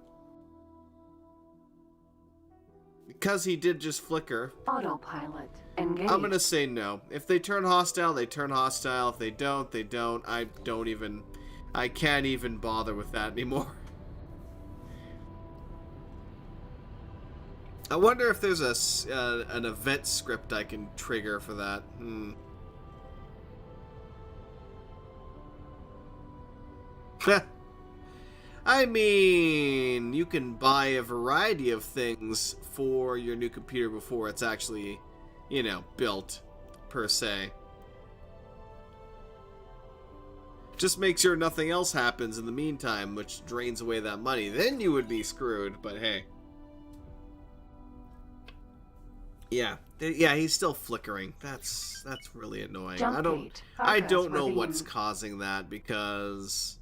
Because he did just flicker, Autopilot. Engage. I'm gonna say no. If they turn hostile, they turn hostile. If they don't, they don't. I can't even bother with that anymore. I wonder if there's an event script I can trigger for that. I mean, you can buy a variety of things for your new computer before it's actually, you know, built, per se. Just make sure nothing else happens in the meantime, which drains away that money. Then you would be screwed, but hey. Yeah, he's still flickering. That's really annoying. I don't know what's causing that, because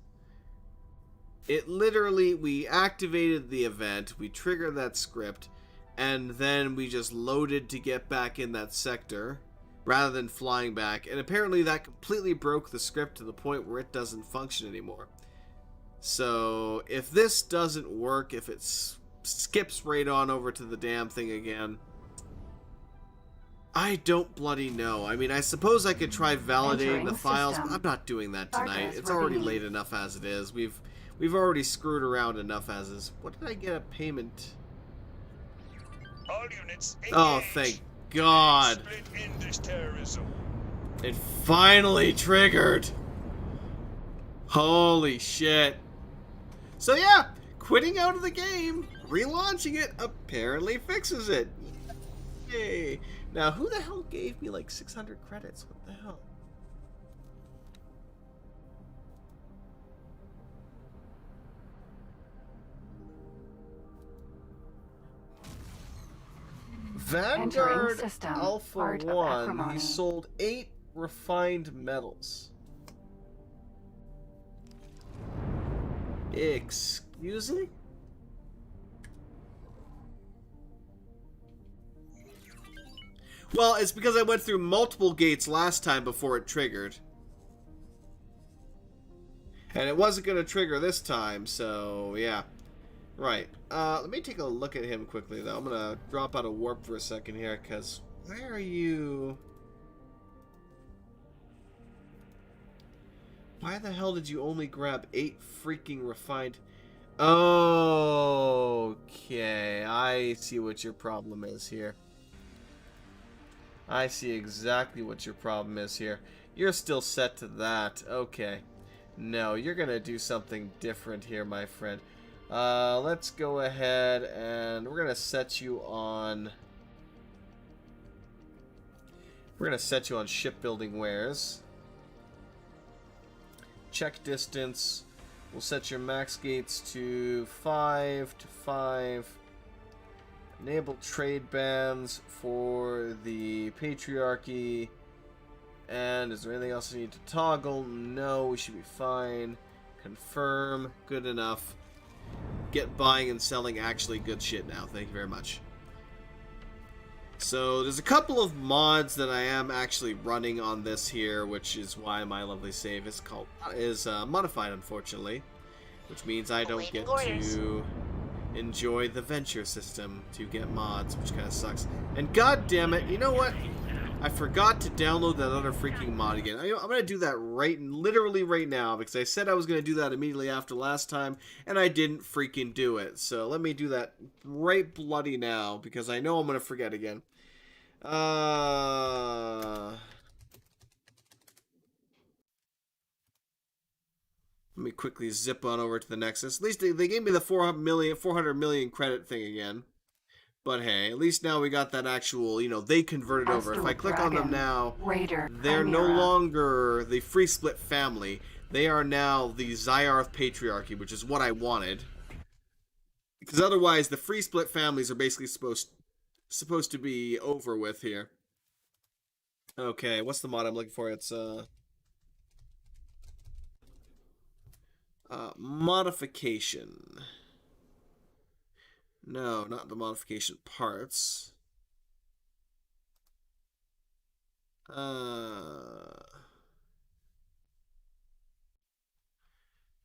it literally, we activated the event, we triggered that script, and then we just loaded to get back in that sector rather than flying back, and apparently that completely broke the script to the point where it doesn't function anymore. So if this doesn't work, if it skips right on over to the damn thing again, I don't bloody know. I mean, I suppose I could try validating the files, but I'm not doing that tonight. It's already late enough as it is. We've already screwed around enough as is. What did I get a payment? All units engage. Oh, thank God. Split in this terrorism. It finally triggered. Holy shit. So yeah, quitting out of the game, relaunching it, apparently fixes it. Yay. Now, who the hell gave me like 600 credits? What the hell? Vanguard Alpha 1, he sold 8 refined metals. Excuse me? Well, it's because I went through multiple gates last time before it triggered. And it wasn't going to trigger this time, so yeah. Right. Let me take a look at him quickly, though. I'm going to drop out of warp for a second here, because where are you? Why the hell did you only grab 8 freaking refined? Okay, I see what your problem is here. I see exactly what your problem is here. You're still set to that. Okay. No, you're gonna do something different here, my friend. Let's go ahead and we're gonna set you on... We're gonna set you on shipbuilding wares. Check distance. We'll set your max gates to 5 to 5. Enable trade bans for the Patriarchy. And is there anything else I need to toggle? No, we should be fine. Confirm. Good enough. Get buying and selling actually good shit now. Thank you very much. So there's a couple of mods that I am actually running on this here, which is why my lovely save is modified, unfortunately, which means I don't get to enjoy the venture system to get mods, which kind of sucks. And god damn it, you know what? I forgot to download that other freaking mod again. I'm gonna do that literally right now, because I said I was gonna do that immediately after last time, and I didn't freaking do it. So let me do that right bloody now, because I know I'm gonna forget again. Let me quickly zip on over to the Nexus. At least they gave me the 400 million credit thing again. But hey, at least now we got that actual, you know, they converted over. If I click on them now, they're no longer the Free Split family. They are now the Zyarth Patriarchy, which is what I wanted. Because otherwise, the Free Split families are basically supposed to be over with here. Okay, what's the mod I'm looking for? It's modification. No, not the modification parts.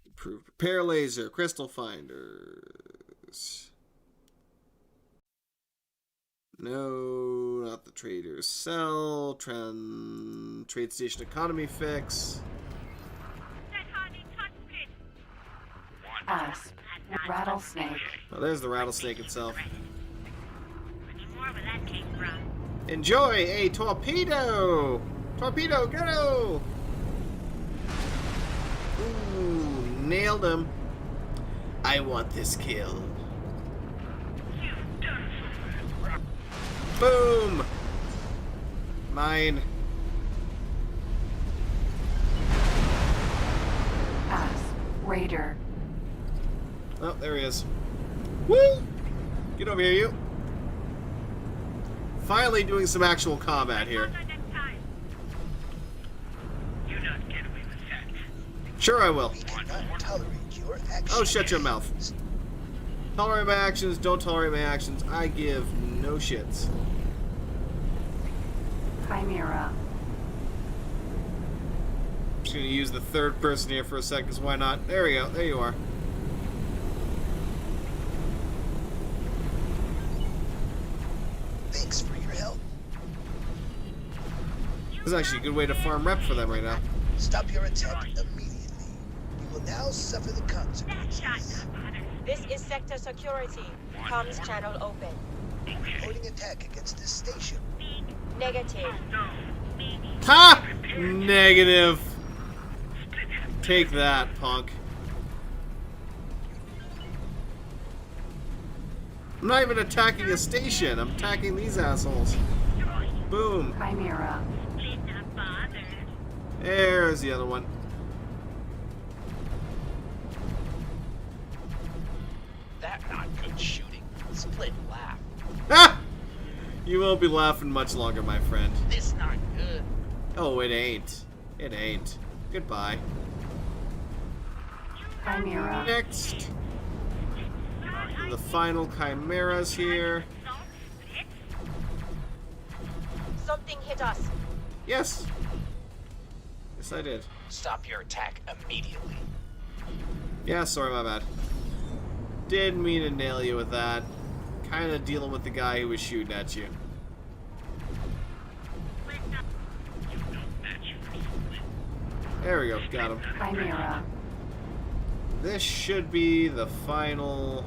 Improved repair laser, crystal finders. No, not the traders sell. Trade station economy fix. Asp. Rattlesnake. Oh, there's the rattlesnake itself. More where that came from. Enjoy a torpedo! Torpedo, go! Ooh, nailed him. I want this kill. Boom! Mine. Asp. Raider. Oh, there he is. Woo! Get over here, you. Finally doing some actual combat here. Sure I will. We cannot tolerate your actions. Oh, shut your mouth. Tolerate my actions, don't tolerate my actions. I give no shits. Chimera. I'm just gonna use the third person here for a second, because why not? There we go. There you are. Thanks for your help. This is actually a good way to farm rep for them right now. Stop your attack immediately. You will now suffer the consequences. This is Sector Security. Comms channel open. Reporting attack against this station. Negative. Ha! Negative. Take that, punk. I'm not even attacking a station. I'm attacking these assholes. Boom. Chimera. There's the other one. That not good shooting. Split laugh. Ah! You won't be laughing much longer, my friend. This not good. Oh, it ain't. It ain't. Goodbye. Chimera. Next. The final chimeras here. Something hit us. Yes. Yes, I did. Stop your attack immediately. Yeah, sorry, my bad. Didn't mean to nail you with that. Kind of dealing with the guy who was shooting at you. There we go, got him. Chimera. This should be the final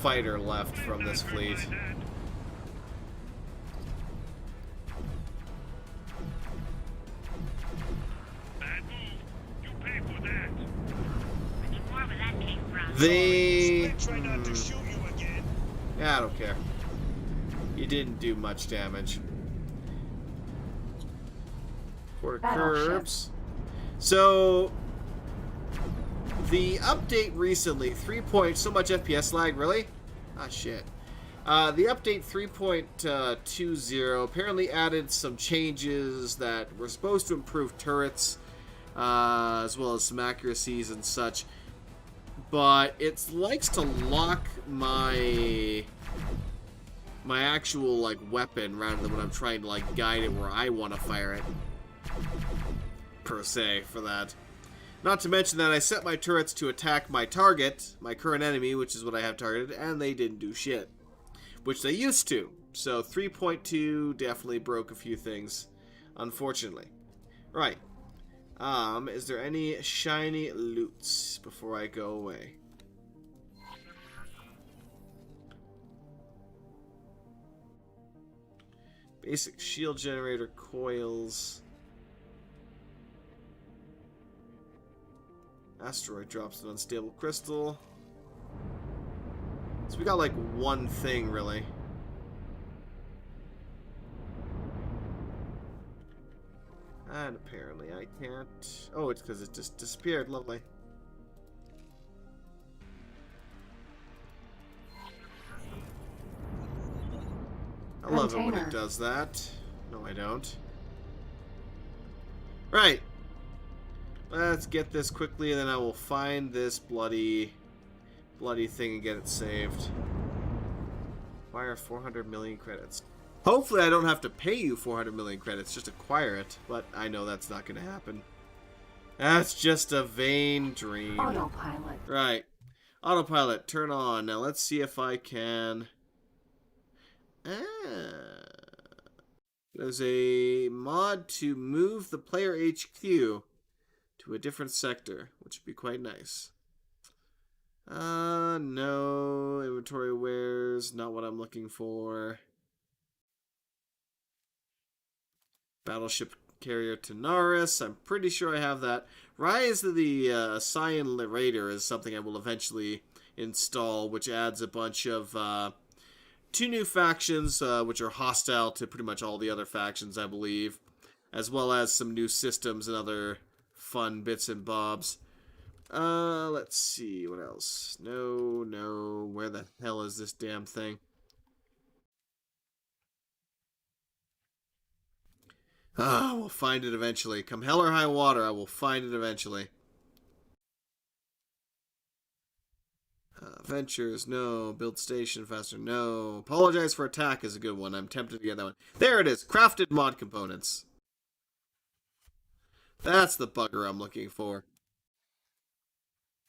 fighter left from this fleet. that? I need more where that came from. They... Split try not to shoot you again. Yeah, I don't care. You didn't do much damage. Quarter Battleship. curbs. So... The update recently, 3 point... So much FPS lag, really? Ah, shit. The update 3.20 apparently added some changes that were supposed to improve turrets, as well as some accuracies and such. But it likes to lock my actual like weapon rather than when I'm trying to like guide it where I want to fire it, per se, for that. Not to mention that I set my turrets to attack my target, my current enemy, which is what I have targeted, and they didn't do shit. Which they used to. So 3.2 definitely broke a few things, unfortunately. Right. Is there any shiny loots before I go away? Basic shield generator coils. Asteroid drops an unstable crystal. So we got like one thing, really. And apparently I can't... Oh, it's because it just disappeared. Lovely. I love it when it Container. does that. No, I don't. Right. Let's get this quickly, and then I will find this bloody thing and get it saved. Acquire 400 million credits. Hopefully I don't have to pay you 400 million credits, just acquire it, but I know that's not going to happen. That's just a vain dream. Autopilot. Right. Autopilot, turn on. Now let's see if I can... There's a mod to move the player HQ to a different sector, which would be quite nice. No. Inventory wares, not what I'm looking for. Battleship carrier Tanaris, I'm pretty sure I have that. Rise of the Cyan Raider is something I will eventually install, which adds a bunch of 2 new factions, which are hostile to pretty much all the other factions, I believe, as well as some new systems and other fun bits and bobs. Let's see, what else? No, where the hell is this damn thing? We'll find it eventually. Come hell or high water, I will find it eventually. Ventures, no. Build station faster, no. Apologize for attack is a good one. I'm tempted to get that one. There it is. Crafted mod components. That's the bugger I'm looking for.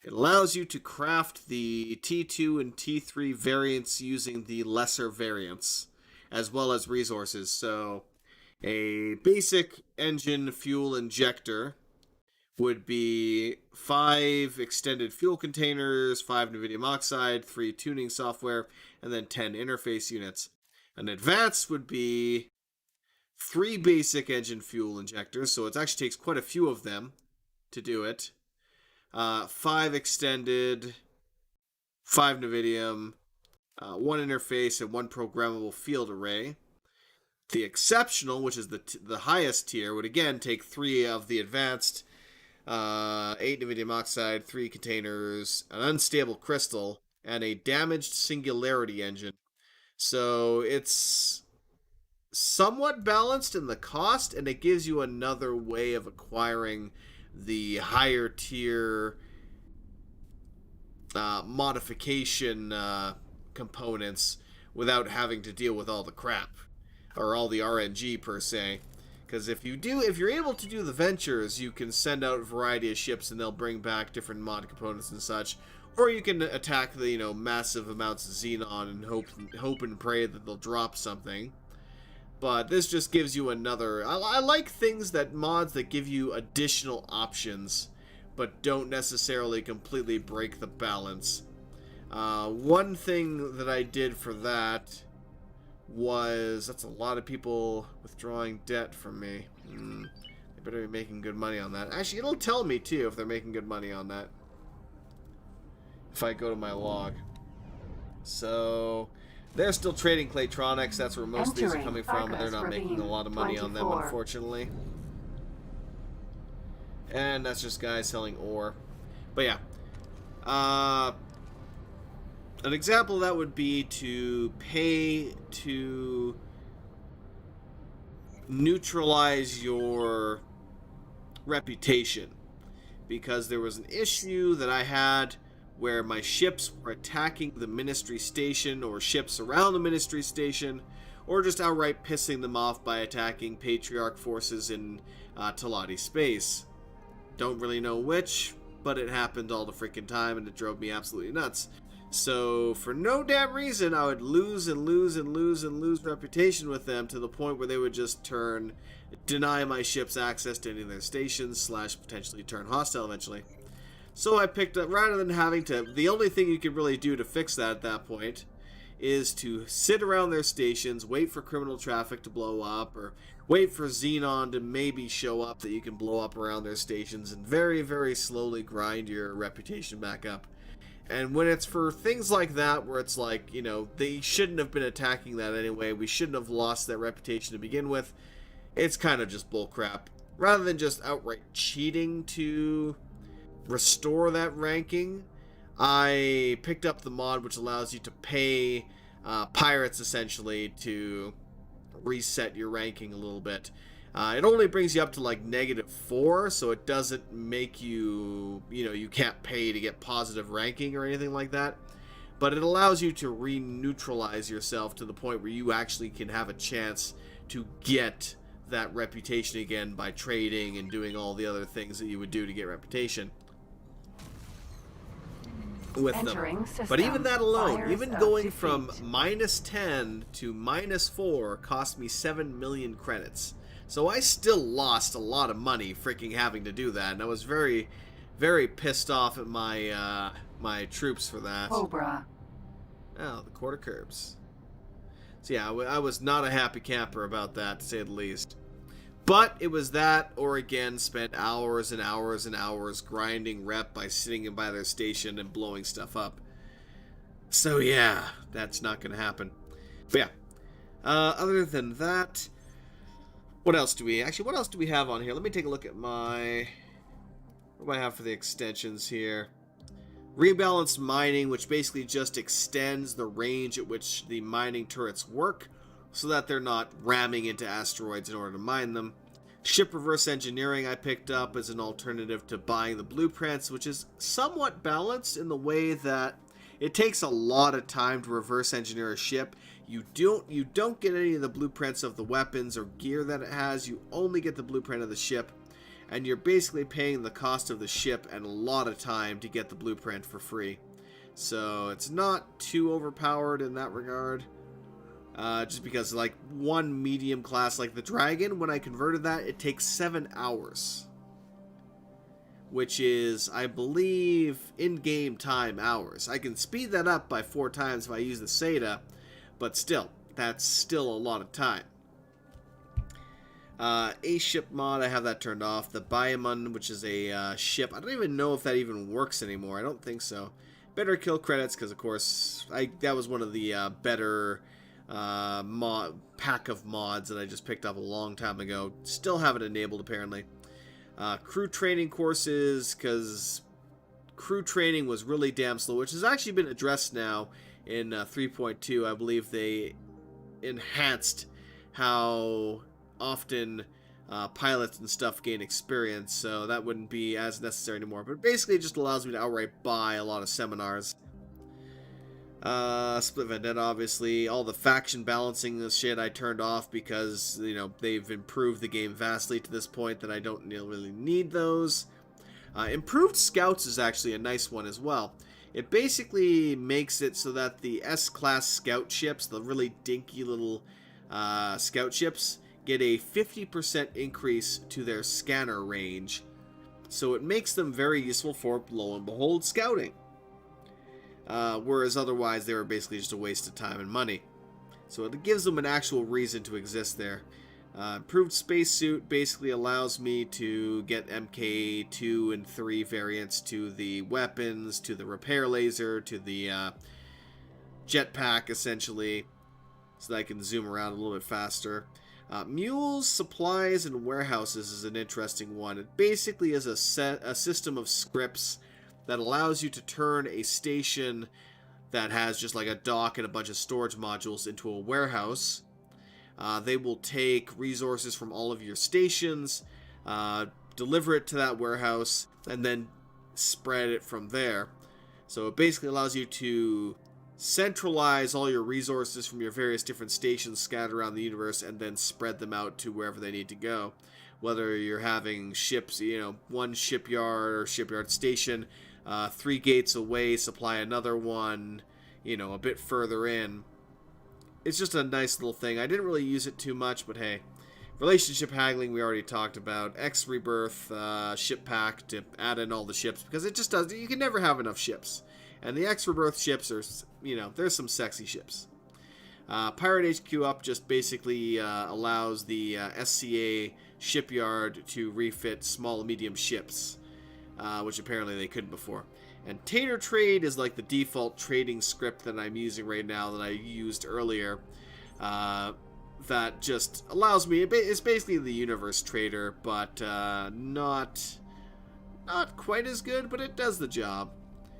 It allows you to craft the T2 and T3 variants using the lesser variants, as well as resources. So, a basic engine fuel injector would be 5 extended fuel containers, 5 NVIDIA oxide, 3 tuning software, and then 10 interface units. An advanced would be 3 basic engine fuel injectors, so it actually takes quite a few of them to do it. 5 extended, 5 NVIDIA, 1 interface, and 1 programmable field array. The exceptional, which is the highest tier, would again take 3 of the advanced, 8 NVIDIA oxide, 3 containers, an unstable crystal, and a damaged singularity engine. So it's somewhat balanced in the cost, and it gives you another way of acquiring the higher tier modification components without having to deal with all the crap, or all the RNG per se. Because if you're able to do the ventures, you can send out a variety of ships and they'll bring back different mod components and such. Or you can attack the, massive amounts of Xenon and hope and pray that they'll drop something. But this just gives you another... I like things mods that give you additional options, but don't necessarily completely break the balance. One thing that I did for that was... That's a lot of people withdrawing debt from me. I Better be making good money on that. Actually, it'll tell me, too, if they're making good money on that. If I go to my log. So, they're still trading Claytronics. That's where most of these are coming from, but they're not making a lot of money on them, unfortunately. And that's just guys selling ore. But yeah. An example of that would be to pay to neutralize your reputation. Because there was an issue that I had where my ships were attacking the Ministry Station or ships around the Ministry Station, or just outright pissing them off by attacking Patriarch forces in Talati space. Don't really know which, but it happened all the freaking time and it drove me absolutely nuts. So, for no damn reason, I would lose and lose and lose and lose reputation with them to the point where they would just deny my ships access to any of their stations, / potentially turn hostile eventually. So I picked up, rather than having to, the only thing you could really do to fix that at that point is to sit around their stations, wait for criminal traffic to blow up, or wait for Xenon to maybe show up that you can blow up around their stations, and very, very slowly grind your reputation back up. And when it's for things like that, where it's like, you know, they shouldn't have been attacking that anyway, we shouldn't have lost that reputation to begin with, it's kind of just bullcrap. Rather than just outright cheating to restore that ranking, I picked up the mod which allows you to pay pirates essentially to reset your ranking a little bit. It only brings you up to like -4, so it doesn't make you, you can't pay to get positive ranking or anything like that. But it allows you to re-neutralize yourself to the point where you actually can have a chance to get that reputation again by trading and doing all the other things that you would do to get reputation with them. But even that alone, even going from -10 to -4 cost me 7 million credits. So I still lost a lot of money freaking having to do that, and I was very, very pissed off at my my troops for that. Cobra. Oh, the Court of Curbs. So yeah, I was not a happy camper about that, to say the least. But it was that, or again, spent hours and hours and hours grinding rep by sitting by their station and blowing stuff up. So yeah, that's not going to happen. But yeah, other than that, what else do we have on here? Let me take a look at what do I have for the extensions here? Rebalanced mining, which basically just extends the range at which the mining turrets work, so that they're not ramming into asteroids in order to mine them. Ship reverse engineering I picked up as an alternative to buying the blueprints, which is somewhat balanced in the way that it takes a lot of time to reverse engineer a ship. You don't get any of the blueprints of the weapons or gear that it has. You only get the blueprint of the ship, and you're basically paying the cost of the ship and a lot of time to get the blueprint for free. So it's not too overpowered in that regard. Just because, like, one medium class like the Dragon, when I converted that, it takes 7 hours. Which is, I believe, in-game time hours. I can speed that up by 4 times if I use the SATA, but still, that's still a lot of time. A ship mod, I have that turned off. The Biomun, which is a ship, I don't even know if that even works anymore. I don't think so. Better kill credits, because of course, that was one of the better pack of mods that I just picked up a long time ago. Still have it enabled, apparently. Crew training courses, because crew training was really damn slow, which has actually been addressed now in 3.2. I believe they enhanced how often pilots and stuff gain experience, so that wouldn't be as necessary anymore. But basically it just allows me to outright buy a lot of seminars. Split Vendetta, obviously. All the faction balancing this shit I turned off because, they've improved the game vastly to this point that I don't really need those. Improved Scouts is actually a nice one as well. It basically makes it so that the S-class scout ships, the really dinky little scout ships, get a 50% increase to their scanner range. So it makes them very useful for, lo and behold, scouting. Whereas otherwise they were basically just a waste of time and money. So it gives them an actual reason to exist there. Improved spacesuit basically allows me to get MK2 and 3 variants to the weapons, to the repair laser, to the jetpack, essentially, so that I can zoom around a little bit faster. Mules, supplies, and warehouses is an interesting one. It basically is a system of scripts that allows you to turn a station that has just like a dock and a bunch of storage modules into a warehouse. They will take resources from all of your stations, deliver it to that warehouse, and then spread it from there. So it basically allows you to centralize all your resources from your various different stations scattered around the universe and then spread them out to wherever they need to go. Whether you're having ships, one shipyard or shipyard station, 3 gates away, supply another one, a bit further in. It's just a nice little thing. I didn't really use it too much, but hey. Relationship haggling we already talked about. X Rebirth ship pack to add in all the ships, because it just does. You can never have enough ships. And the X Rebirth ships are, there's some sexy ships. Pirate HQ Up just basically allows the SCA shipyard to refit small and medium ships, which apparently they couldn't before. And Tater Trade is like the default trading script that I'm using right now that I used earlier. That just allows me, it's basically the Universe Trader, but not quite as good, but it does the job.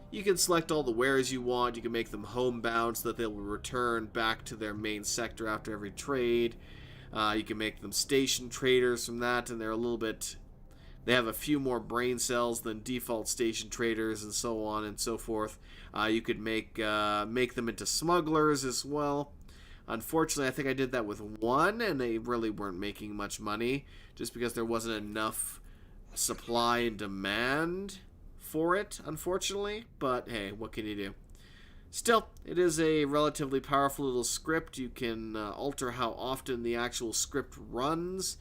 You can select all the wares you want, you can make them homebound so that they will return back to their main sector after every trade. You can make them station traders from that, and they're a little bit... They have a few more brain cells than default station traders, and so on and so forth. You could make them into smugglers as well. Unfortunately, I think I did that with one, and they really weren't making much money, just because there wasn't enough supply and demand for it, unfortunately. But hey, what can you do? Still, it is a relatively powerful little script. You can alter how often the actual script runs.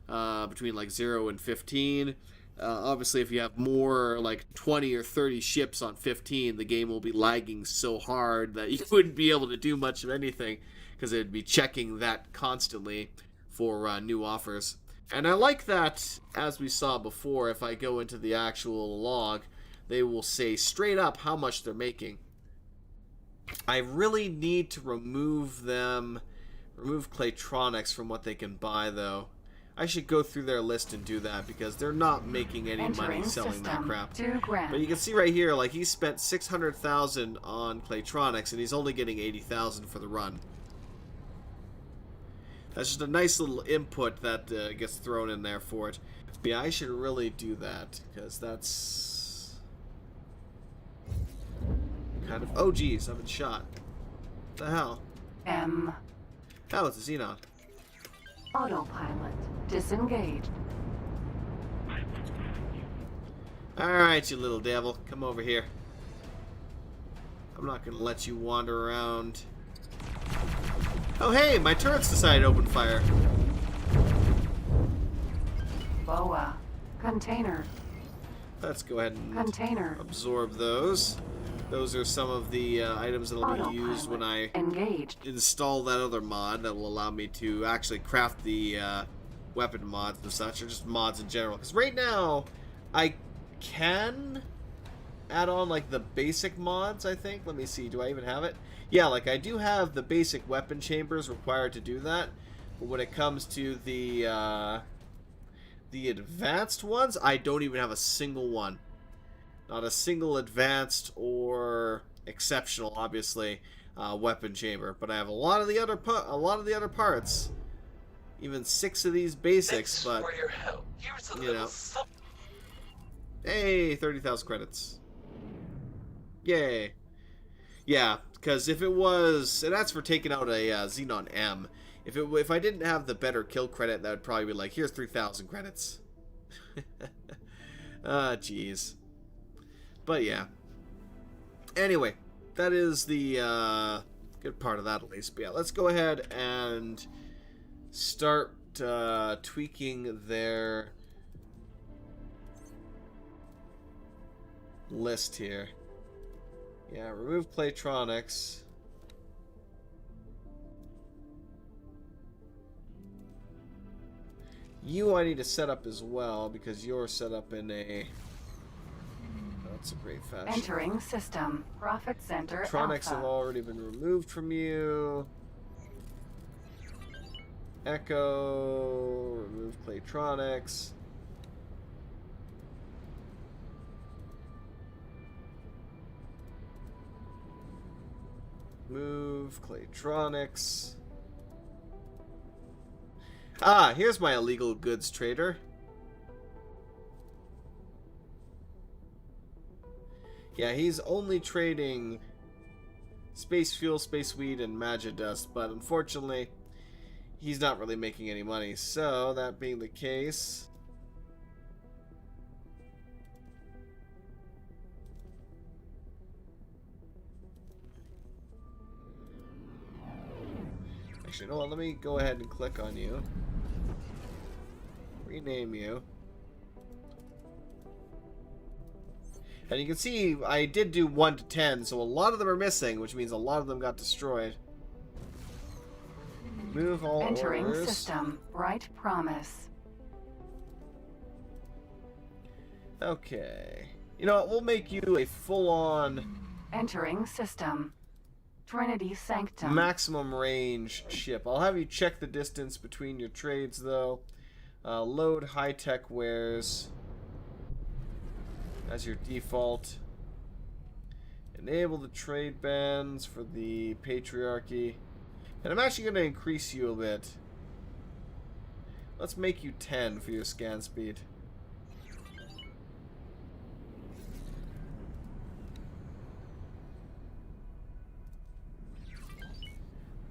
Between like 0 and 15. Obviously, if you have more like 20 or 30 ships on 15, the game will be lagging so hard that you wouldn't be able to do much of anything, because it'd be checking that constantly for new offers. And I like that, as we saw before, if I go into the actual log, they will say straight up how much they're making. I really need to remove Claytronics from what they can buy, though. I should go through their list and do that, because they're not making any money selling that crap. But you can see right here, like, he spent 600,000 on Claytronics, and he's only getting 80,000 for the run. That's just a nice little input that gets thrown in there for it. But yeah, I should really do that, because that's kind of... Oh, geez, I've been shot. What the hell? M. Oh, it's a Xenon. Autopilot disengaged. Alright, you little devil. Come over here. I'm not going to let you wander around. Oh, hey! My turrets decided to open fire. BOA. Container. Let's go ahead and Container. absorb those. Those are some of the items that will be used when I install that other mod that will allow me to actually craft the weapon mods and such, or just mods in general. Because right now, I can add on like the basic mods, I think. Let me see, do I even have it? Yeah, like I do have the basic weapon chambers required to do that. But when it comes to the advanced ones, I don't even have a single one. Not a single advanced or exceptional, obviously, weapon chamber. But I have a lot of the other parts. Even 6 of these basics. But for your help. Here's a you know, hey, 30,000 credits. Yay! Yeah, because if it was, and that's for taking out a Xenon M. If I didn't have the better kill credit, that would probably be like, here's 3,000 credits. Ah, jeez. But yeah. Anyway, that is the good part of that at least. But yeah, let's go ahead and start tweaking their list here. Yeah, remove Claytronics. You I need to set up as well, because you're set up in a... That's a great fashion. Entering system. Profit center Electronics have Alpha. already been removed from you. Echo, remove Claytronics. Move Claytronics. Ah, here's my illegal goods trader. Yeah, he's only trading space fuel, space weed, and magic dust, but unfortunately, he's not really making any money. So, that being the case... Actually, no, let me go ahead and click on you. Rename you. And you can see I did do 1 to 10, so a lot of them are missing, which means a lot of them got destroyed. Move all Entering orders. system. Bright Promise. Okay. You know what? We'll make you a full-on Entering system. Trinity Sanctum. maximum range ship. I'll have you check the distance between your trades, though. Load high-tech wares as your default. Enable the trade bans for the patriarchy. And I'm actually going to increase you a bit. Let's make you 10 for your scan speed.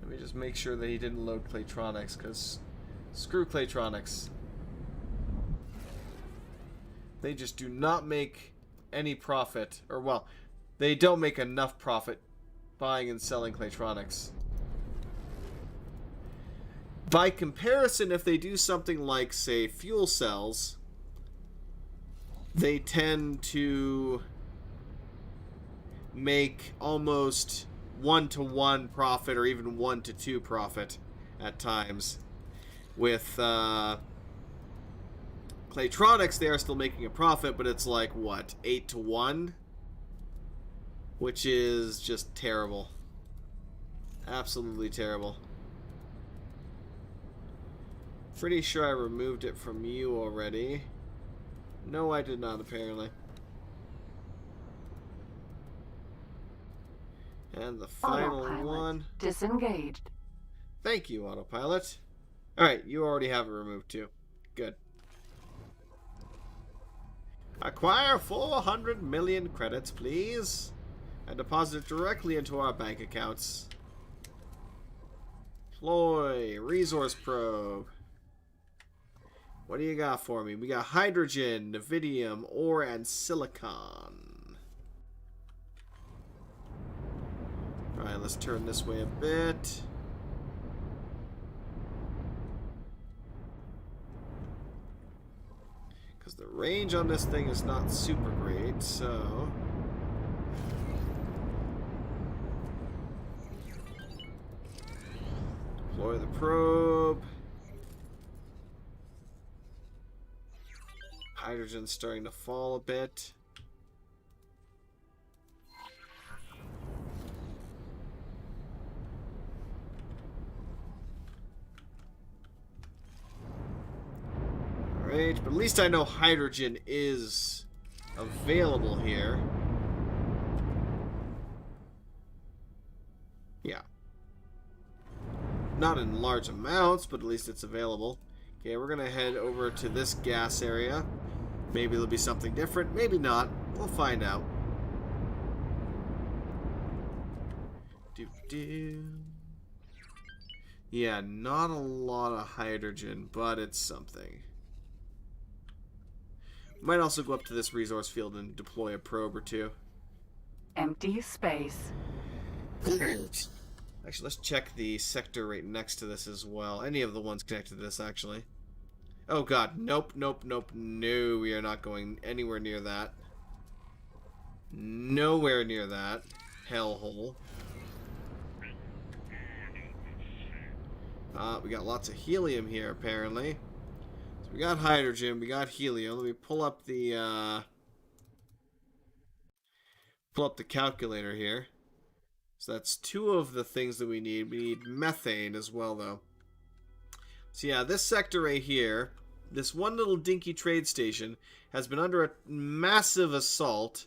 Let me just make sure that he didn't load Claytronics, because screw Claytronics. They just do not make any profit, or well, they don't make enough profit buying and selling Claytronics. By comparison, if they do something like, say, fuel cells, they tend to make almost 1-to-1 profit, or even 1-to-2 profit at times. With Claytronics, they are still making a profit, but it's like, what, 8-to-1? Which is just terrible. Absolutely terrible. Pretty sure I removed it from you already. No, I did not, apparently. And the final Autopilot. one. Disengaged. Thank you, Autopilot. Alright, you already have it removed too. Good. Acquire 400 million credits, please. And deposit it directly into our bank accounts. Deploy. Resource probe. What do you got for me? We got hydrogen, nevidium, ore, and silicon. Alright, let's turn this way a bit. Because the range on this thing is not super great, so... Deploy the probe. Hydrogen's starting to fall a bit. Alright, but at least I know hydrogen is available here. Yeah. Not in large amounts, but at least it's available. Okay, we're gonna head over to this gas area. Maybe there'll be something different, maybe not. We'll find out. Yeah, not a lot of hydrogen, but it's something. Might also go up to this resource field and deploy a probe or two. Empty space. Actually, let's check the sector right next to this as well. Any of the ones connected to this, actually. Oh god, nope, nope, nope, no, we are not going anywhere near that. Nowhere near that hellhole. We got lots of helium here, apparently. So we got hydrogen, we got helium. Let me pull up the calculator here. So that's 2 of the things that we need. We need methane as well, though. So yeah, this sector right here, this one little dinky trade station, has been under a massive assault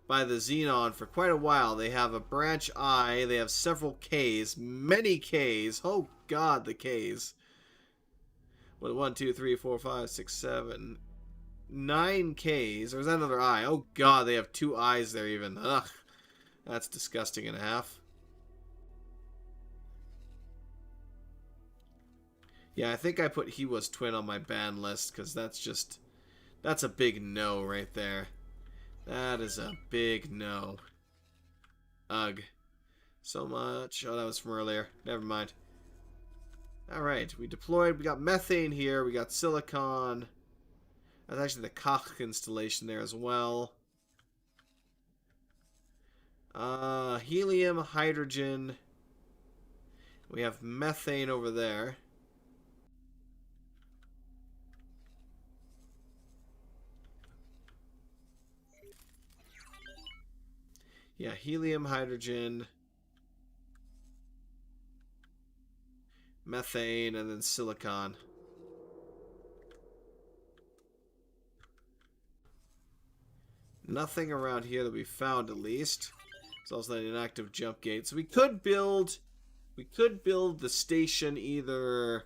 by the Xenon for quite a while. They have a branch I, they have several Ks, many Ks. Oh god, the Ks. What, 1, 2, 3, 4, 5, 6, 7, 9 Ks. Or is that another I? Oh god, they have 2 Is there even. Ugh. That's disgusting and a half. Yeah, I think I put He Was Twin on my ban list, because that's a big no right there. That is a big no. Ugh. So much. Oh, that was from earlier. Never mind. Alright, we deployed. We got methane here. We got silicon. That's actually the Koch installation there as well. Helium, hydrogen. We have methane over there. Yeah, helium, hydrogen, methane, and then silicon. Nothing around here that we found, at least. There's also an inactive jump gate. So we could build the station either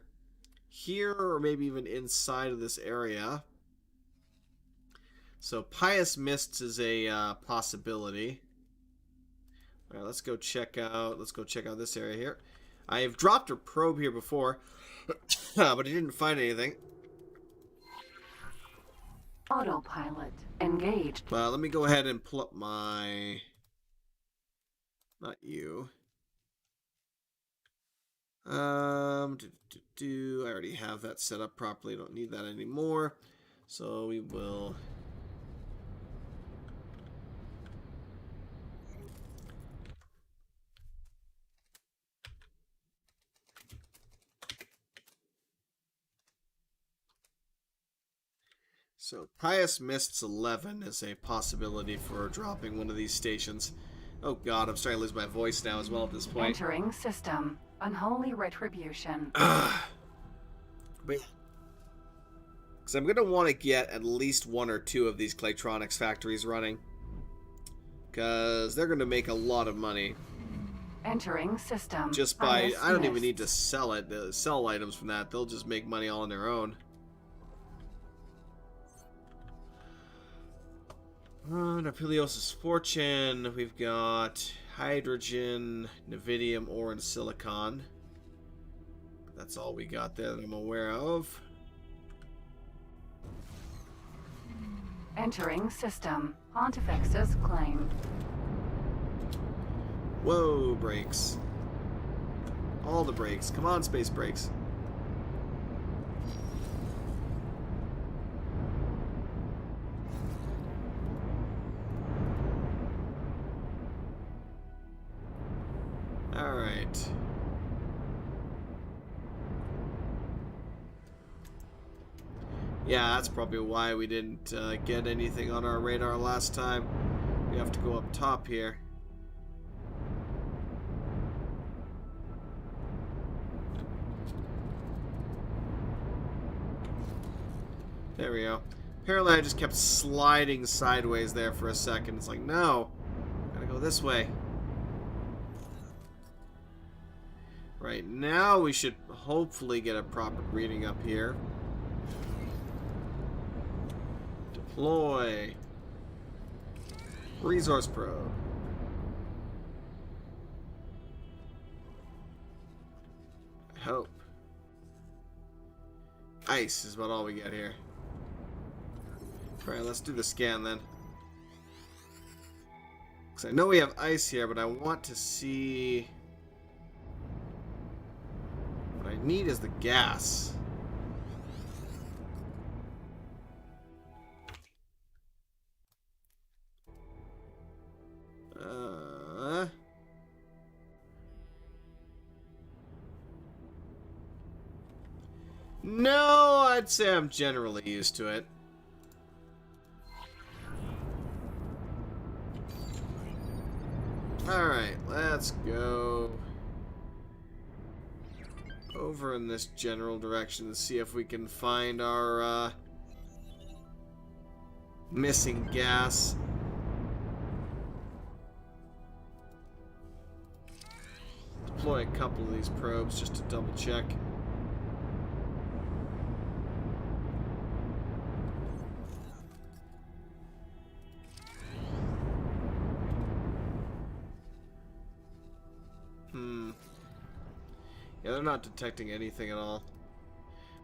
here or maybe even inside of this area. So Pious Mists is a possibility. All right, let's go check out this area here. I've dropped a probe here before, but I didn't find anything. Autopilot engaged. Let me go ahead and pull up my... Not you. I already have that set up properly. Don't need that anymore. So we will... So, Pious Mists 11 is a possibility for dropping one of these stations. Oh god, I'm starting to lose my voice now as well at this point. Entering system. Unholy retribution. Because I'm going to want to get at least 1 or 2 of these Claytronics factories running. Because they're going to make a lot of money. Entering system. Just by... I don't even need to sell it. Sell items from that. They'll just make money all on their own. Napiliosis Fortune, we've got hydrogen, Nevidium, ore, and silicon. That's all we got there that I'm aware of. Entering system. Pontifex's claim. Whoa, brakes. All the brakes. Come on, space brakes. Alright. Yeah, that's probably why we didn't get anything on our radar last time. We have to go up top here. There we go. Apparently I just kept sliding sideways there for a second. It's like, no, gotta go this way. Right, now we should hopefully get a proper reading up here. Deploy. Resource probe. I hope. Ice is about all we get here. Alright, let's do the scan then. Because I know we have ice here, but I want to see... What I need is the gas. No, I'd say I'm generally used to it. Alright, let's go over in this general direction and see if we can find our missing gas. Deploy a couple of these probes just to double check. Yeah, they're not detecting anything at all.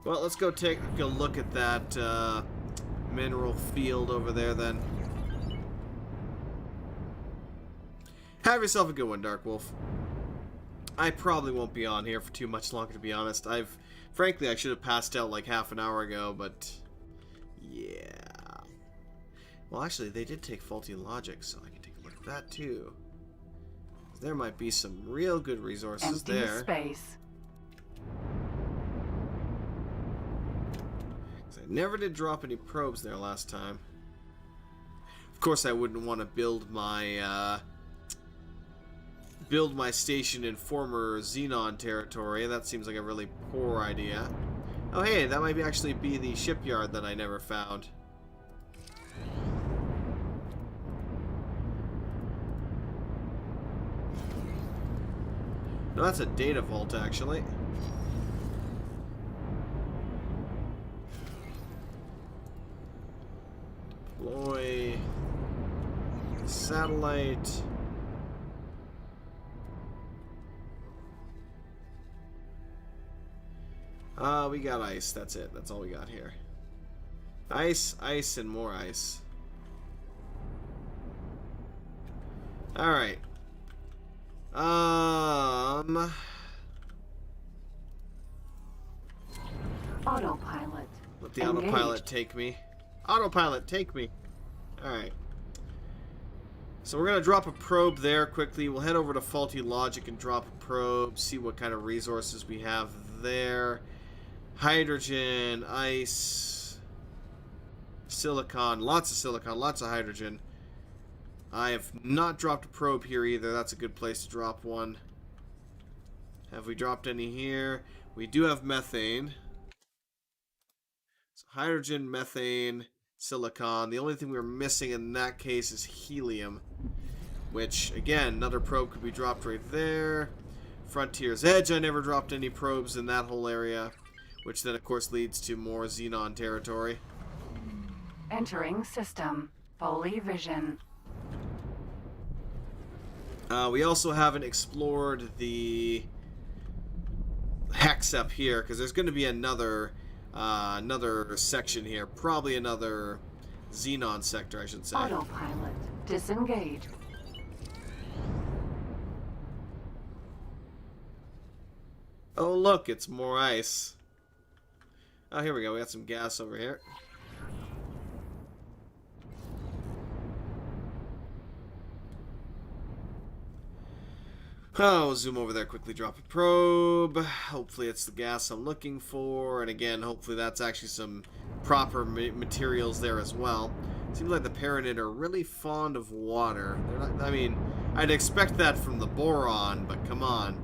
Well, let's go take a look at that mineral field over there then. Have yourself a good one, Dark Wolf. I probably won't be on here for too much longer, to be honest. Frankly, I should have passed out like half an hour ago, but yeah. Well, actually, they did take faulty logic, so I can take a look at that too. There might be some real good resources Empty there. Space. I never did drop any probes there last time. Of course, I wouldn't want to build my station in former Xenon territory. That seems like a really poor idea. Oh, hey, that might actually be the shipyard that I never found. No, that's a data vault, actually. Deploy satellite. We got ice. That's it. That's all we got here. Ice, ice, and more ice. Alright. Autopilot. Let the autopilot take me. Autopilot, take me. Alright. So we're going to drop a probe there quickly. We'll head over to Faulty Logic and drop a probe. See what kind of resources we have there. Hydrogen, ice, silicon. Lots of silicon, lots of hydrogen. I have not dropped a probe here either. That's a good place to drop one. Have we dropped any here? We do have methane. So hydrogen, methane, silicon. The only thing we're missing in that case is helium. Which, again, another probe could be dropped right there. Frontier's Edge, I never dropped any probes in that whole area. Which then, of course, leads to more Xenon territory. Entering system. Fully vision. We also haven't explored the hex up here, because there's going to be another section here. Probably another Xenon sector, I should say. Autopilot. Disengage. Oh, look, it's more ice. Oh, here we go. We got some gas over here. Oh, we'll zoom over there, quickly drop a probe. Hopefully it's the gas I'm looking for. And again, hopefully that's actually some proper materials there as well. Seems like the Paranid are really fond of water. They're not, I mean, I'd expect that from the boron, but come on.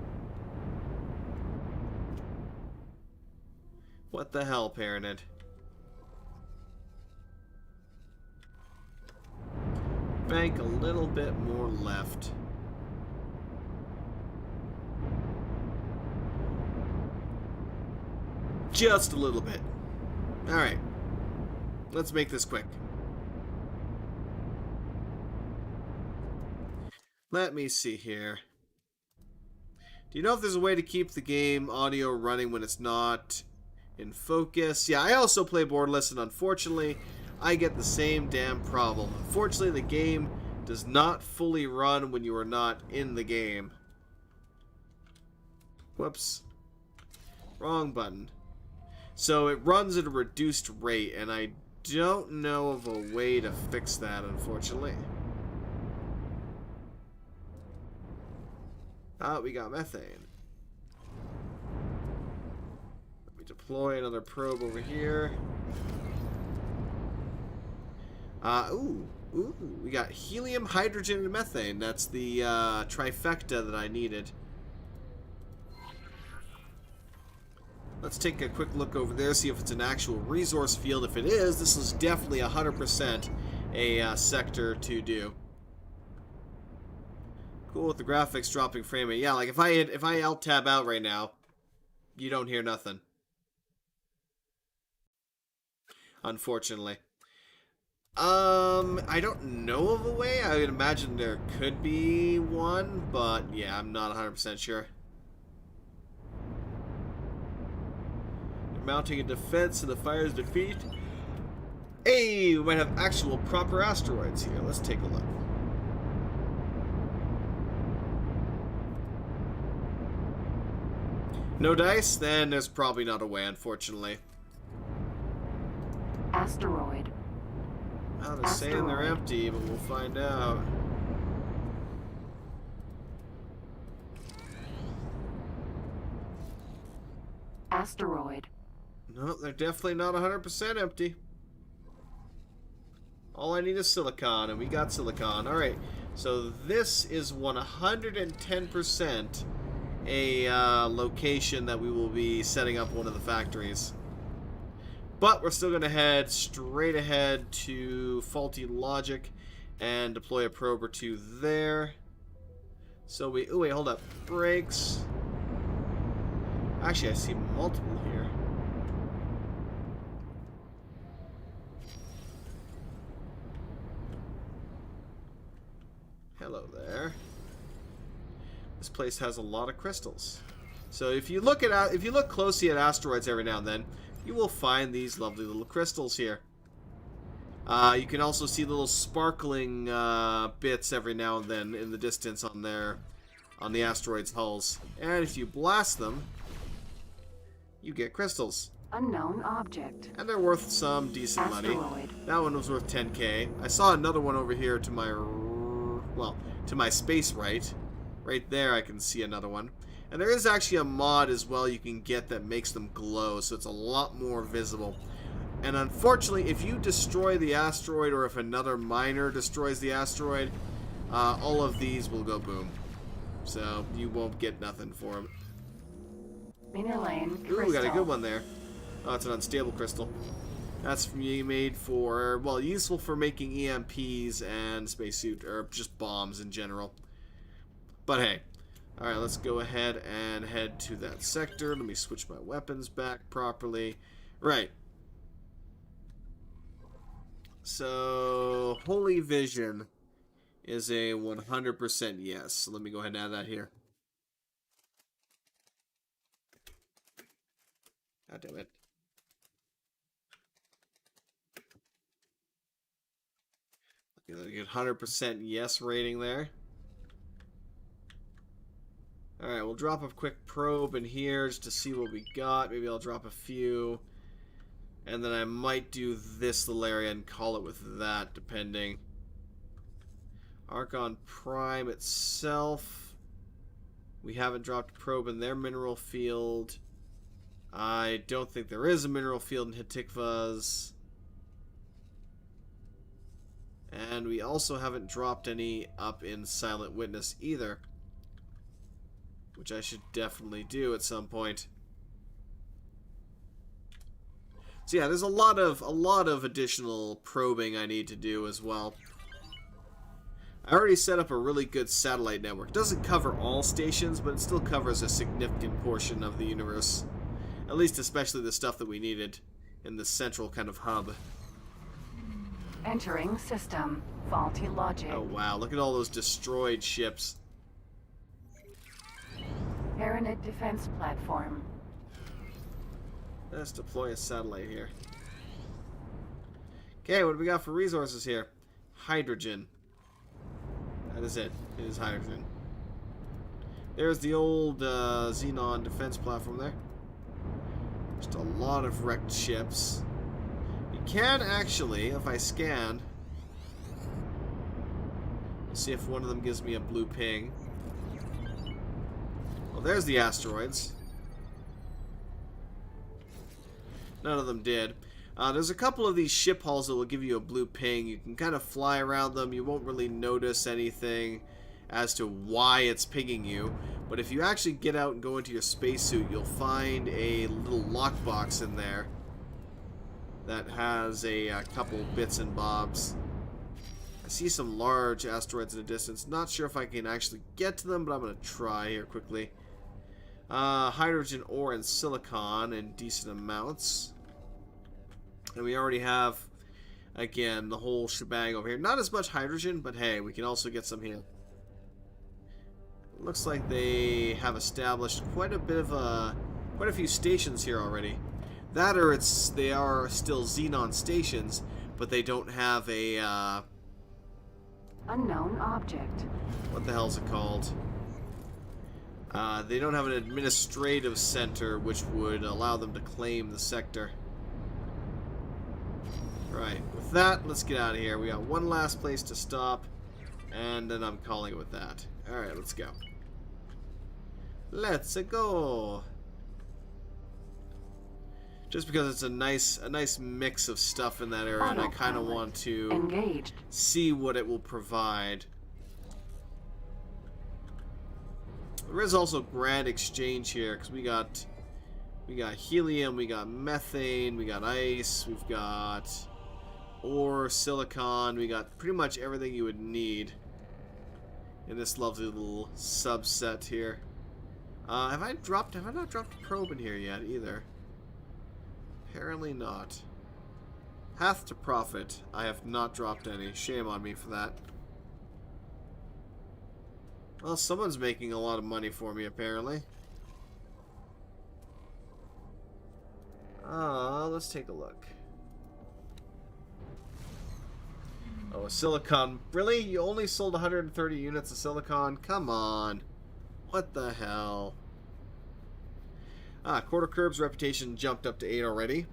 What the hell, Paranid? Bank a little bit more left. Just a little bit. Alright. Let's make this quick. Let me see here. Do you know if there's a way to keep the game audio running when it's not in focus? Yeah, I also play borderless, and unfortunately, I get the same damn problem. Unfortunately, the game does not fully run when you are not in the game. Whoops. Wrong button. So it runs at a reduced rate, and I don't know of a way to fix that, unfortunately. Ah, we got methane. deploy another probe over here. Ooh, we got helium, hydrogen, and methane. That's the trifecta that I needed. Let's take a quick look over there, see if it's an actual resource field. If it is, this is definitely 100% a sector to do. Cool with the graphics dropping frame rate. Yeah, like if I alt tab out right now, you don't hear nothing. Unfortunately. I don't know of a way. I would imagine there could be one, but yeah, I'm not 100% sure. They're mounting a defense and the fire's defeat. Hey, we might have actual proper asteroids here. Let's take a look. No dice? Then there's probably not a way, unfortunately. Asteroid. Well, they're saying they're empty, but we'll find out. Asteroid. No, they're definitely not 100% empty. All I need is silicon, and we got silicon. Alright, so this is 110% a location that we will be setting up one of the factories. But we're still going to head straight ahead to faulty logic and deploy a probe or two there. So we... Oh, wait, hold up. Brakes. Actually, I see multiple here. Hello there. This place has a lot of crystals. So if you look closely at asteroids every now and then, you will find these lovely little crystals here. You can also see little sparkling bits every now and then in the distance on the asteroids' hulls. And if you blast them, you get crystals. Unknown object. And they're worth some decent money. That one was worth 10k. I saw another one over here to my, well, to my space right. Right there I can see another one. And there is actually a mod as well you can get that makes them glow, so it's a lot more visible. And unfortunately, if you destroy the asteroid, or if another miner destroys the asteroid, all of these will go boom. So you won't get nothing for them. Mineral Ooh, we got a good one there. Oh, it's an unstable crystal. That's made for, well, useful for making EMPs and spacesuit, or just bombs in general. But hey. Alright, let's go ahead and head to that sector. Let me switch my weapons back properly. Right. So, Holy Vision is a 100% yes. So let me go ahead and add that here. God damn it. Get a good 100% yes rating there. Alright, we'll drop a quick probe in here just to see what we got. Maybe I'll drop a few. And then I might do this little area and call it with that, depending. Archon Prime itself. We haven't dropped a probe in their mineral field. I don't think there is a mineral field in Hitikvaz. And we also haven't dropped any up in Silent Witness either. Which I should definitely do at some point. So yeah, there's a lot of additional probing I need to do as well. I already set up a really good satellite network. It doesn't cover all stations, but it still covers a significant portion of the universe. At least especially the stuff that we needed in the central kind of hub. Entering system. Faulty logic. Oh wow, look at all those destroyed ships. Aeronid defense platform. Let's deploy a satellite here. Okay, what do we got for resources here? Hydrogen. That is it. It is hydrogen. There's the old Xenon defense platform there. Just a lot of wrecked ships. You can actually, if I scan, let's see if one of them gives me a blue ping. Well, there's the asteroids. None of them did. There's a couple of these ship hulls that will give you a blue ping. You can kind of fly around them. You won't really notice anything as to why it's pinging you. But if you actually get out and go into your spacesuit, you'll find a little lockbox in there that has a couple bits and bobs. I see some large asteroids in the distance. Not sure if I can actually get to them, but I'm going to try here quickly. Hydrogen ore and silicon in decent amounts. And we already have, again, the whole shebang over here. Not as much hydrogen, but hey, we can also get some here. Looks like they have established quite a few stations here already. That or they are still Xenon stations, but they don't have a Unknown object. what the hell is it called? They don't have an administrative center which would allow them to claim the sector. Right, with that, let's get out of here. We got one last place to stop, and then I'm calling it with that. Alright, let's go. Let's go! Just because it's a nice mix of stuff in that area, and I kind of want to see what it will provide. There is also grand exchange here, because we got helium, we got methane, we got ice, we've got ore, silicon, we got pretty much everything you would need in this lovely little subset here. Have I not dropped a probe in here yet either? Apparently not. Path to profit. I have not dropped any. Shame on me for that. Well, someone's making a lot of money for me apparently. Let's take a look. Oh, silicon. Really? You only sold 130 units of silicon? Come on. What the hell? Quarter Curb's reputation jumped up to 8 already.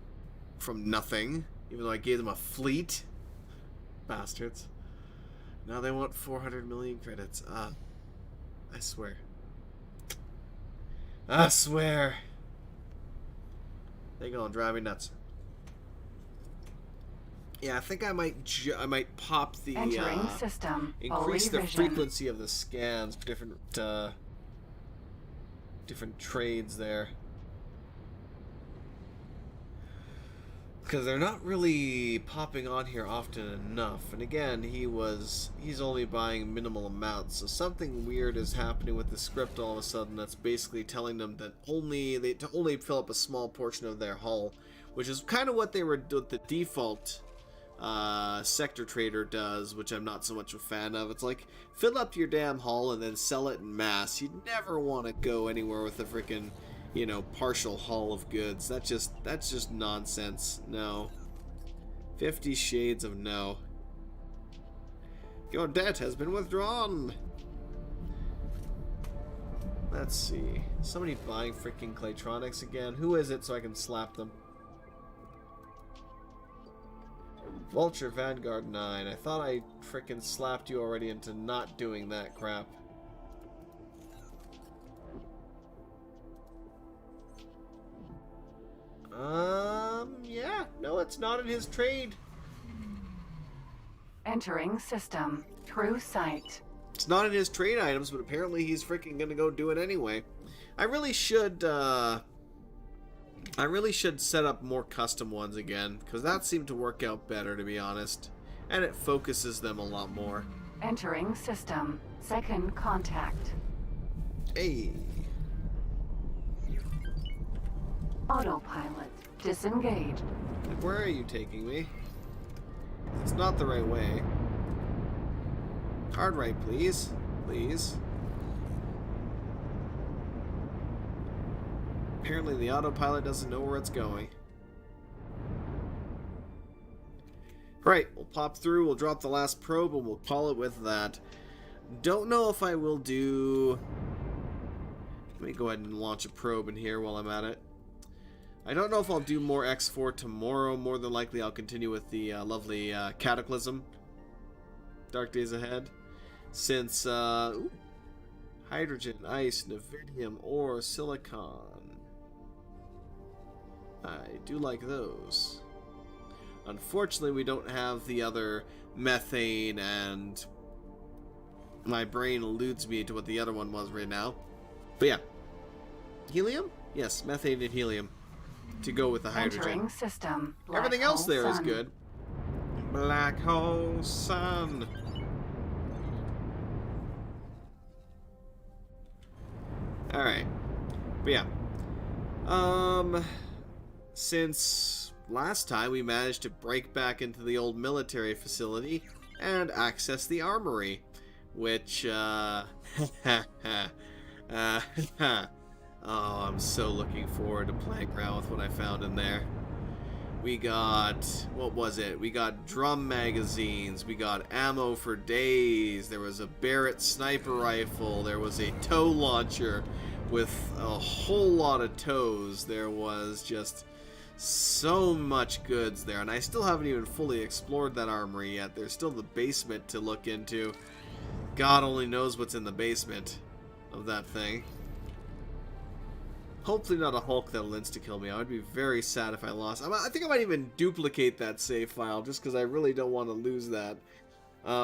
From nothing. Even though I gave them a fleet. Bastards. Now they want 400 million credits. I swear. I swear. They're gonna drive me nuts. Yeah, I think I might pop the Entering system. increase the vision. frequency of the scans for different trades there. Because they're not really popping on here often enough. And again, he's only buying minimal amounts. So something weird is happening with the script all of a sudden that's basically telling them that to only fill up a small portion of their hull. Which is kind of what the default sector trader does, which I'm not so much a fan of. It's like, fill up your damn hull and then sell it in mass. You'd never want to go anywhere with a freaking, partial haul of goods. That's just nonsense. No. 50 Shades of no. Your debt has been withdrawn. Let's see. Somebody buying freaking Claytronics again. Who is it so I can slap them? Vulture Vanguard 9. I thought I frickin' slapped you already into not doing that crap. Yeah. No, it's not in his trade. Entering system. True sight. It's not in his trade items, but apparently he's freaking gonna go do it anyway. I really should set up more custom ones again, because that seemed to work out better, to be honest. And it focuses them a lot more. Entering system. Second contact. Hey. Autopilot. Disengaged. Where are you taking me? It's not the right way. Hard right, please. Please. Apparently the autopilot doesn't know where it's going. Right, we'll pop through, we'll drop the last probe, and we'll call it with that. Don't know if I will do... Let me go ahead and launch a probe in here while I'm at it. I don't know if I'll do more X4 tomorrow. More than likely I'll continue with the lovely Cataclysm. Dark Days Ahead. Since, hydrogen, ice, nevidium, ore, silicon. I do like those. Unfortunately, we don't have the other methane, and my brain eludes me to what the other one was right now. But yeah. Helium? Yes, methane and helium to go with the hydrogen. Entering system. Black Everything else hole there is sun. good. Black hole sun. Alright. But yeah. Since last time we managed to break back into the old military facility and access the armory, which, oh, I'm so looking forward to playing around with what I found in there. We got, what was it? We got drum magazines, we got ammo for days, there was a Barrett sniper rifle, there was a tow launcher with a whole lot of tows. There was just so much goods there, and I still haven't even fully explored that armory yet. There's still the basement to look into. God only knows what's in the basement of that thing. Hopefully not a Hulk that'll insta-kill me. I would be very sad if I lost. I think I might even duplicate that save file just because I really don't want to lose that.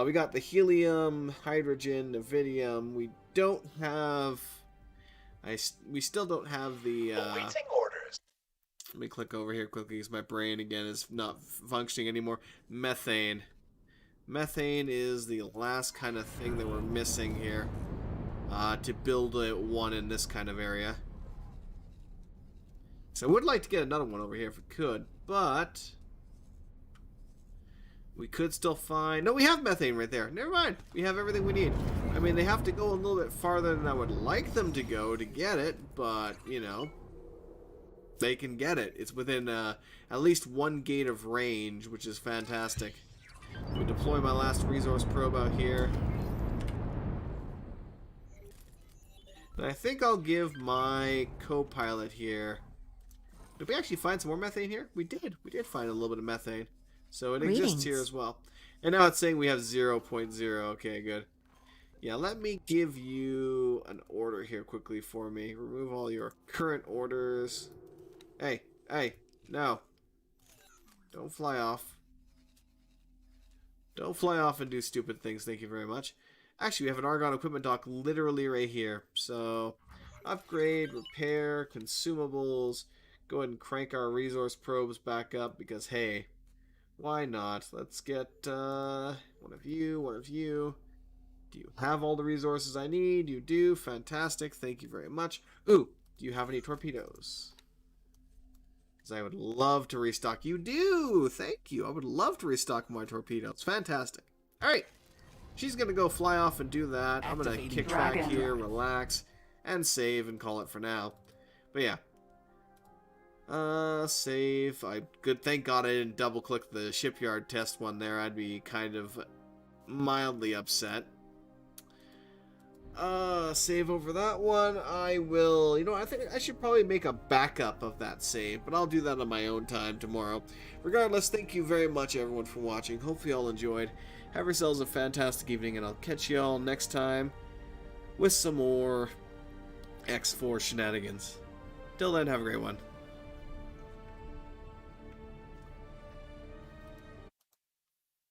We got the helium, hydrogen, iridium. We don't have... we still don't have the... Awaiting orders. Let me click over here quickly because my brain again is not functioning anymore. Methane. Methane is the last kind of thing that we're missing here to build one in this kind of area. So I would like to get another one over here if we could, but we could still find... No, we have methane right there. Never mind. We have everything we need. I mean, they have to go a little bit farther than I would like them to go to get it, but, you know, they can get it. It's within at least one gate of range, which is fantastic. We deploy my last resource probe out here. And I think I'll give my co-pilot here... Did we actually find some more methane here? We did. We did find a little bit of methane. So it exists here as well. And now it's saying we have 0.0. Okay, good. Yeah, let me give you an order here quickly for me. Remove all your current orders. Hey, no. Don't fly off. Don't fly off and do stupid things. Thank you very much. Actually, we have an Argon equipment dock literally right here. So, upgrade, repair, consumables. Go ahead and crank our resource probes back up because, hey, why not? Let's get one of you, one of you. Do you have all the resources I need? You do. Fantastic. Thank you very much. Ooh, do you have any torpedoes? Because I would love to restock. You do. Thank you. I would love to restock my torpedoes. Fantastic. All right. She's going to go fly off and do that. I'm going to kick back here, relax, and save and call it for now. But yeah. Save. Good. Thank God I didn't double click the shipyard test one there. I'd be kind of mildly upset. Save over that one. I will, you know, I think I should probably make a backup of that save, but I'll do that on my own time tomorrow. Regardless, thank you very much everyone for watching. Hopefully you all enjoyed. Have yourselves a fantastic evening, and I'll catch you all next time with some more X4 shenanigans. Till then, have a great one.